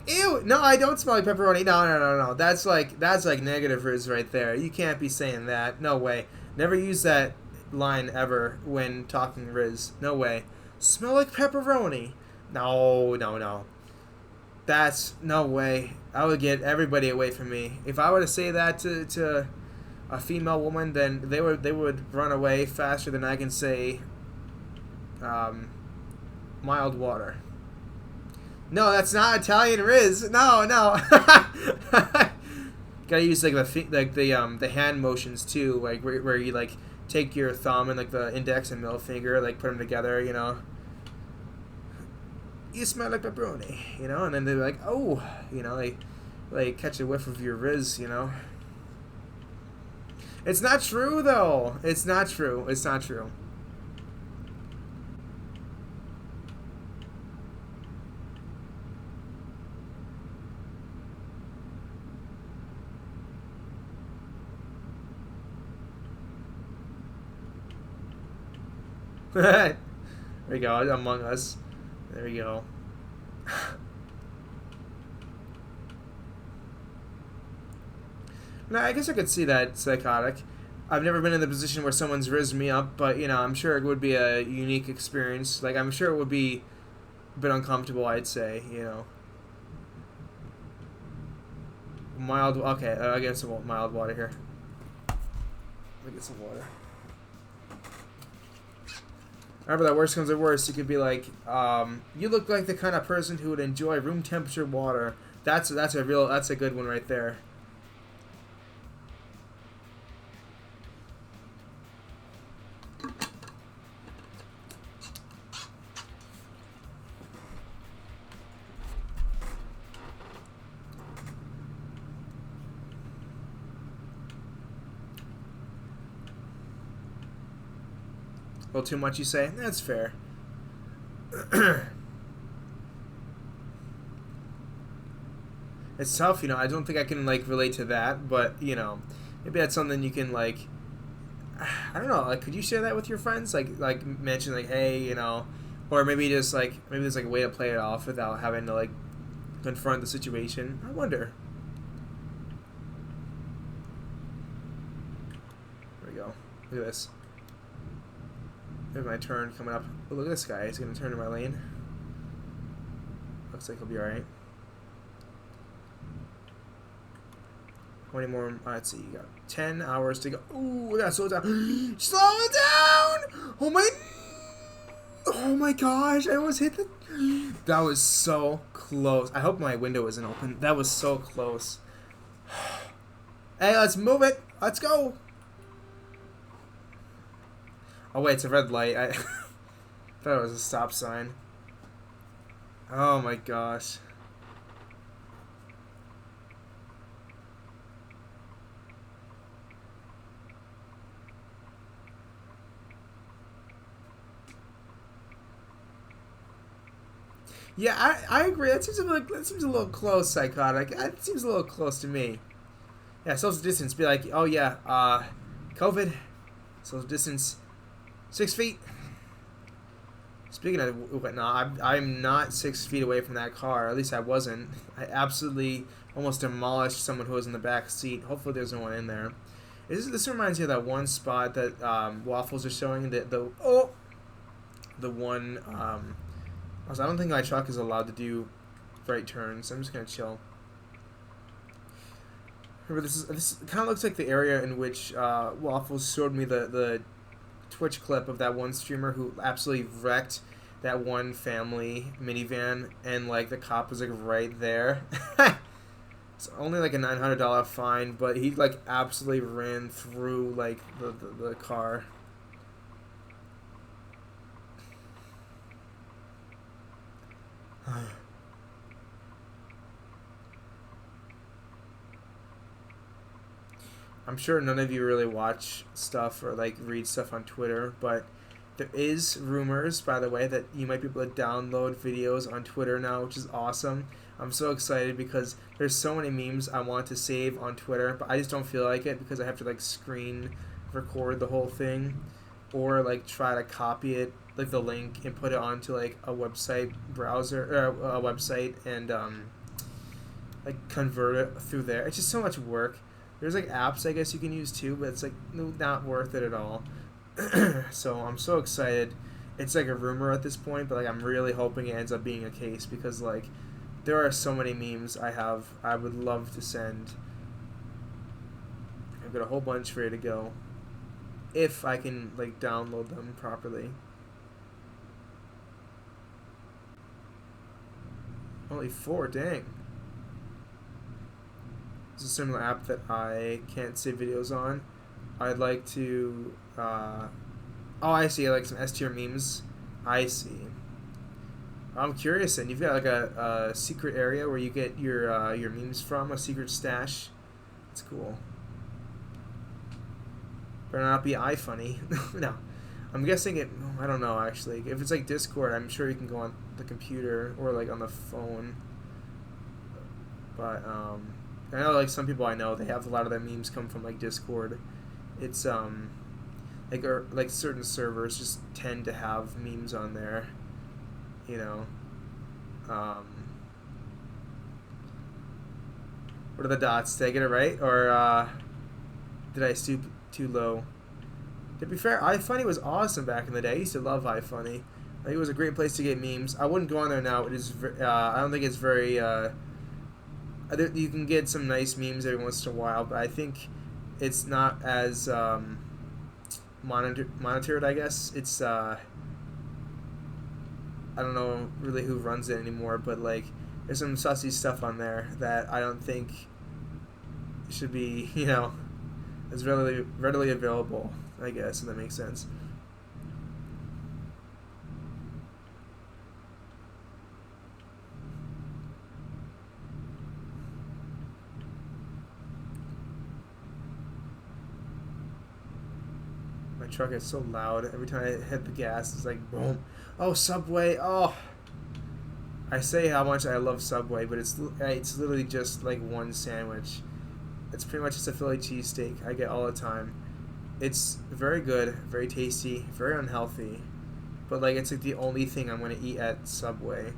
Ew! No, I don't smell like pepperoni. No. That's like negative Riz right there. You can't be saying that. No way. Never use that line ever when talking Riz. No way. Smell like pepperoni. No. That's no way. I would get everybody away from me. If I were to say that to a female woman, then they would run away faster than I can say mild water. No, that's not Italian Riz. No. Gotta use like the hand motions too, like where you like take your thumb and like the index and middle finger, like put them together, you know. You smell like pepperoni, you know, and then they're like, oh, you know, they catch a whiff of your Riz, you know. It's not true though. It's not true. There we go, Among Us. There we go. No, I guess I could see that, Psychotic. I've never been in the position where someone's rizzed me up, but, you know, I'm sure it would be a unique experience. Like, I'm sure it would be a bit uncomfortable, I'd say, you know. Mild, okay, I'll get some mild water here. Let me get some water. Remember that worst comes to worst, you could be like, you look like the kind of person who would enjoy room temperature water. That's a good one right there. A little too much, you say? That's fair. It's tough, you know. I don't think I can like relate to that, but you know, maybe that's something you can like. I don't know. Like, could you share that with your friends? Like mention like, hey, you know, or maybe just like maybe there's like a way to play it off without having to like confront the situation. I wonder. There we go. Look at this. There's my turn coming up. Oh, look at this guy. He's gonna turn in my lane. Looks like he'll be all right. How many more? Let's see. You got 10 hours to go. Ooh, we gotta slow it down. Slow it down! Oh my gosh! I almost hit the. That was so close. I hope my window isn't open. That was so close. Hey, let's move it. Let's go. Oh wait, it's a red light. I thought it was a stop sign. Oh my gosh. Yeah, I agree. That seems a little close, psychotic. That seems a little close to me. Yeah, social distance. Be like, oh yeah, COVID, social distance, 6 feet. Speaking of whatnot, I'm not 6 feet away from that car. At least I wasn't. I absolutely almost demolished someone who was in the back seat. Hopefully, there's no one in there. This reminds me of that one spot that Waffles are showing. The one. Also, I don't think my truck is allowed to do right turns. I'm just gonna chill. Remember, this kind of looks like the area in which Waffles showed me the Twitch clip of that one streamer who absolutely wrecked that one family minivan, and like the cop was like right there. It's only like a $900 fine, but he like absolutely ran through like the car. I'm sure none of you really watch stuff or like read stuff on Twitter, but there is rumors, by the way, that you might be able to download videos on Twitter now, which is awesome. I'm so excited because there's so many memes I want to save on Twitter, but I just don't feel like it because I have to like screen record the whole thing or like try to copy it, like the link, and put it onto like a website browser or a website and like convert it through there. It's just so much work. There's like apps I guess you can use too, but it's like not worth it at all. So I'm so excited. It's like a rumor at this point, but like I'm really hoping it ends up being a case because like there are so many memes I would love to send. I've got a whole bunch ready to go if I can like download them properly. Only 4, dang. It's a similar app that I can't save videos on. I'd like to, oh, I see, like some S tier memes. I see. I'm curious, and you've got like a secret area where you get your memes from, a secret stash. That's cool. Better not be iFunny. No. I'm guessing it, I don't know actually. If it's like Discord, I'm sure you can go on the computer or like on the phone. But, I know like some people I know, they have a lot of their memes come from like Discord. It's like certain servers just tend to have memes on there, you know. What are the dots? Did I get it right, or did I stoop too low? To be fair, iFunny was awesome back in the day. I used to love iFunny. I think it was a great place to get memes. I wouldn't go on there now. It is. I don't think it's very. You can get some nice memes every once in a while, but I think it's not as monitored, I guess. It's I don't know really who runs it anymore, but like there's some sussy stuff on there that I don't think should be, you know, as readily available, I guess, if that makes sense. My My truck is so loud. Every time I hit the gas, it's like boom. Oh, Subway. Oh, I say how much I love Subway, but it's literally just like one sandwich. It's pretty much just a Philly cheesesteak I get all the time. It's very good, very tasty, very unhealthy, but like it's like the only thing I'm gonna eat at Subway,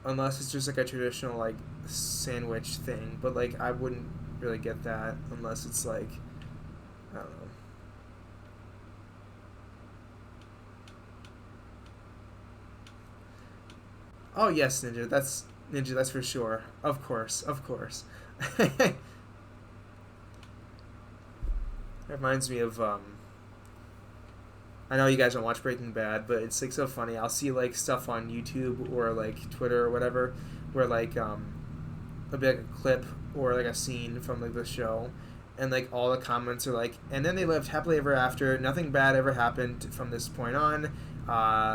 unless it's just like a traditional like sandwich thing. But like I wouldn't really get that unless it's like, I don't know. Oh yes, Ninja. That's for sure. Of course, of course. It reminds me of I know you guys don't watch Breaking Bad, but it's like so funny. I'll see like stuff on YouTube or like Twitter or whatever, where like it'll be like a clip or like a scene from like the show, and like all the comments are like, and then they lived happily ever after. Nothing bad ever happened from this point on.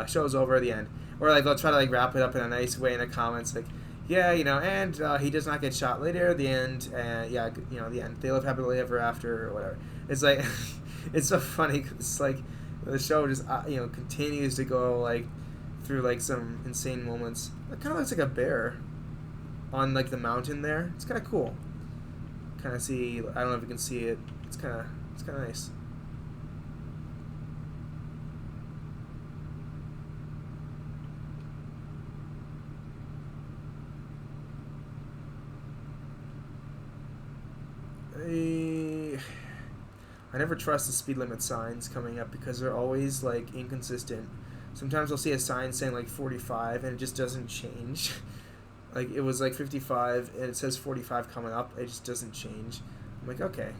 Show's over at the end, or like they'll try to like wrap it up in a nice way in the comments, like, yeah, and he does not get shot later at the end, and yeah, the end. They live happily ever after or whatever. It's like, it's so funny 'cause it's like the show just continues to go like through like some insane moments. It kind of looks like a bear on like the mountain there. It's kind of cool. Kind of see. I don't know if you can see it. It's kind of nice. I never trust the speed limit signs coming up because they're always like inconsistent. Sometimes I'll see a sign saying like 45 and it just doesn't change. Like it was like 55 and it says 45 coming up. It just doesn't change. I'm like, okay.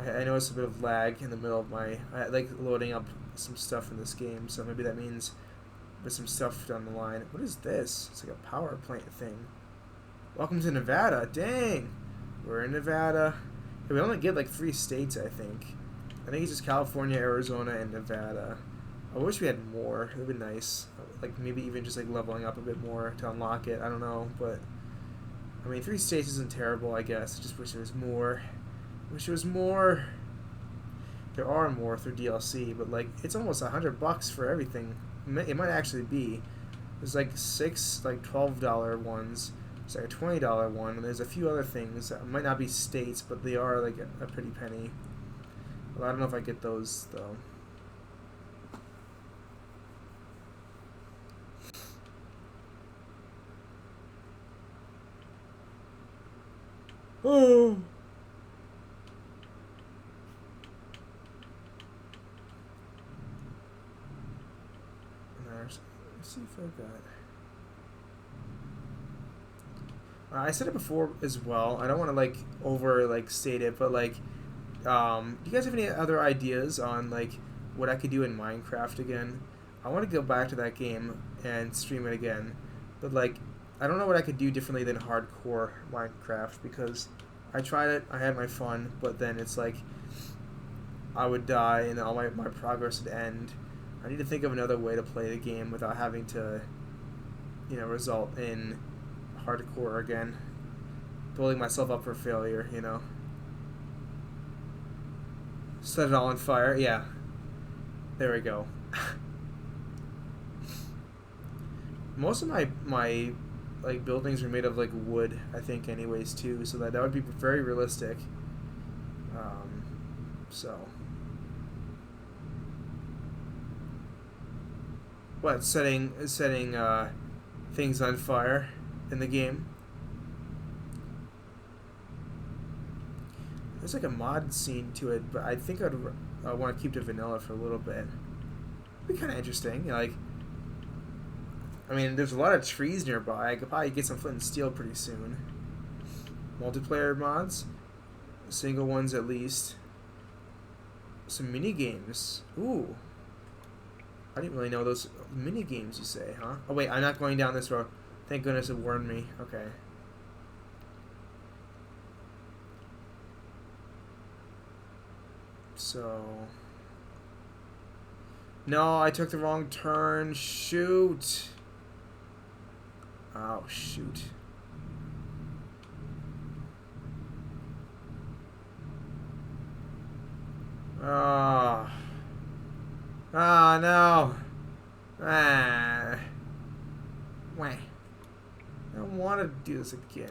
I noticed a bit of lag in the middle of my like loading up some stuff in this game, so maybe that means there's some stuff down the line. What is this? It's like a power plant thing. Welcome to Nevada. Dang, we're in Nevada. We only get like 3 states, I think. I think it's just California, Arizona, and Nevada. I wish we had more. It would be nice. Like maybe even just like leveling up a bit more to unlock it. I don't know, but I mean 3 states isn't terrible, I guess. I just wish there was more. Wish there was more. There are more through DLC, but like it's almost $100 for everything. It might actually be. There's like 6 like $12 ones. It's like a $20 one, and there's a few other things that might not be states, but they are like a pretty penny. Well, I don't know if I get those though. Oh. Let's see if I got. I said it before as well. I don't want to like over like state it, but like, do you guys have any other ideas on like what I could do in Minecraft again? I want to go back to that game and stream it again, but like, I don't know what I could do differently than hardcore Minecraft because I tried it, I had my fun, but then it's like I would die and all my progress would end. I need to think of another way to play the game without having to, result in hardcore again. Building myself up for failure, Set it all on fire, yeah. There we go. Most of my like buildings are made of like wood, I think, anyways too, so that would be very realistic. So what, setting things on fire in the game? There's like a mod scene to it, but I think I want to keep it vanilla for a little bit. It'd be kind of interesting, like. I mean, there's a lot of trees nearby. I could probably get some flint and steel pretty soon. Multiplayer mods, single ones at least. Some mini games. Ooh, I didn't really know those mini games. You say, huh? Oh wait, I'm not going down this road. Thank goodness it warned me. Okay. So. No, I took the wrong turn. Shoot. Oh, shoot. Oh. Oh no. Ah. Wah. I don't want to do this again.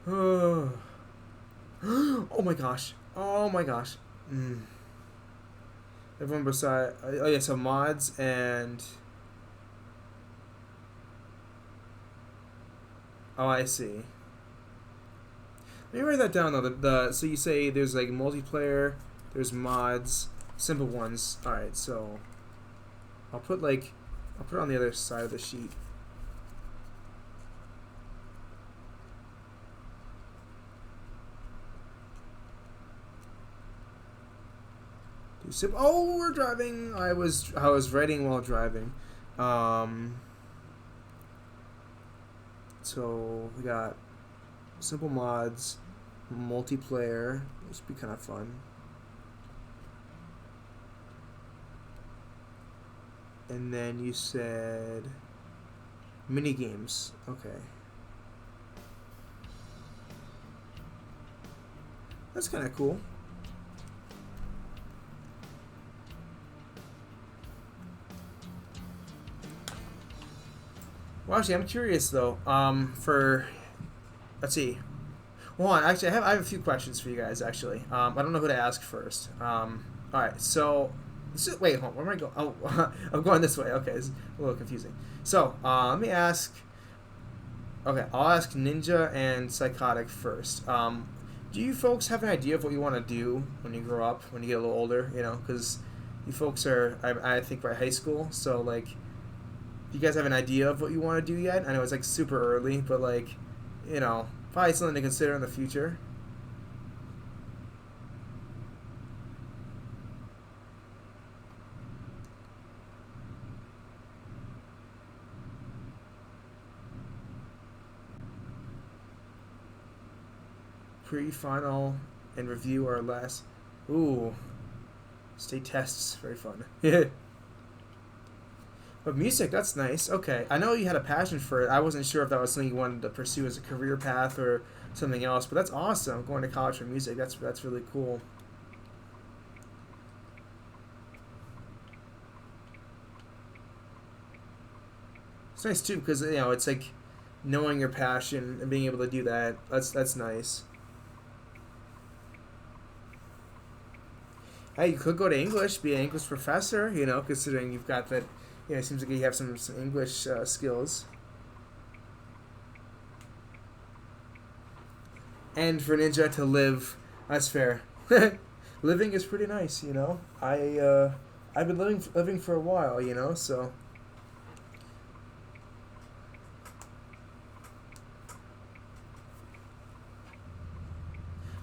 Oh. Oh my gosh. Oh my gosh. Mm. Everyone beside. Oh yeah, so mods and. Oh, I see. Let me write that down though. So you say there's like multiplayer, there's mods, simple ones. All right, so I'll put it on the other side of the sheet. Oh, we're driving. I was writing while driving. So we got simple mods, multiplayer. This would be kind of fun. And then you said mini games. Okay. That's kind of cool. Well, actually, I'm curious though. Let's see. Well, actually, I have a few questions for you guys. Actually, I don't know who to ask first. All right. So, wait, hold on. Where am I going? Oh, I'm going this way. Okay, it's a little confusing. So, let me ask. Okay, I'll ask Ninja and Psychotic first. Do you folks have an idea of what you want to do when you grow up, when you get a little older? You know, because you folks are, I think, by high school. So, like, do you guys have an idea of what you want to do yet? I know it's like super early, but like, you know, probably something to consider in the future. Pre-final and review are last. Ooh, state tests, very fun. But music, that's nice. Okay, I know you had a passion for it. I wasn't sure if that was something you wanted to pursue as a career path or something else. But that's awesome. Going to college for music, that's really cool. It's nice too because you know it's like knowing your passion and being able to do that. That's nice. Hey, you could go to English, be an English professor. You know, considering you've got that. You know, it seems like you have some English skills. And for Ninja to live, that's fair. Living is pretty nice, you know. I've been living for a while, you know. So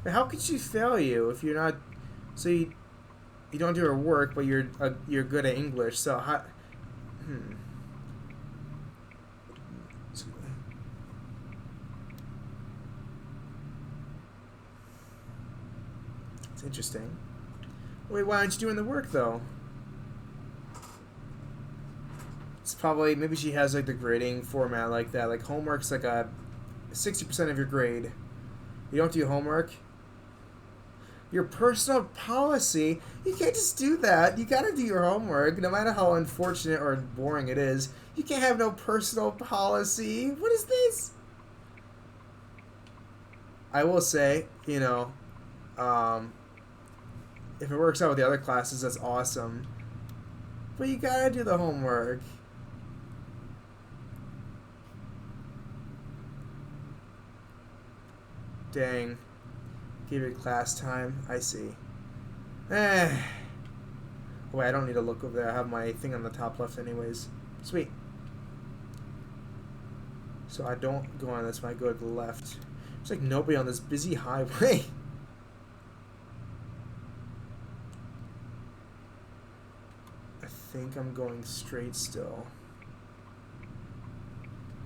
how could she fail you if you're not? So you don't do her work, but you're good at English. So how? Hmm. It's interesting. Wait, why aren't you doing the work though? It's probably maybe she has like the grading format like that. Like homework's like a 60% of your grade. You don't do homework. Your personal policy. You can't just do that. You gotta do your homework, no matter how unfortunate or boring it is. You can't have no personal policy. What is this? I will say, you know, if it works out with the other classes, that's awesome. But you gotta do the homework. Dang. Give it class time. I see. Eh. Wait, I don't need to look over there. I have my thing on the top left anyways. Sweet. So I don't go on this one. I go to the left. There's like nobody on this busy highway. I think I'm going straight still.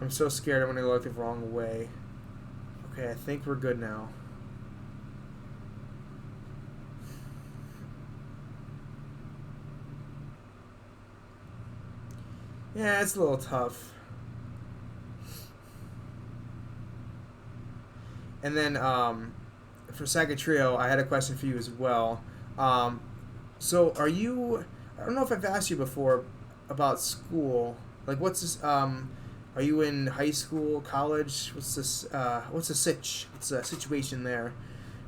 I'm so scared I'm going to go the wrong way. Okay, I think we're good now. Yeah, it's a little tough. And then for Saga Trio, I had a question for you as well. Um, so are you? I don't know if I've asked you before about school. Like, what's this? Are you in high school, college? What's this? What's the sitch? What's the situation there?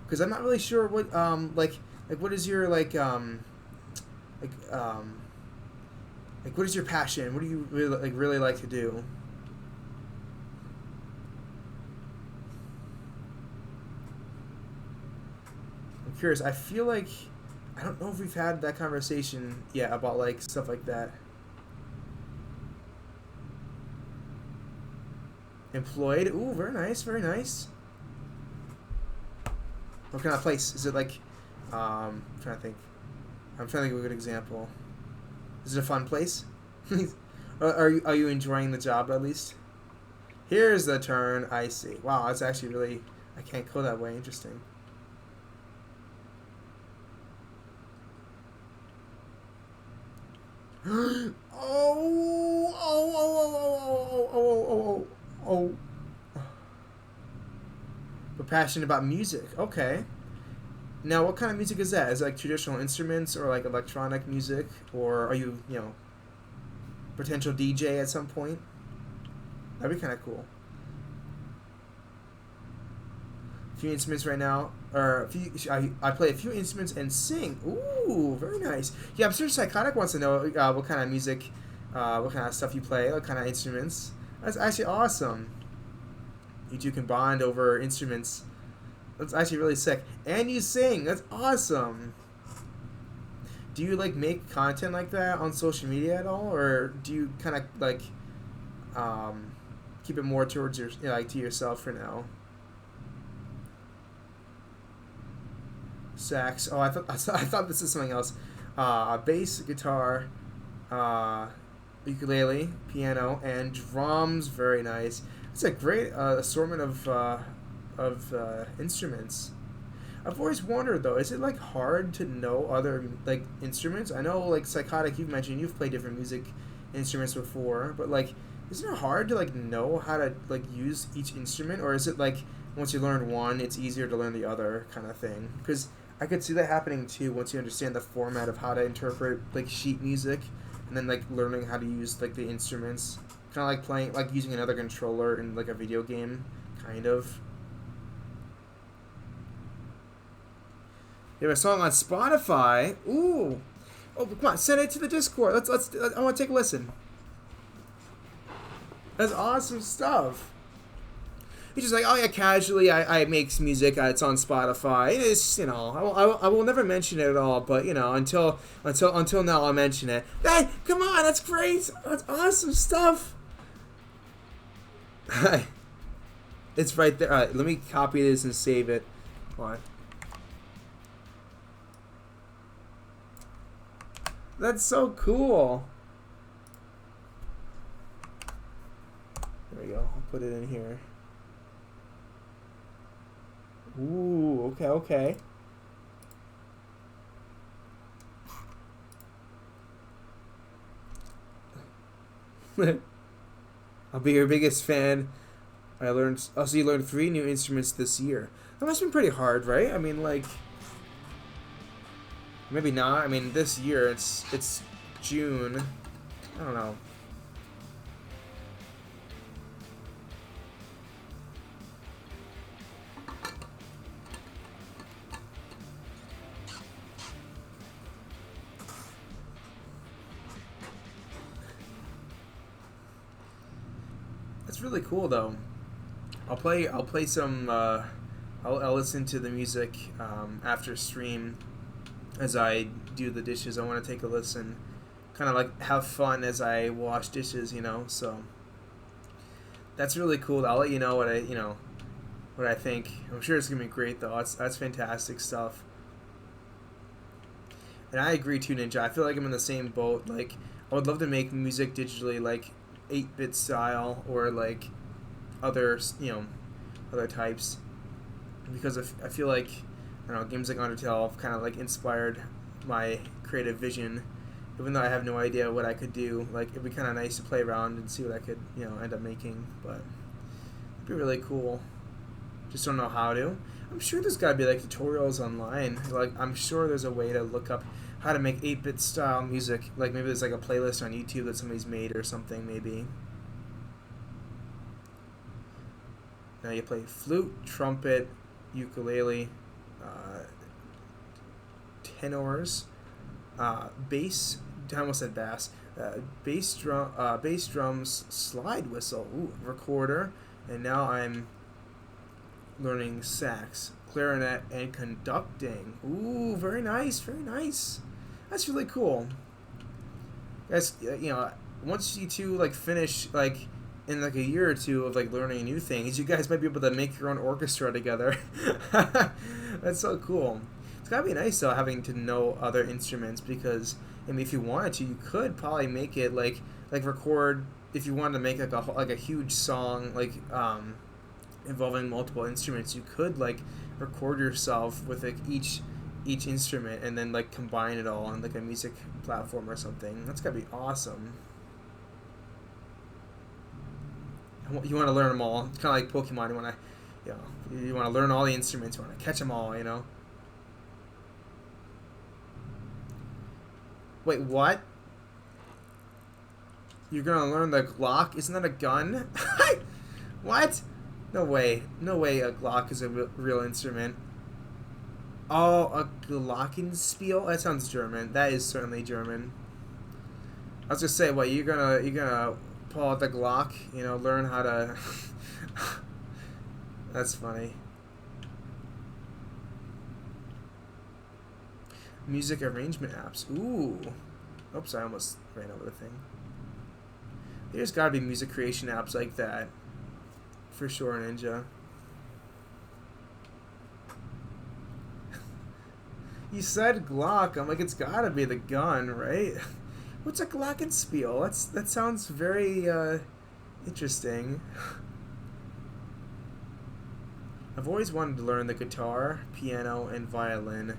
Because I'm not really sure what like what is your like like what is your passion? What do you really like to do? I'm curious. I feel like I don't know if we've had that conversation yet about like stuff like that. Employed. Ooh, very nice, very nice. What kind of place? Is it like I'm trying to think. I'm trying to think of a good example. Is it a fun place? Are you enjoying the job at least? Here's the turn. I see. Wow, that's actually really. I can't go that way. Interesting. Oh, oh, oh, oh, oh, oh, oh, oh, oh. But passionate about music. Okay. Now, what kind of music is that? Is it like traditional instruments or like electronic music? Or are you, potential DJ at some point? That'd be kind of cool. A few instruments right now. Or I play a few instruments and sing. Ooh, very nice. Yeah, I'm sure Psychotic wants to know what kind of music, what kind of stuff you play, what kind of instruments. That's actually awesome. You two can bond over instruments. That's actually really sick. And you sing. That's awesome. Do you like make content like that on social media at all, or do you kind of like keep it more towards your like to yourself for now? Sax. Oh, I thought this is something else. Bass, guitar, ukulele, piano, and drums. Very nice. It's a great assortment of instruments. I've always wondered though, is it like hard to know other like instruments? I know like Psychotic, you've mentioned you've played different music instruments before, but like, isn't it hard to like know how to like use each instrument, or is it like once you learn one, it's easier to learn the other kind of thing? Because I could see that happening too once you understand the format of how to interpret like sheet music, and then like learning how to use like the instruments, kind of like playing like using another controller in like a video game, kind of. You have a song on Spotify. Ooh. Oh, come on, send it to the Discord. I want to take a listen. That's awesome stuff. He's just like, oh yeah, casually, I make music. It's on Spotify. It's I will never mention it at all. But until now, I'll mention it. Hey, come on, that's great. That's awesome stuff. It's right there. All right, let me copy this and save it. Hold on. That's so cool. There we go. I'll put it in here. Ooh, okay. I'll be your biggest fan. So you learned 3 new instruments this year. That must have been pretty hard, right? I mean, like, maybe not. I mean, this year it's June. I don't know. That's really cool, though. I'll play some. I'll listen to the music after stream. As I do the dishes, I want to take a listen, kind of like have fun as I wash dishes, So that's really cool. I'll let you know what I think. I'm sure it's gonna be great though. That's fantastic stuff. And I agree too, Ninja. I feel like I'm in the same boat. Like, I would love to make music digitally, like 8-bit style or like other other types, because I feel like, I don't know, games like Undertale have kind of like inspired my creative vision. even though I have no idea what I could do. Like, it'd be kind of nice to play around and see what I could, end up making. But it'd be really cool. Just don't know how to. I'm sure there's got to be like tutorials online. Like, I'm sure there's a way to look up how to make 8-bit style music. Like, maybe there's like a playlist on YouTube that somebody's made or something, maybe. Now you play flute, trumpet, ukulele, tenors, bass. I almost said bass. Bass drums, slide whistle, recorder, and now I'm learning sax, clarinet, and conducting. Ooh, very nice, very nice. That's really cool. Guys, once you two like finish like in like a year or two of like learning new things, you guys might be able to make your own orchestra together. That's so cool. It's gotta be nice though having to know other instruments, because I mean if you wanted to, you could probably make it like record if you wanted to make like a huge song like involving multiple instruments. You could like record yourself with like each instrument and then like combine it all on like a music platform or something. That's gotta be awesome. You want to learn them all. It's kind of like Pokemon. You want to learn all the instruments. You want to catch them all. Wait, what? You're gonna learn the Glock? Isn't that a gun? What? No way. No way. A Glock is a real instrument. Oh, a Glockenspiel? That sounds German. That is certainly German. I was gonna say, what you're gonna pull out the Glock, learn how to. That's funny. Music arrangement apps. Ooh. Oops, I almost ran over the thing. There's gotta be music creation apps like that. For sure, Ninja. You said Glock. I'm like, it's gotta be the gun, right? What's a Glockenspiel? That sounds very interesting. I've always wanted to learn the guitar, piano, and violin.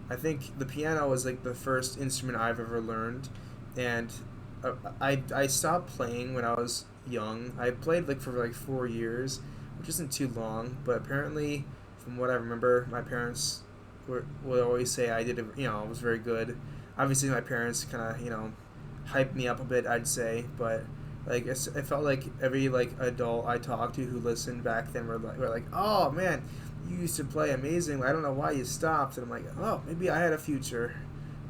I think the piano was like the first instrument I've ever learned, and I stopped playing when I was young. I played like for like 4 years, which isn't too long, but apparently, from what I remember, my parents would always say I did, I was very good. Obviously, my parents kind of, hyped me up a bit, I'd say, but like it felt like every like adult I talked to who listened back then were like, oh man, you used to play amazing. I don't know why you stopped. And I'm like, oh, maybe I had a future,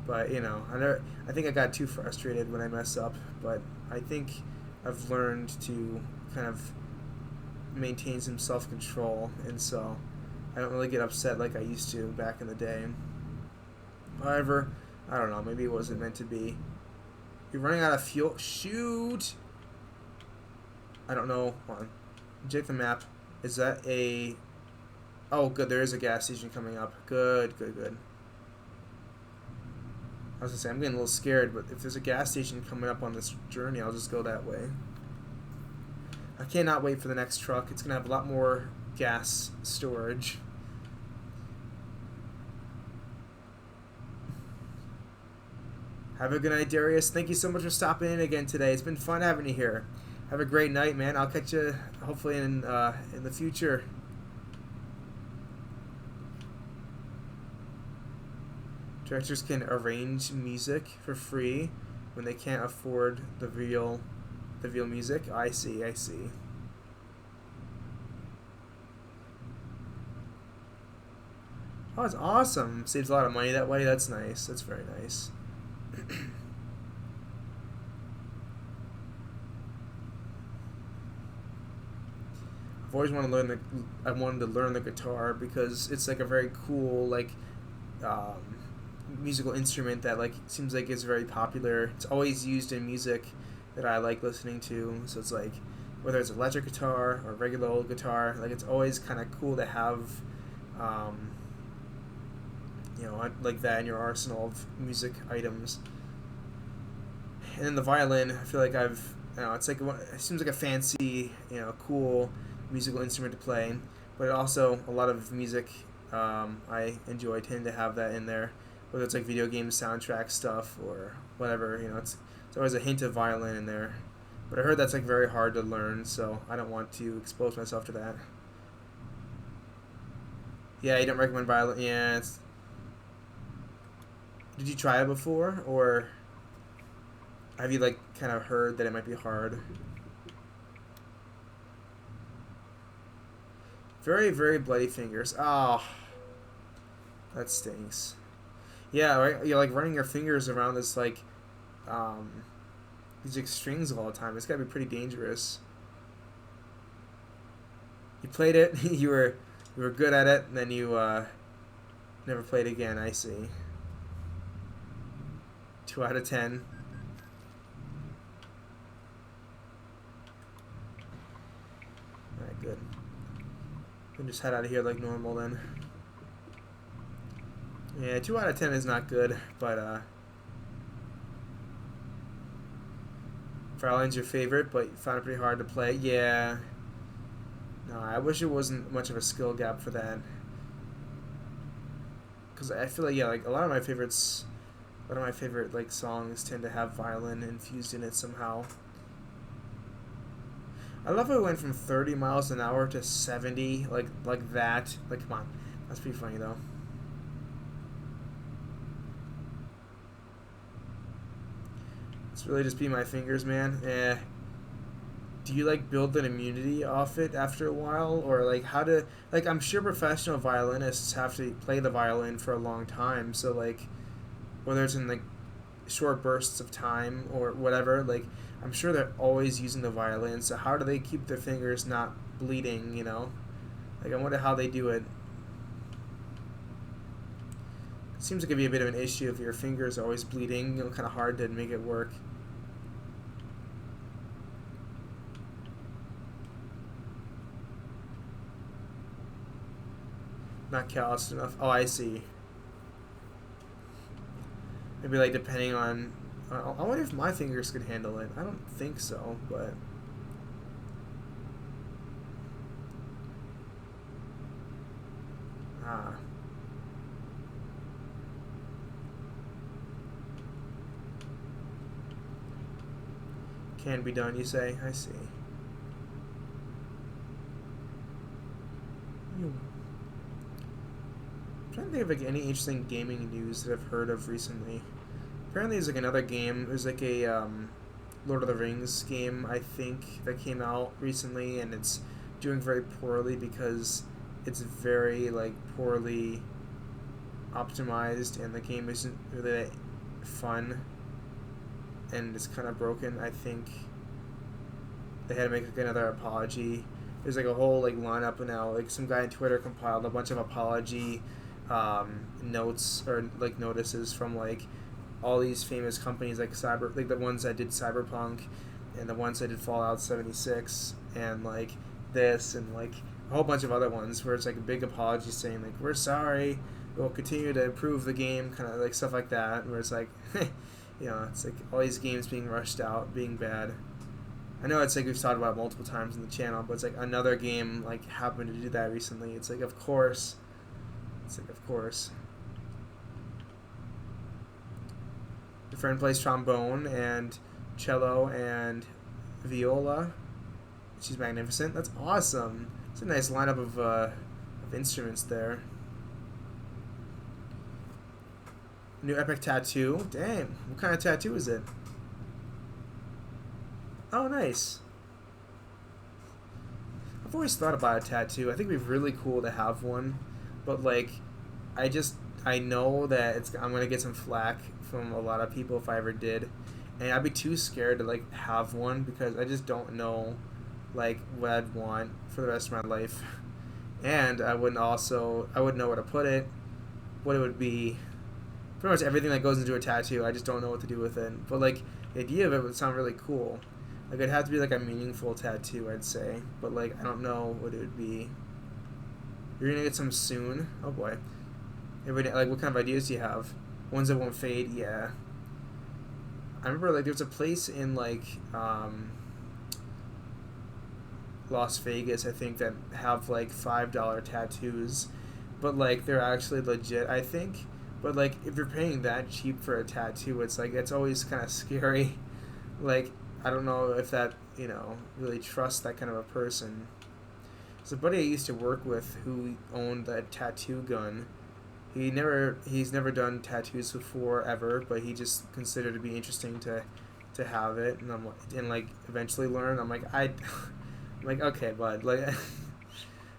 but I think I got too frustrated when I mess up. But I think I've learned to kind of maintain some self-control, and so I don't really get upset like I used to back in the day. However, I don't know, maybe it wasn't meant to be. You're running out of fuel. Shoot! I don't know. Hold on. Check the map. Is that a... Oh, good. There is a gas station coming up. Good, good, good. I was going to say, I'm getting a little scared, but if there's a gas station coming up on this journey, I'll just go that way. I cannot wait for the next truck. It's going to have a lot more gas storage. Have a good night, Darius. Thank you so much for stopping in again today. It's been fun having you here. Have a great night, man. I'll catch you hopefully in the future. Directors can arrange music for free when they can't afford the real music. I see. Oh, that's awesome. Saves a lot of money that way. That's nice. That's very nice. I've always wanted to learn the guitar because it's like a very cool musical instrument that like seems like it's very popular. It's always used in music that I like listening to. So it's like whether it's electric guitar or regular old guitar, like it's always kind of cool to have like that in your arsenal of music items. And then the violin, I feel like it's like it seems like a fancy, cool musical instrument to play, but also a lot of music I enjoy tend to have that in there, whether it's like video game soundtrack stuff or whatever, you know, it's always a hint of violin in there. But I heard that's like very hard to learn, so I don't want to expose myself to that. Yeah, you don't recommend violin. Yeah, did you try it before, or have you like kind of heard that it might be hard? Very, very bloody fingers. Oh, that stinks. Yeah, right. You're like running your fingers around this like, these like strings all the time. It's gotta be pretty dangerous. You played it. You were good at it, and then you never played again. I see. 2 out of 10. All right, good. We can just head out of here like normal then. Yeah, 2 out of 10 is not good, but Violin's your favorite, but you found it pretty hard to play. Yeah. No, I wish it wasn't much of a skill gap for that. Because I feel like, yeah, like a lot of my favorite like songs tend to have violin infused in it somehow. I love how it went from 30 miles an hour to 70, like that. Like, come on, that's pretty funny though. It's really just be my fingers, man. Eh. Do you like build an immunity off it after a while, or like how to like? I'm sure professional violinists have to play the violin for a long time, so like whether it's in like short bursts of time or whatever, like I'm sure they're always using the violin. So how do they keep their fingers not bleeding? You know, like I wonder how they do it. It seems like it'd be a bit of an issue if your fingers are always bleeding. You know, kind of hard to make it work. Not calloused enough. Oh, I see. Maybe like depending on. I wonder if my fingers could handle it. I don't think so, but. Ah. Can be done, you say? I see. I'm trying to think of like any interesting gaming news that I've heard of recently. Apparently, there's like another game. There's like a Lord of the Rings game, I think, that came out recently, and it's doing very poorly because it's very like poorly optimized, and the game isn't really that fun, and it's kind of broken. I think they had to make like another apology. There's like a whole like lineup now. Like some guy on Twitter compiled a bunch of apology notes or like notices from like all these famous companies like like the ones that did Cyberpunk and the ones that did Fallout 76 and like this and like a whole bunch of other ones where it's like a big apology saying like we're sorry, we'll continue to improve the game, kind of like stuff like that, where it's like you know, it's like all these games being rushed out, being bad. I know it's like we've talked about it multiple times in the channel, but it's like another game like happened to do that recently. It's like of course. It's like of course. Your friend plays trombone and cello and viola. She's magnificent. That's awesome. It's a nice lineup of instruments there. New epic tattoo. Dang. What kind of tattoo is it? Oh, nice. I've always thought about a tattoo. I think it'd be really cool to have one, but like, I know that I'm gonna get some flack from a lot of people if I ever did, and I'd be too scared to like have one because I just don't know like what I'd want for the rest of my life, and I wouldn't know where to put it, what it would be, pretty much everything that goes into a tattoo. I just don't know what to do with it, but like the idea of it would sound really cool. Like it'd have to be like a meaningful tattoo, I'd say, but like I don't know what it would be. You're gonna get some soon. Oh boy. Like what kind of ideas do you have? Ones that won't fade. Yeah. I remember like there's a place in like Las Vegas, I think, that have like $5 tattoos, but like they're actually legit, I think. But like, if you're paying that cheap for a tattoo, it's like it's always kind of scary. Like, I don't know if that, you know, really trusts that kind of a person. There's a buddy I used to work with who owned a tattoo gun. He's never done tattoos before ever, but he just considered it to be interesting to have it, and and like eventually learn. I'm like, okay, bud, like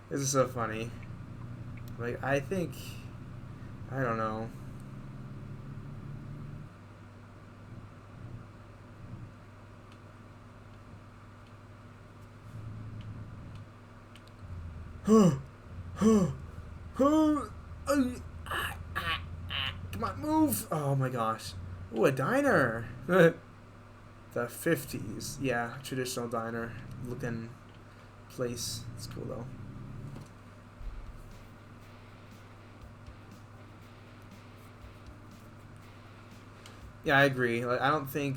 this is so funny. Like, I think, I don't know. Come on, move! Oh my gosh. Ooh, a diner. The 50s. Yeah, traditional diner looking place. It's cool though. Yeah, I agree. Like, I don't think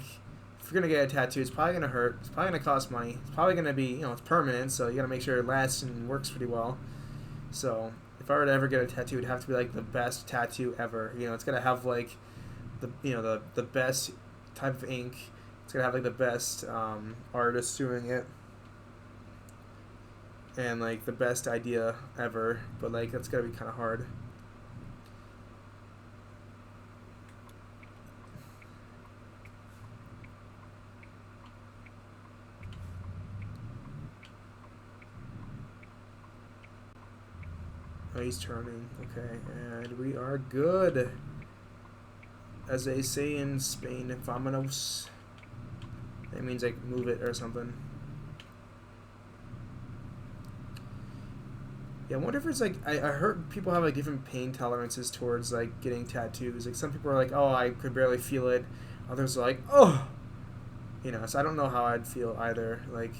if you're gonna get a tattoo, it's probably gonna hurt. It's probably gonna cost money. It's probably gonna be, you know, it's permanent, so you gotta make sure it lasts and works pretty well. So if I were to ever get a tattoo, it'd have to be like the best tattoo ever. You know, it's gotta have like the best type of ink. It's gonna have like the best artist doing it, and like the best idea ever. But like that's gotta be kind of hard. Oh, he's turning. Okay, and we are good. As they say in Spain, vámonos. That means like move it or something. Yeah, I wonder if it's like I heard people have like different pain tolerances towards like getting tattoos. Like some people are like, oh, I could barely feel it. Others are like, oh, you know. So I don't know how I'd feel either. Like,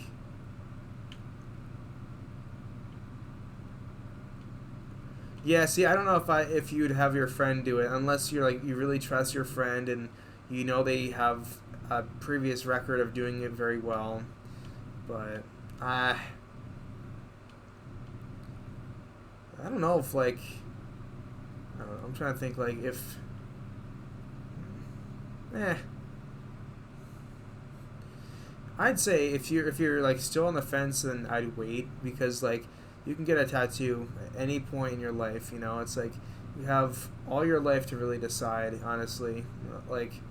yeah. See, I don't know if you'd have your friend do it unless you're like you really trust your friend and you know they have a previous record of doing it very well. But I don't know if like I don't know, I'm trying to think like if I'd say if you're like still on the fence, then I'd wait because like you can get a tattoo at any point in your life. You know, it's like you have all your life to really decide. Honestly, like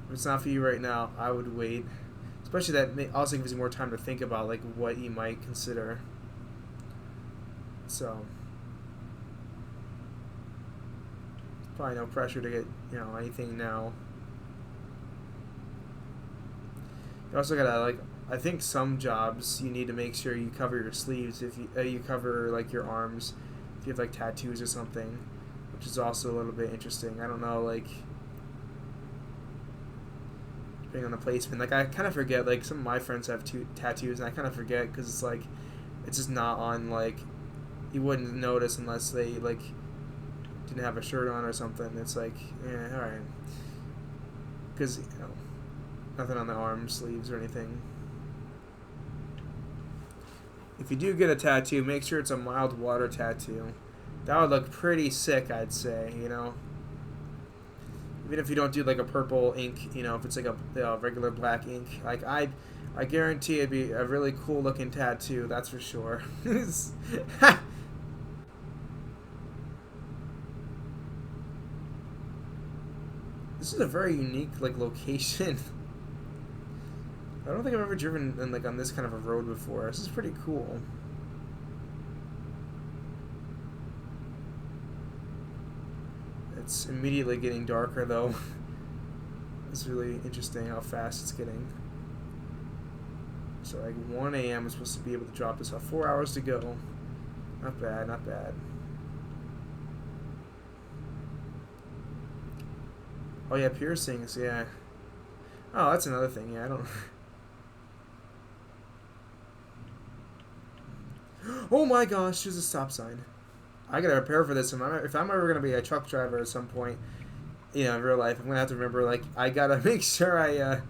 if it's not for you right now, I would wait. Especially that also gives you more time to think about like what you might consider. So probably no pressure to get anything now. You also gotta like I think some jobs you need to make sure you cover your sleeves if you cover like your arms if you have like tattoos or something, which is also a little bit interesting. I don't know like depending on the placement. Like I kind of forget like some of my friends have tattoos and I kind of forget because it's like it's just not on like you wouldn't notice unless they like didn't have a shirt on or something. It's like all right because nothing on the arm sleeves or anything. If you do get a tattoo, make sure it's a mild water tattoo. That would look pretty sick, I'd say, Even if you don't do like a purple ink, if it's like a regular black ink, like I guarantee it'd be a really cool looking tattoo, that's for sure. This is a very unique like location. I don't think I've ever driven on this kind of a road before. This is pretty cool. It's immediately getting darker though. It's really interesting how fast it's getting. So like 1 a.m. is supposed to be able to drop this off. 4 hours to go. Not bad, not bad. Oh yeah, piercings, yeah. Oh, that's another thing, yeah, I don't... Oh my gosh, there's a stop sign. I gotta prepare for this. If I'm ever gonna be a truck driver at some point, in real life, I'm gonna have to remember, like, I gotta make sure I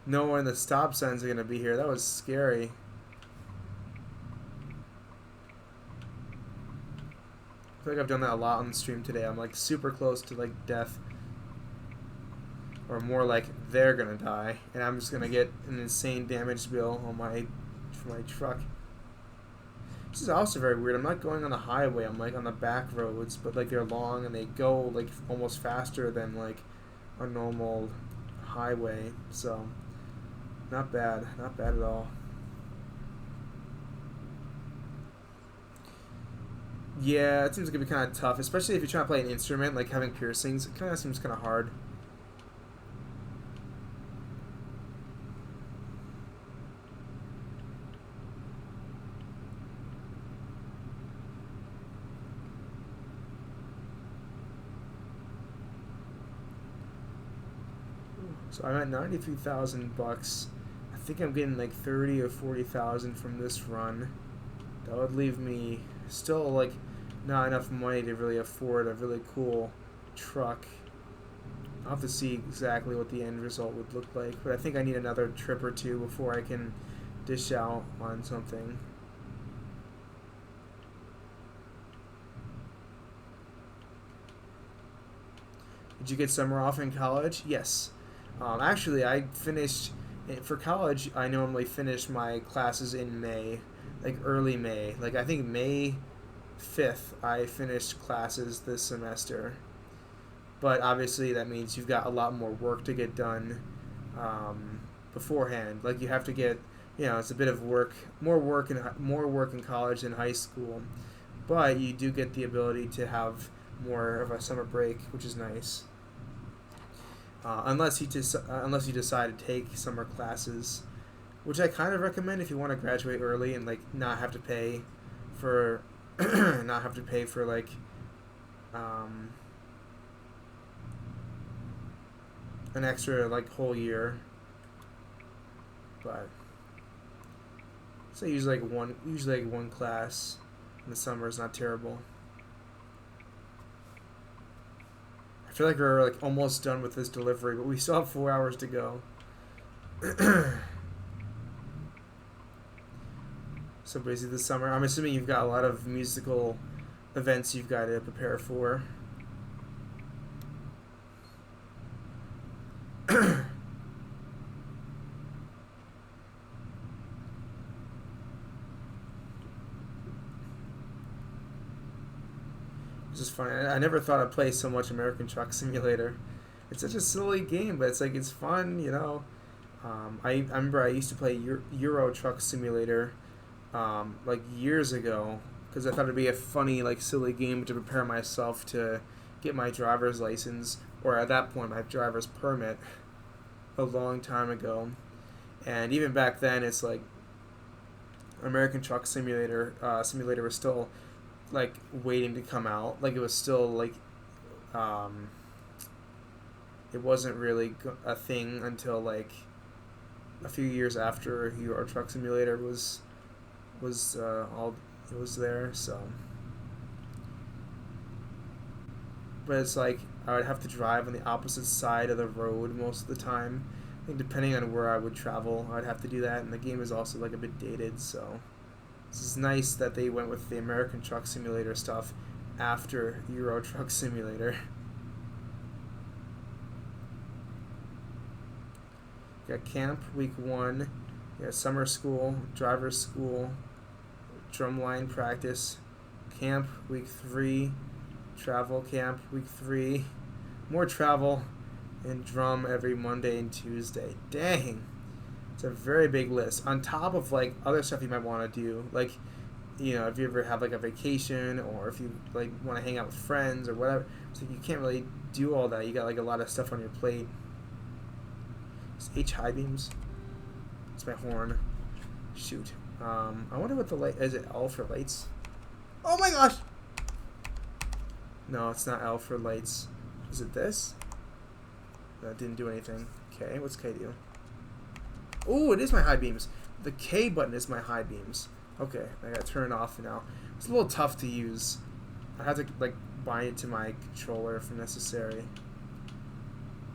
know when the stop signs are gonna be here. That was scary. feel like I've done that a lot on the stream today. I'm like super close to like death. Or more like they're gonna die. And I'm just gonna get an insane damage bill on for my truck. This is also very weird. I'm not going on the highway. I'm like on the back roads, but like they're long and they go like almost faster than like a normal highway. So not bad. Not bad at all. Yeah, it seems like it'd be kind of tough, especially if you're trying to play an instrument, like having piercings. It kind of seems kind of hard. So I'm at 93,000 bucks. I think I'm getting like 30 or 40,000 from this run. That would leave me still like not enough money to really afford a really cool truck. I'll have to see exactly what the end result would look like, but I think I need another trip or two before I can dish out on something. Did you get summer off in college? Yes. Actually, I finished, for college, I normally finish my classes in May, like early May. Like I think May 5th, I finished classes this semester. But obviously that means you've got a lot more work to get done beforehand. Like you have to get, it's a bit of work, more work in college than high school. But you do get the ability to have more of a summer break, which is nice. Unless you decide to take summer classes, which I kind of recommend if you want to graduate early and like not have to pay for like an extra like whole year. But so usually like one class in the summer is not terrible. I feel like we're like almost done with this delivery, but we still have 4 hours to go. So busy this summer. I'm assuming you've got a lot of musical events you've got to prepare for. This is funny. I never thought I'd play so much American Truck Simulator. It's such a silly game, but it's like it's fun, I remember I used to play Euro Truck Simulator like years ago because I thought it'd be a funny, like silly game to prepare myself to get my driver's license, or at that point my driver's permit, a long time ago. And even back then, it's like American Truck Simulator was still like waiting to come out. Like it was still like it wasn't really a thing until like a few years after Euro Truck Simulator was there. So, but it's like I would have to drive on the opposite side of the road most of the time. I think depending on where I would travel, I'd have to do that. And the game is also like a bit dated, so this is nice that they went with the American Truck Simulator stuff after Euro Truck Simulator. You got camp week 1, you got summer school, driver's school, drumline practice, camp week 3, travel camp week 3, more travel, and drum every Monday and Tuesday. Dang. It's a very big list. On top of like other stuff you might want to do, like if you ever have like a vacation, or if you like want to hang out with friends or whatever. So you can't really do all that. You got like a lot of stuff on your plate. It's H high beams. It's my horn. Shoot. I wonder what the light is. It L for lights? Oh my gosh! No, it's not L for lights. Is it this? That didn't do anything. Okay, what's K do? Oh, it is my high beams. The K button is my high beams. Okay, I gotta turn it off now. It's a little tough to use. I have to like bind it to my controller if necessary.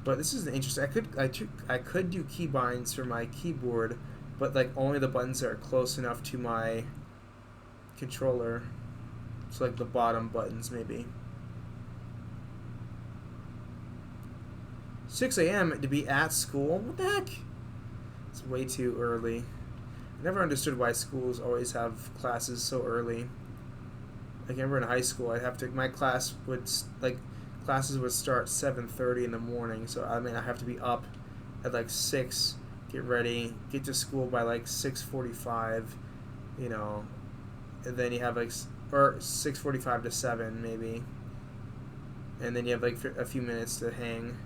But this is interesting. I could do key binds for my keyboard, but like only the buttons that are close enough to my controller. So like the bottom buttons maybe. 6 a.m. to be at school? What the heck? It's way too early. I never understood why schools always have classes so early. Like I remember in high school, I'd have to my class would classes would start 7:30 in the morning. So I mean I have to be up at like 6, get ready, get to school by like 6:45, you know, and then you have like or 6:45 to 7 maybe, and then you have like a few minutes to hang.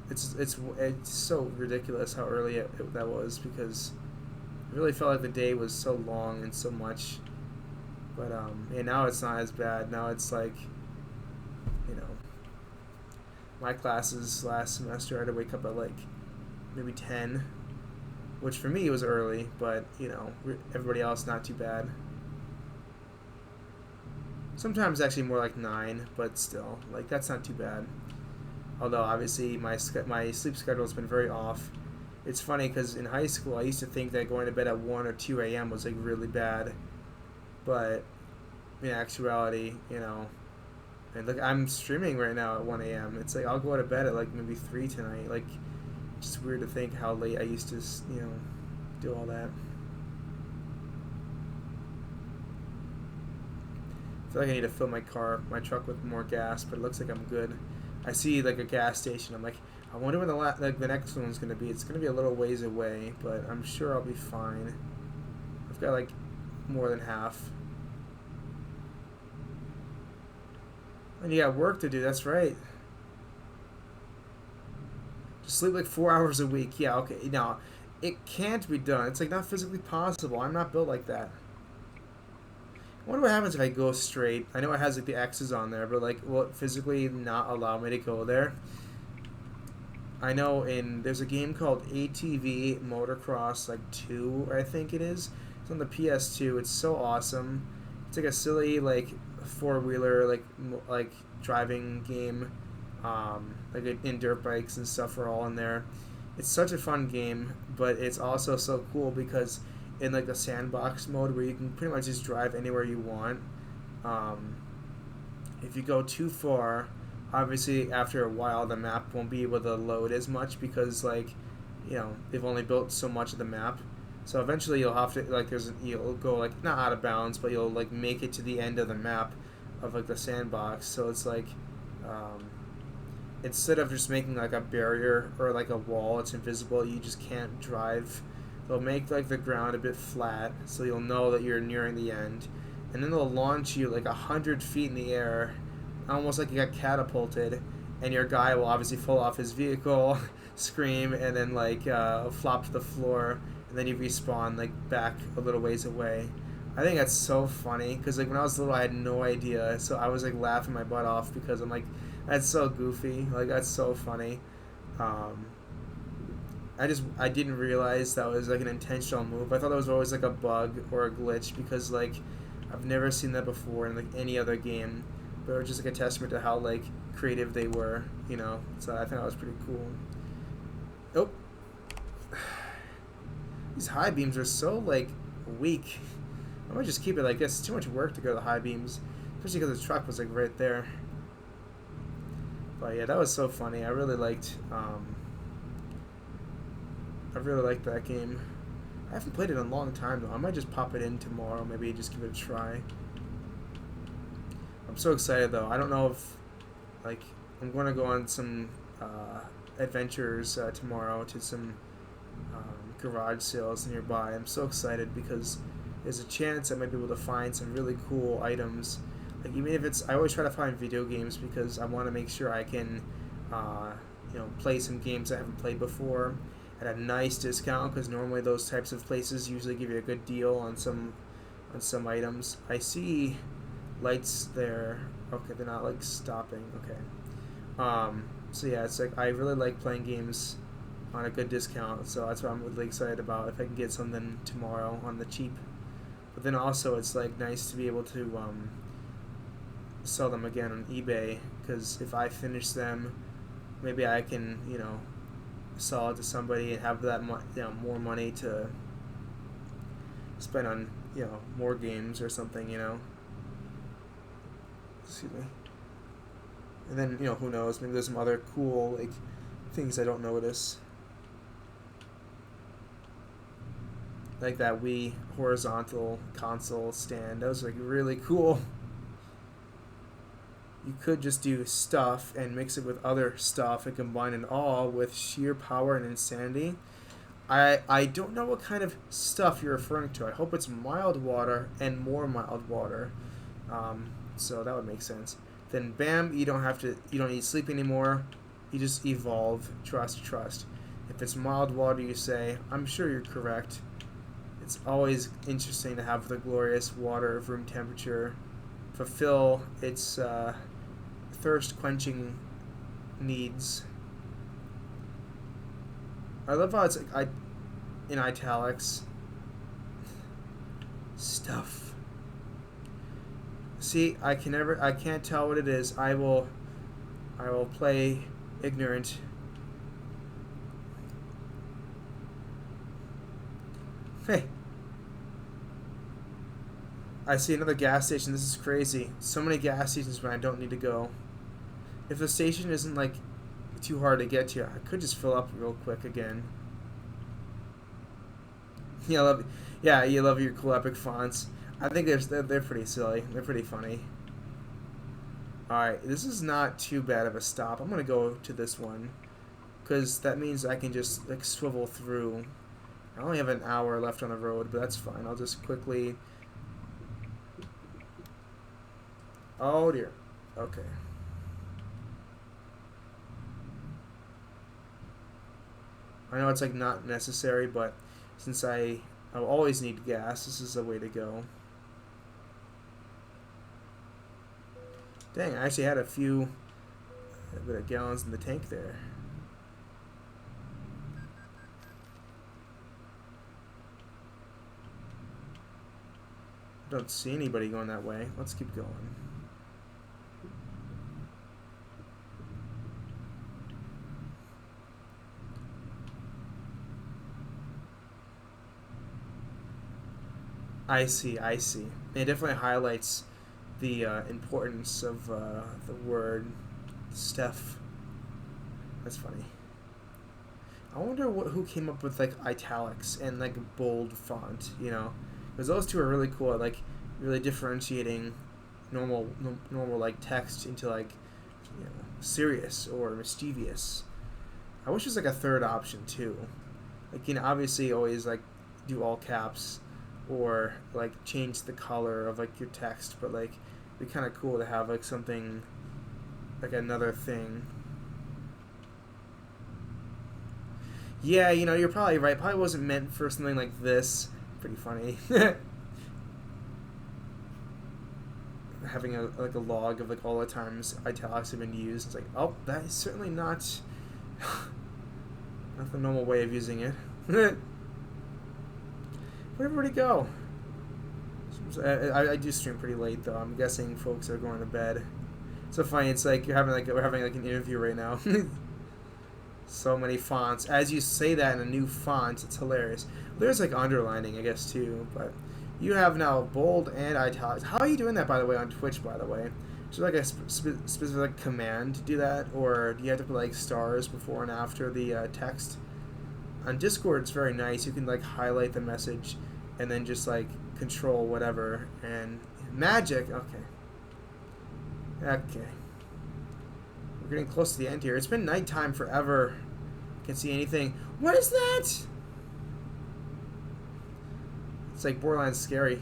It's so ridiculous how early that was because it really felt like the day was so long and so much. But yeah, now it's not as bad. Now it's like, you know, my classes last semester I had to wake up at like maybe 10, which for me was early, but you know, everybody else not too bad. Sometimes actually more like 9, but still, like that's not too bad. Although obviously my sleep schedule has been very off. It's funny because in high school I used to think that going to bed at 1 or 2 a.m. was like really bad, but in actuality, you know, and look, I'm streaming right now at 1 a.m. It's like I'll go to bed at like maybe 3 tonight. Like, it's just weird to think how late I used to, you know, do all that. I feel like I need to fill my truck with more gas, but it looks like I'm good. I see like a gas station. I'm like, I wonder when the next one's gonna be. It's gonna be a little ways away, but I'm sure I'll be fine. I've got like more than half. And you got work to do. That's right. Just sleep like 4 hours a week. Yeah, okay. No, it can't be done. It's like not physically possible. I'm not built like that. I wonder what happens if I go straight. I know it has like the X's on there, but like, will it physically not allow me to go there? I know there's a game called ATV Motocross like 2, I think it is. It's on the PS2. It's so awesome. It's like a silly like 4-wheeler like driving game. Like in dirt bikes and stuff are all in there. It's such a fun game, but it's also so cool because in like the sandbox mode where you can pretty much just drive anywhere you want. If you go too far, obviously after a while the map won't be able to load as much because like, you know, they've only built so much of the map. So eventually you'll have to like you'll go like not out of bounds, but you'll like make it to the end of the map of like the sandbox. So it's like instead of just making like a barrier or like a wall, it's invisible. You just can't drive. They'll make like the ground a bit flat, so you'll know that you're nearing the end, and then they'll launch you like 100 feet in the air, almost like you got catapulted, and your guy will obviously fall off his vehicle, scream, and then like flop to the floor, and then you respawn like back a little ways away. I think that's so funny because like when I was little, I had no idea, so I was like laughing my butt off because I'm like, that's so goofy, like that's so funny. I didn't realize that was like an intentional move. I thought that was always like a bug or a glitch because like I've never seen that before in like any other game. But it was just like a testament to how like creative they were, you know. So I think that was pretty cool. Oh, these high beams are so like weak. I might just keep it like this. It's too much work to go to the high beams, especially because the truck was like right there. But yeah, that was so funny. I really liked that game. I haven't played it in a long time though. I might just pop it in tomorrow, maybe just give it a try. I'm so excited though. I don't know if like I'm going to go on some adventures tomorrow to some garage sales nearby. I'm so excited because there's a chance I might be able to find some really cool items. Like even if it's, I always try to find video games because I want to make sure I can, you know, play some games I haven't played before at a nice discount because normally those types of places usually give you a good deal on some items. I see lights there. Okay, they're not like stopping. Okay. So yeah, it's like I really like playing games on a good discount, so that's what I'm really excited about if I can get something tomorrow on the cheap. But then also it's like nice to be able to sell them again on eBay because if I finish them, maybe I can, you know, sell it to somebody and have that more money to spend on, you know, more games or something, you know. Excuse me. And then, you know, who knows? Maybe there's some other cool, like, things I don't notice. Like that Wii horizontal console stand. That was, like, really cool. You could just do stuff and mix it with other stuff and combine it all with sheer power and insanity. I don't know what kind of stuff you're referring to. I hope it's mild water and more mild water. So that would make sense. Then bam, you don't need sleep anymore. You just evolve. Trust, trust. If it's mild water, you say, I'm sure you're correct. It's always interesting to have the glorious water of room temperature fulfill its thirst quenching needs. I love how it's like in italics. Stuff. See, I can't tell what it is. I will play ignorant. Hey. I see another gas station. This is crazy. So many gas stations when I don't need to go. If the station isn't like too hard to get to, I could just fill up real quick again. You love your cool epic fonts. I think they're pretty silly. They're pretty funny. Alright, this is not too bad of a stop. I'm gonna go to this one, because that means I can just like swivel through. I only have an hour left on the road, but that's fine. I'll just quickly... Oh dear. Okay. I know it's like not necessary, but since I'll always need gas, this is the way to go. Dang, I actually had a bit of gallons in the tank there. Don't see anybody going that way. Let's keep going. I see. It definitely highlights the importance of the word Steph. That's funny. I wonder who came up with like italics and like bold font, you know? Because those two are really cool at like really differentiating normal like text into like, you know, serious or mischievous. I wish there's like a third option too. Like, you know, obviously always like do all caps or like change the color of like your text, but like it'd be kind of cool to have like something like another thing. Yeah, you know, you're probably right. Probably wasn't meant for something like this. Pretty funny. Having a log of like all the times italics have been used. It's like, oh, that is certainly not the normal way of using it. Where'd everybody go? I do stream pretty late though. I'm guessing folks are going to bed. So funny. It's like we're having like an interview right now. So many fonts. As you say that in a new font, it's hilarious. There's like underlining, I guess, too. But you have now bold and italics. How are you doing that, by the way, on Twitch, by the way? Is there like a specific command to do that? Or do you have to put like stars before and after the text? On Discord, it's very nice. You can like highlight the message and then just like control whatever. And magic. Okay. We're getting close to the end here. It's been nighttime forever. Can't see anything. What is that? It's like borderline scary.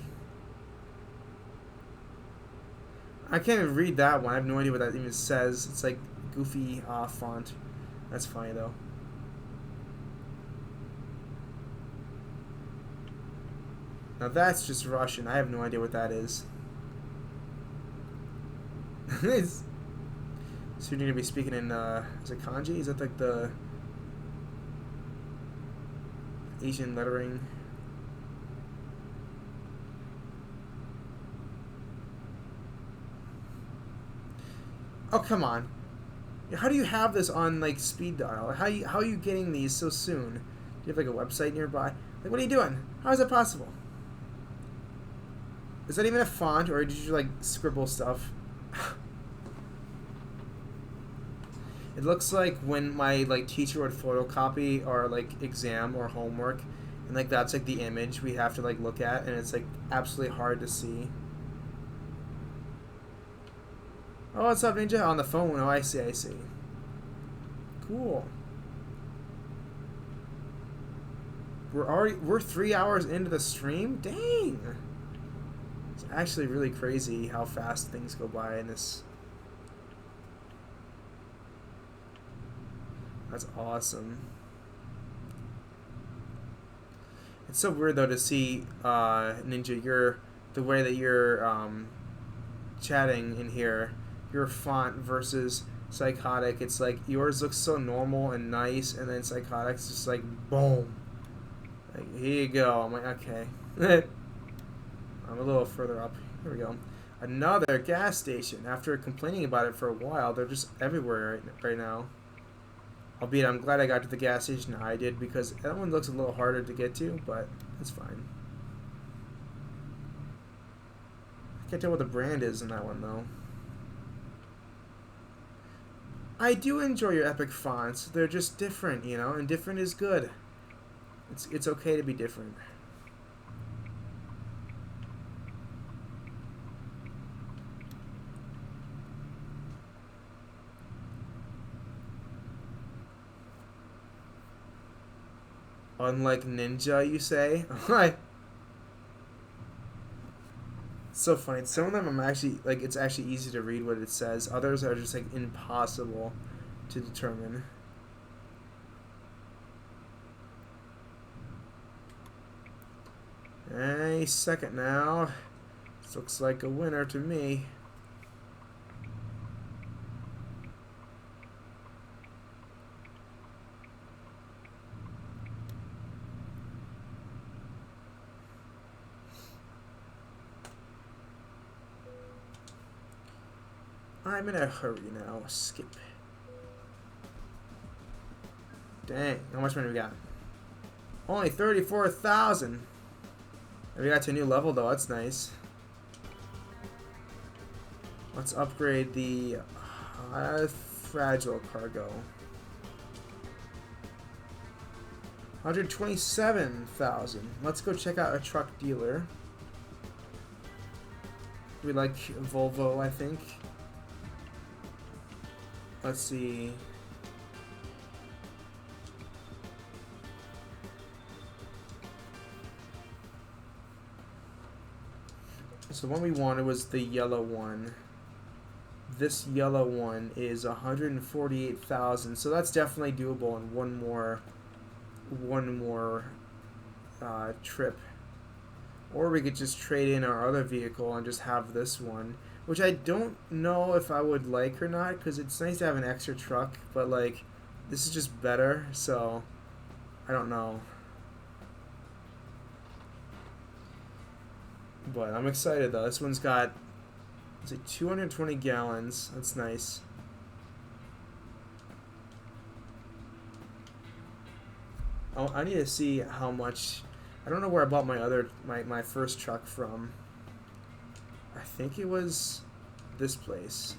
I can't even read that one. I have no idea what that even says. It's like goofy font. That's funny though. Now that's just Russian. I have no idea what that is. So you're going to be speaking in, is it kanji? Is that like the Asian lettering? Oh, come on. How do you have this on, like, speed dial? How are you getting these so soon? Do you have, like, a website nearby? Like, what are you doing? How is that possible? Is that even a font, or did you, like, scribble stuff? It looks like when my like teacher would photocopy our like exam or homework, and like that's like the image we have to like look at, and it's like absolutely hard to see. Oh, what's up, Ninja? On the phone. Oh, I see, I see. Cool. We're 3 hours into the stream? Dang! It's actually really crazy how fast things go by in this. That's awesome. It's so weird though to see Ninja, the way that you're chatting in here, your font versus Psychotic. It's like yours looks so normal and nice, and then Psychotic's just like boom. Like, here you go. I'm like, okay. I'm a little further up. Here we go. Another gas station. After complaining about it for a while, they're just everywhere right now. Albeit, I'm glad I got to the gas station I did, because that one looks a little harder to get to, but it's fine. I can't tell what the brand is in that one, though. I do enjoy your epic fonts. They're just different, you know, and different is good. It's okay to be different. Unlike Ninja, you say? It's so funny. Some of them I'm actually like it's actually easy to read what it says. Others are just like impossible to determine. A second now. This looks like a winner to me. I'm in a hurry now. Skip. Dang, how much money we got? Only 34,000. We got to a new level though, that's nice. Let's upgrade the fragile cargo. 127,000. Let's go check out a truck dealer. We like Volvo, I think. Let's see. So the one we wanted was the yellow one. This yellow one is 148,000. So that's definitely doable in one more trip. Or we could just trade in our other vehicle and just have this one, which I don't know if I would like or not, because it's nice to have an extra truck, but like this is just better, so I don't know. But I'm excited though. This one's got, it's like 220 gallons. That's nice. Oh, I need to see how much. I don't know where I bought my first truck from. I think it was this place.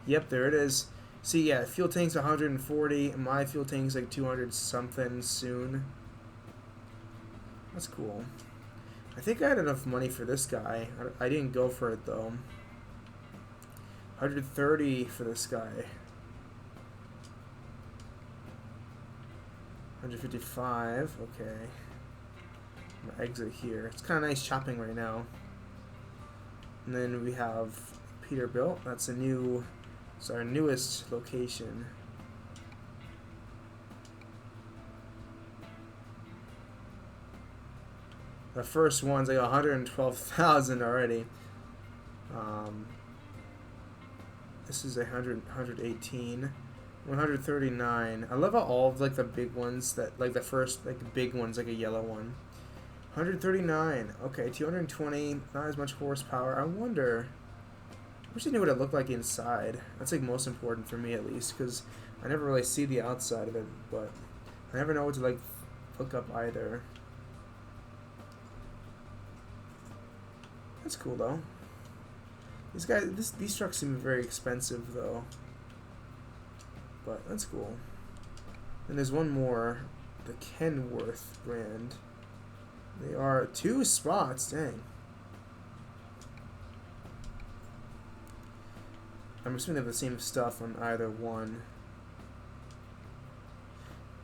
Yep, there it is. See, yeah, fuel tank's 140, and my fuel tank's like 200 something soon. That's cool. I think I had enough money for this guy. I didn't go for it though. 130 for this guy. 155, okay. I'm gonna exit here. It's kind of nice shopping right now. And then we have Peterbilt. That's a new, it's our newest location. The first one's like 112,000 already. This is 118. 139. I love how all of like the big ones that like the first like the big ones like a yellow one. 139. Okay, 220. Not as much horsepower. I wonder. I wish I knew what it looked like inside. That's like most important for me at least, because I never really see the outside of it. But I never know what to like look up either. That's cool though. These trucks seem very expensive though. But that's cool. And there's one more, the Kenworth brand. They are 2 spots, dang. I'm assuming they have the same stuff on either one.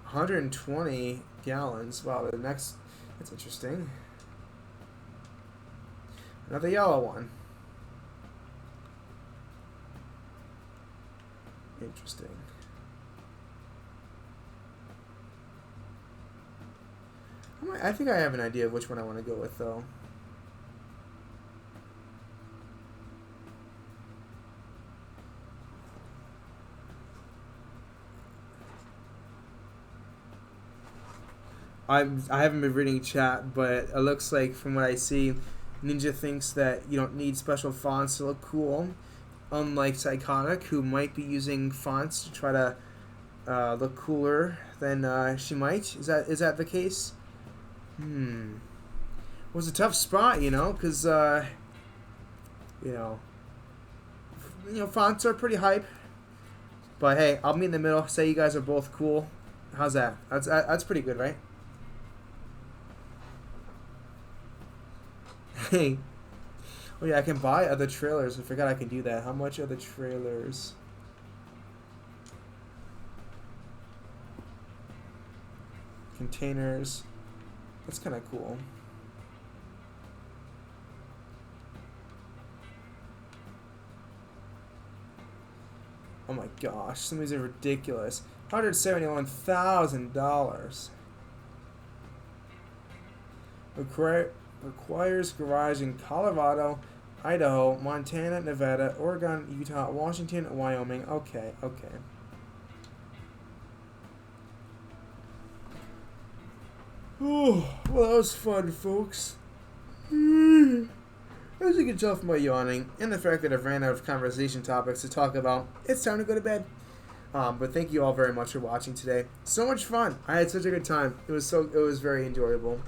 120 gallons. Wow, the next, that's interesting. Another yellow one. Interesting. I think I have an idea of which one I want to go with, though. I haven't been reading chat, but it looks like from what I see, Ninja thinks that you don't need special fonts to look cool, unlike Psychotic, who might be using fonts to try to look cooler than she might. Is that the case? It was a tough spot, you know, because fonts are pretty hype. But hey, I'll meet in the middle. Say you guys are both cool. How's that? That's pretty good, right? Hey. Oh yeah, I can buy other trailers. I forgot I can do that. How much are the trailers? Containers. That's kind of cool. Oh my gosh, some of these are ridiculous. $171,000. Requires garage in Colorado, Idaho, Montana, Nevada, Oregon, Utah, Washington, Wyoming. Okay. Oh, well, that was fun, folks. As you can tell from my yawning and the fact that I've ran out of conversation topics to talk about, it's time to go to bed. But thank you all very much for watching today. So much fun. I had such a good time. It was very enjoyable.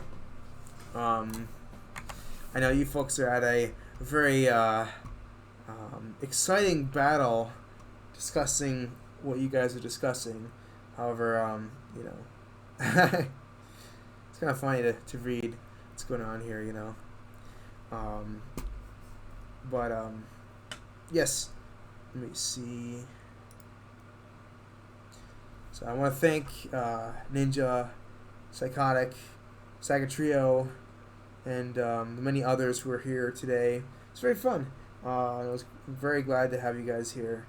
I know you folks are at a very exciting battle discussing what you guys are discussing. However, it's kind of funny to read what's going on here, you know. Yes, let me see. So I want to thank Ninja, Psychotic, Saga Trio, and the many others who are here today. It's very fun. I was very glad to have you guys here.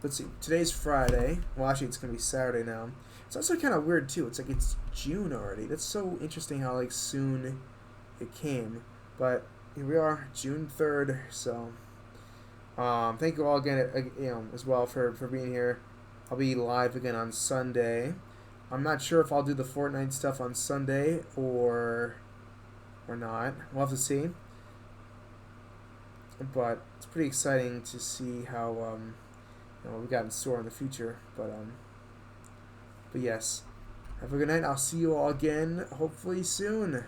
Let's see, today's Friday. Well, actually, it's going to be Saturday now. It's also kind of weird, too. It's like it's June already. That's so interesting how, like, soon it came. But here we are, June 3rd. So, thank you all again, as well for being here. I'll be live again on Sunday. I'm not sure if I'll do the Fortnite stuff on Sunday or not. We'll have to see. But it's pretty exciting to see how what we got in store in the future. But yes, have a good night. I'll see you all again hopefully soon.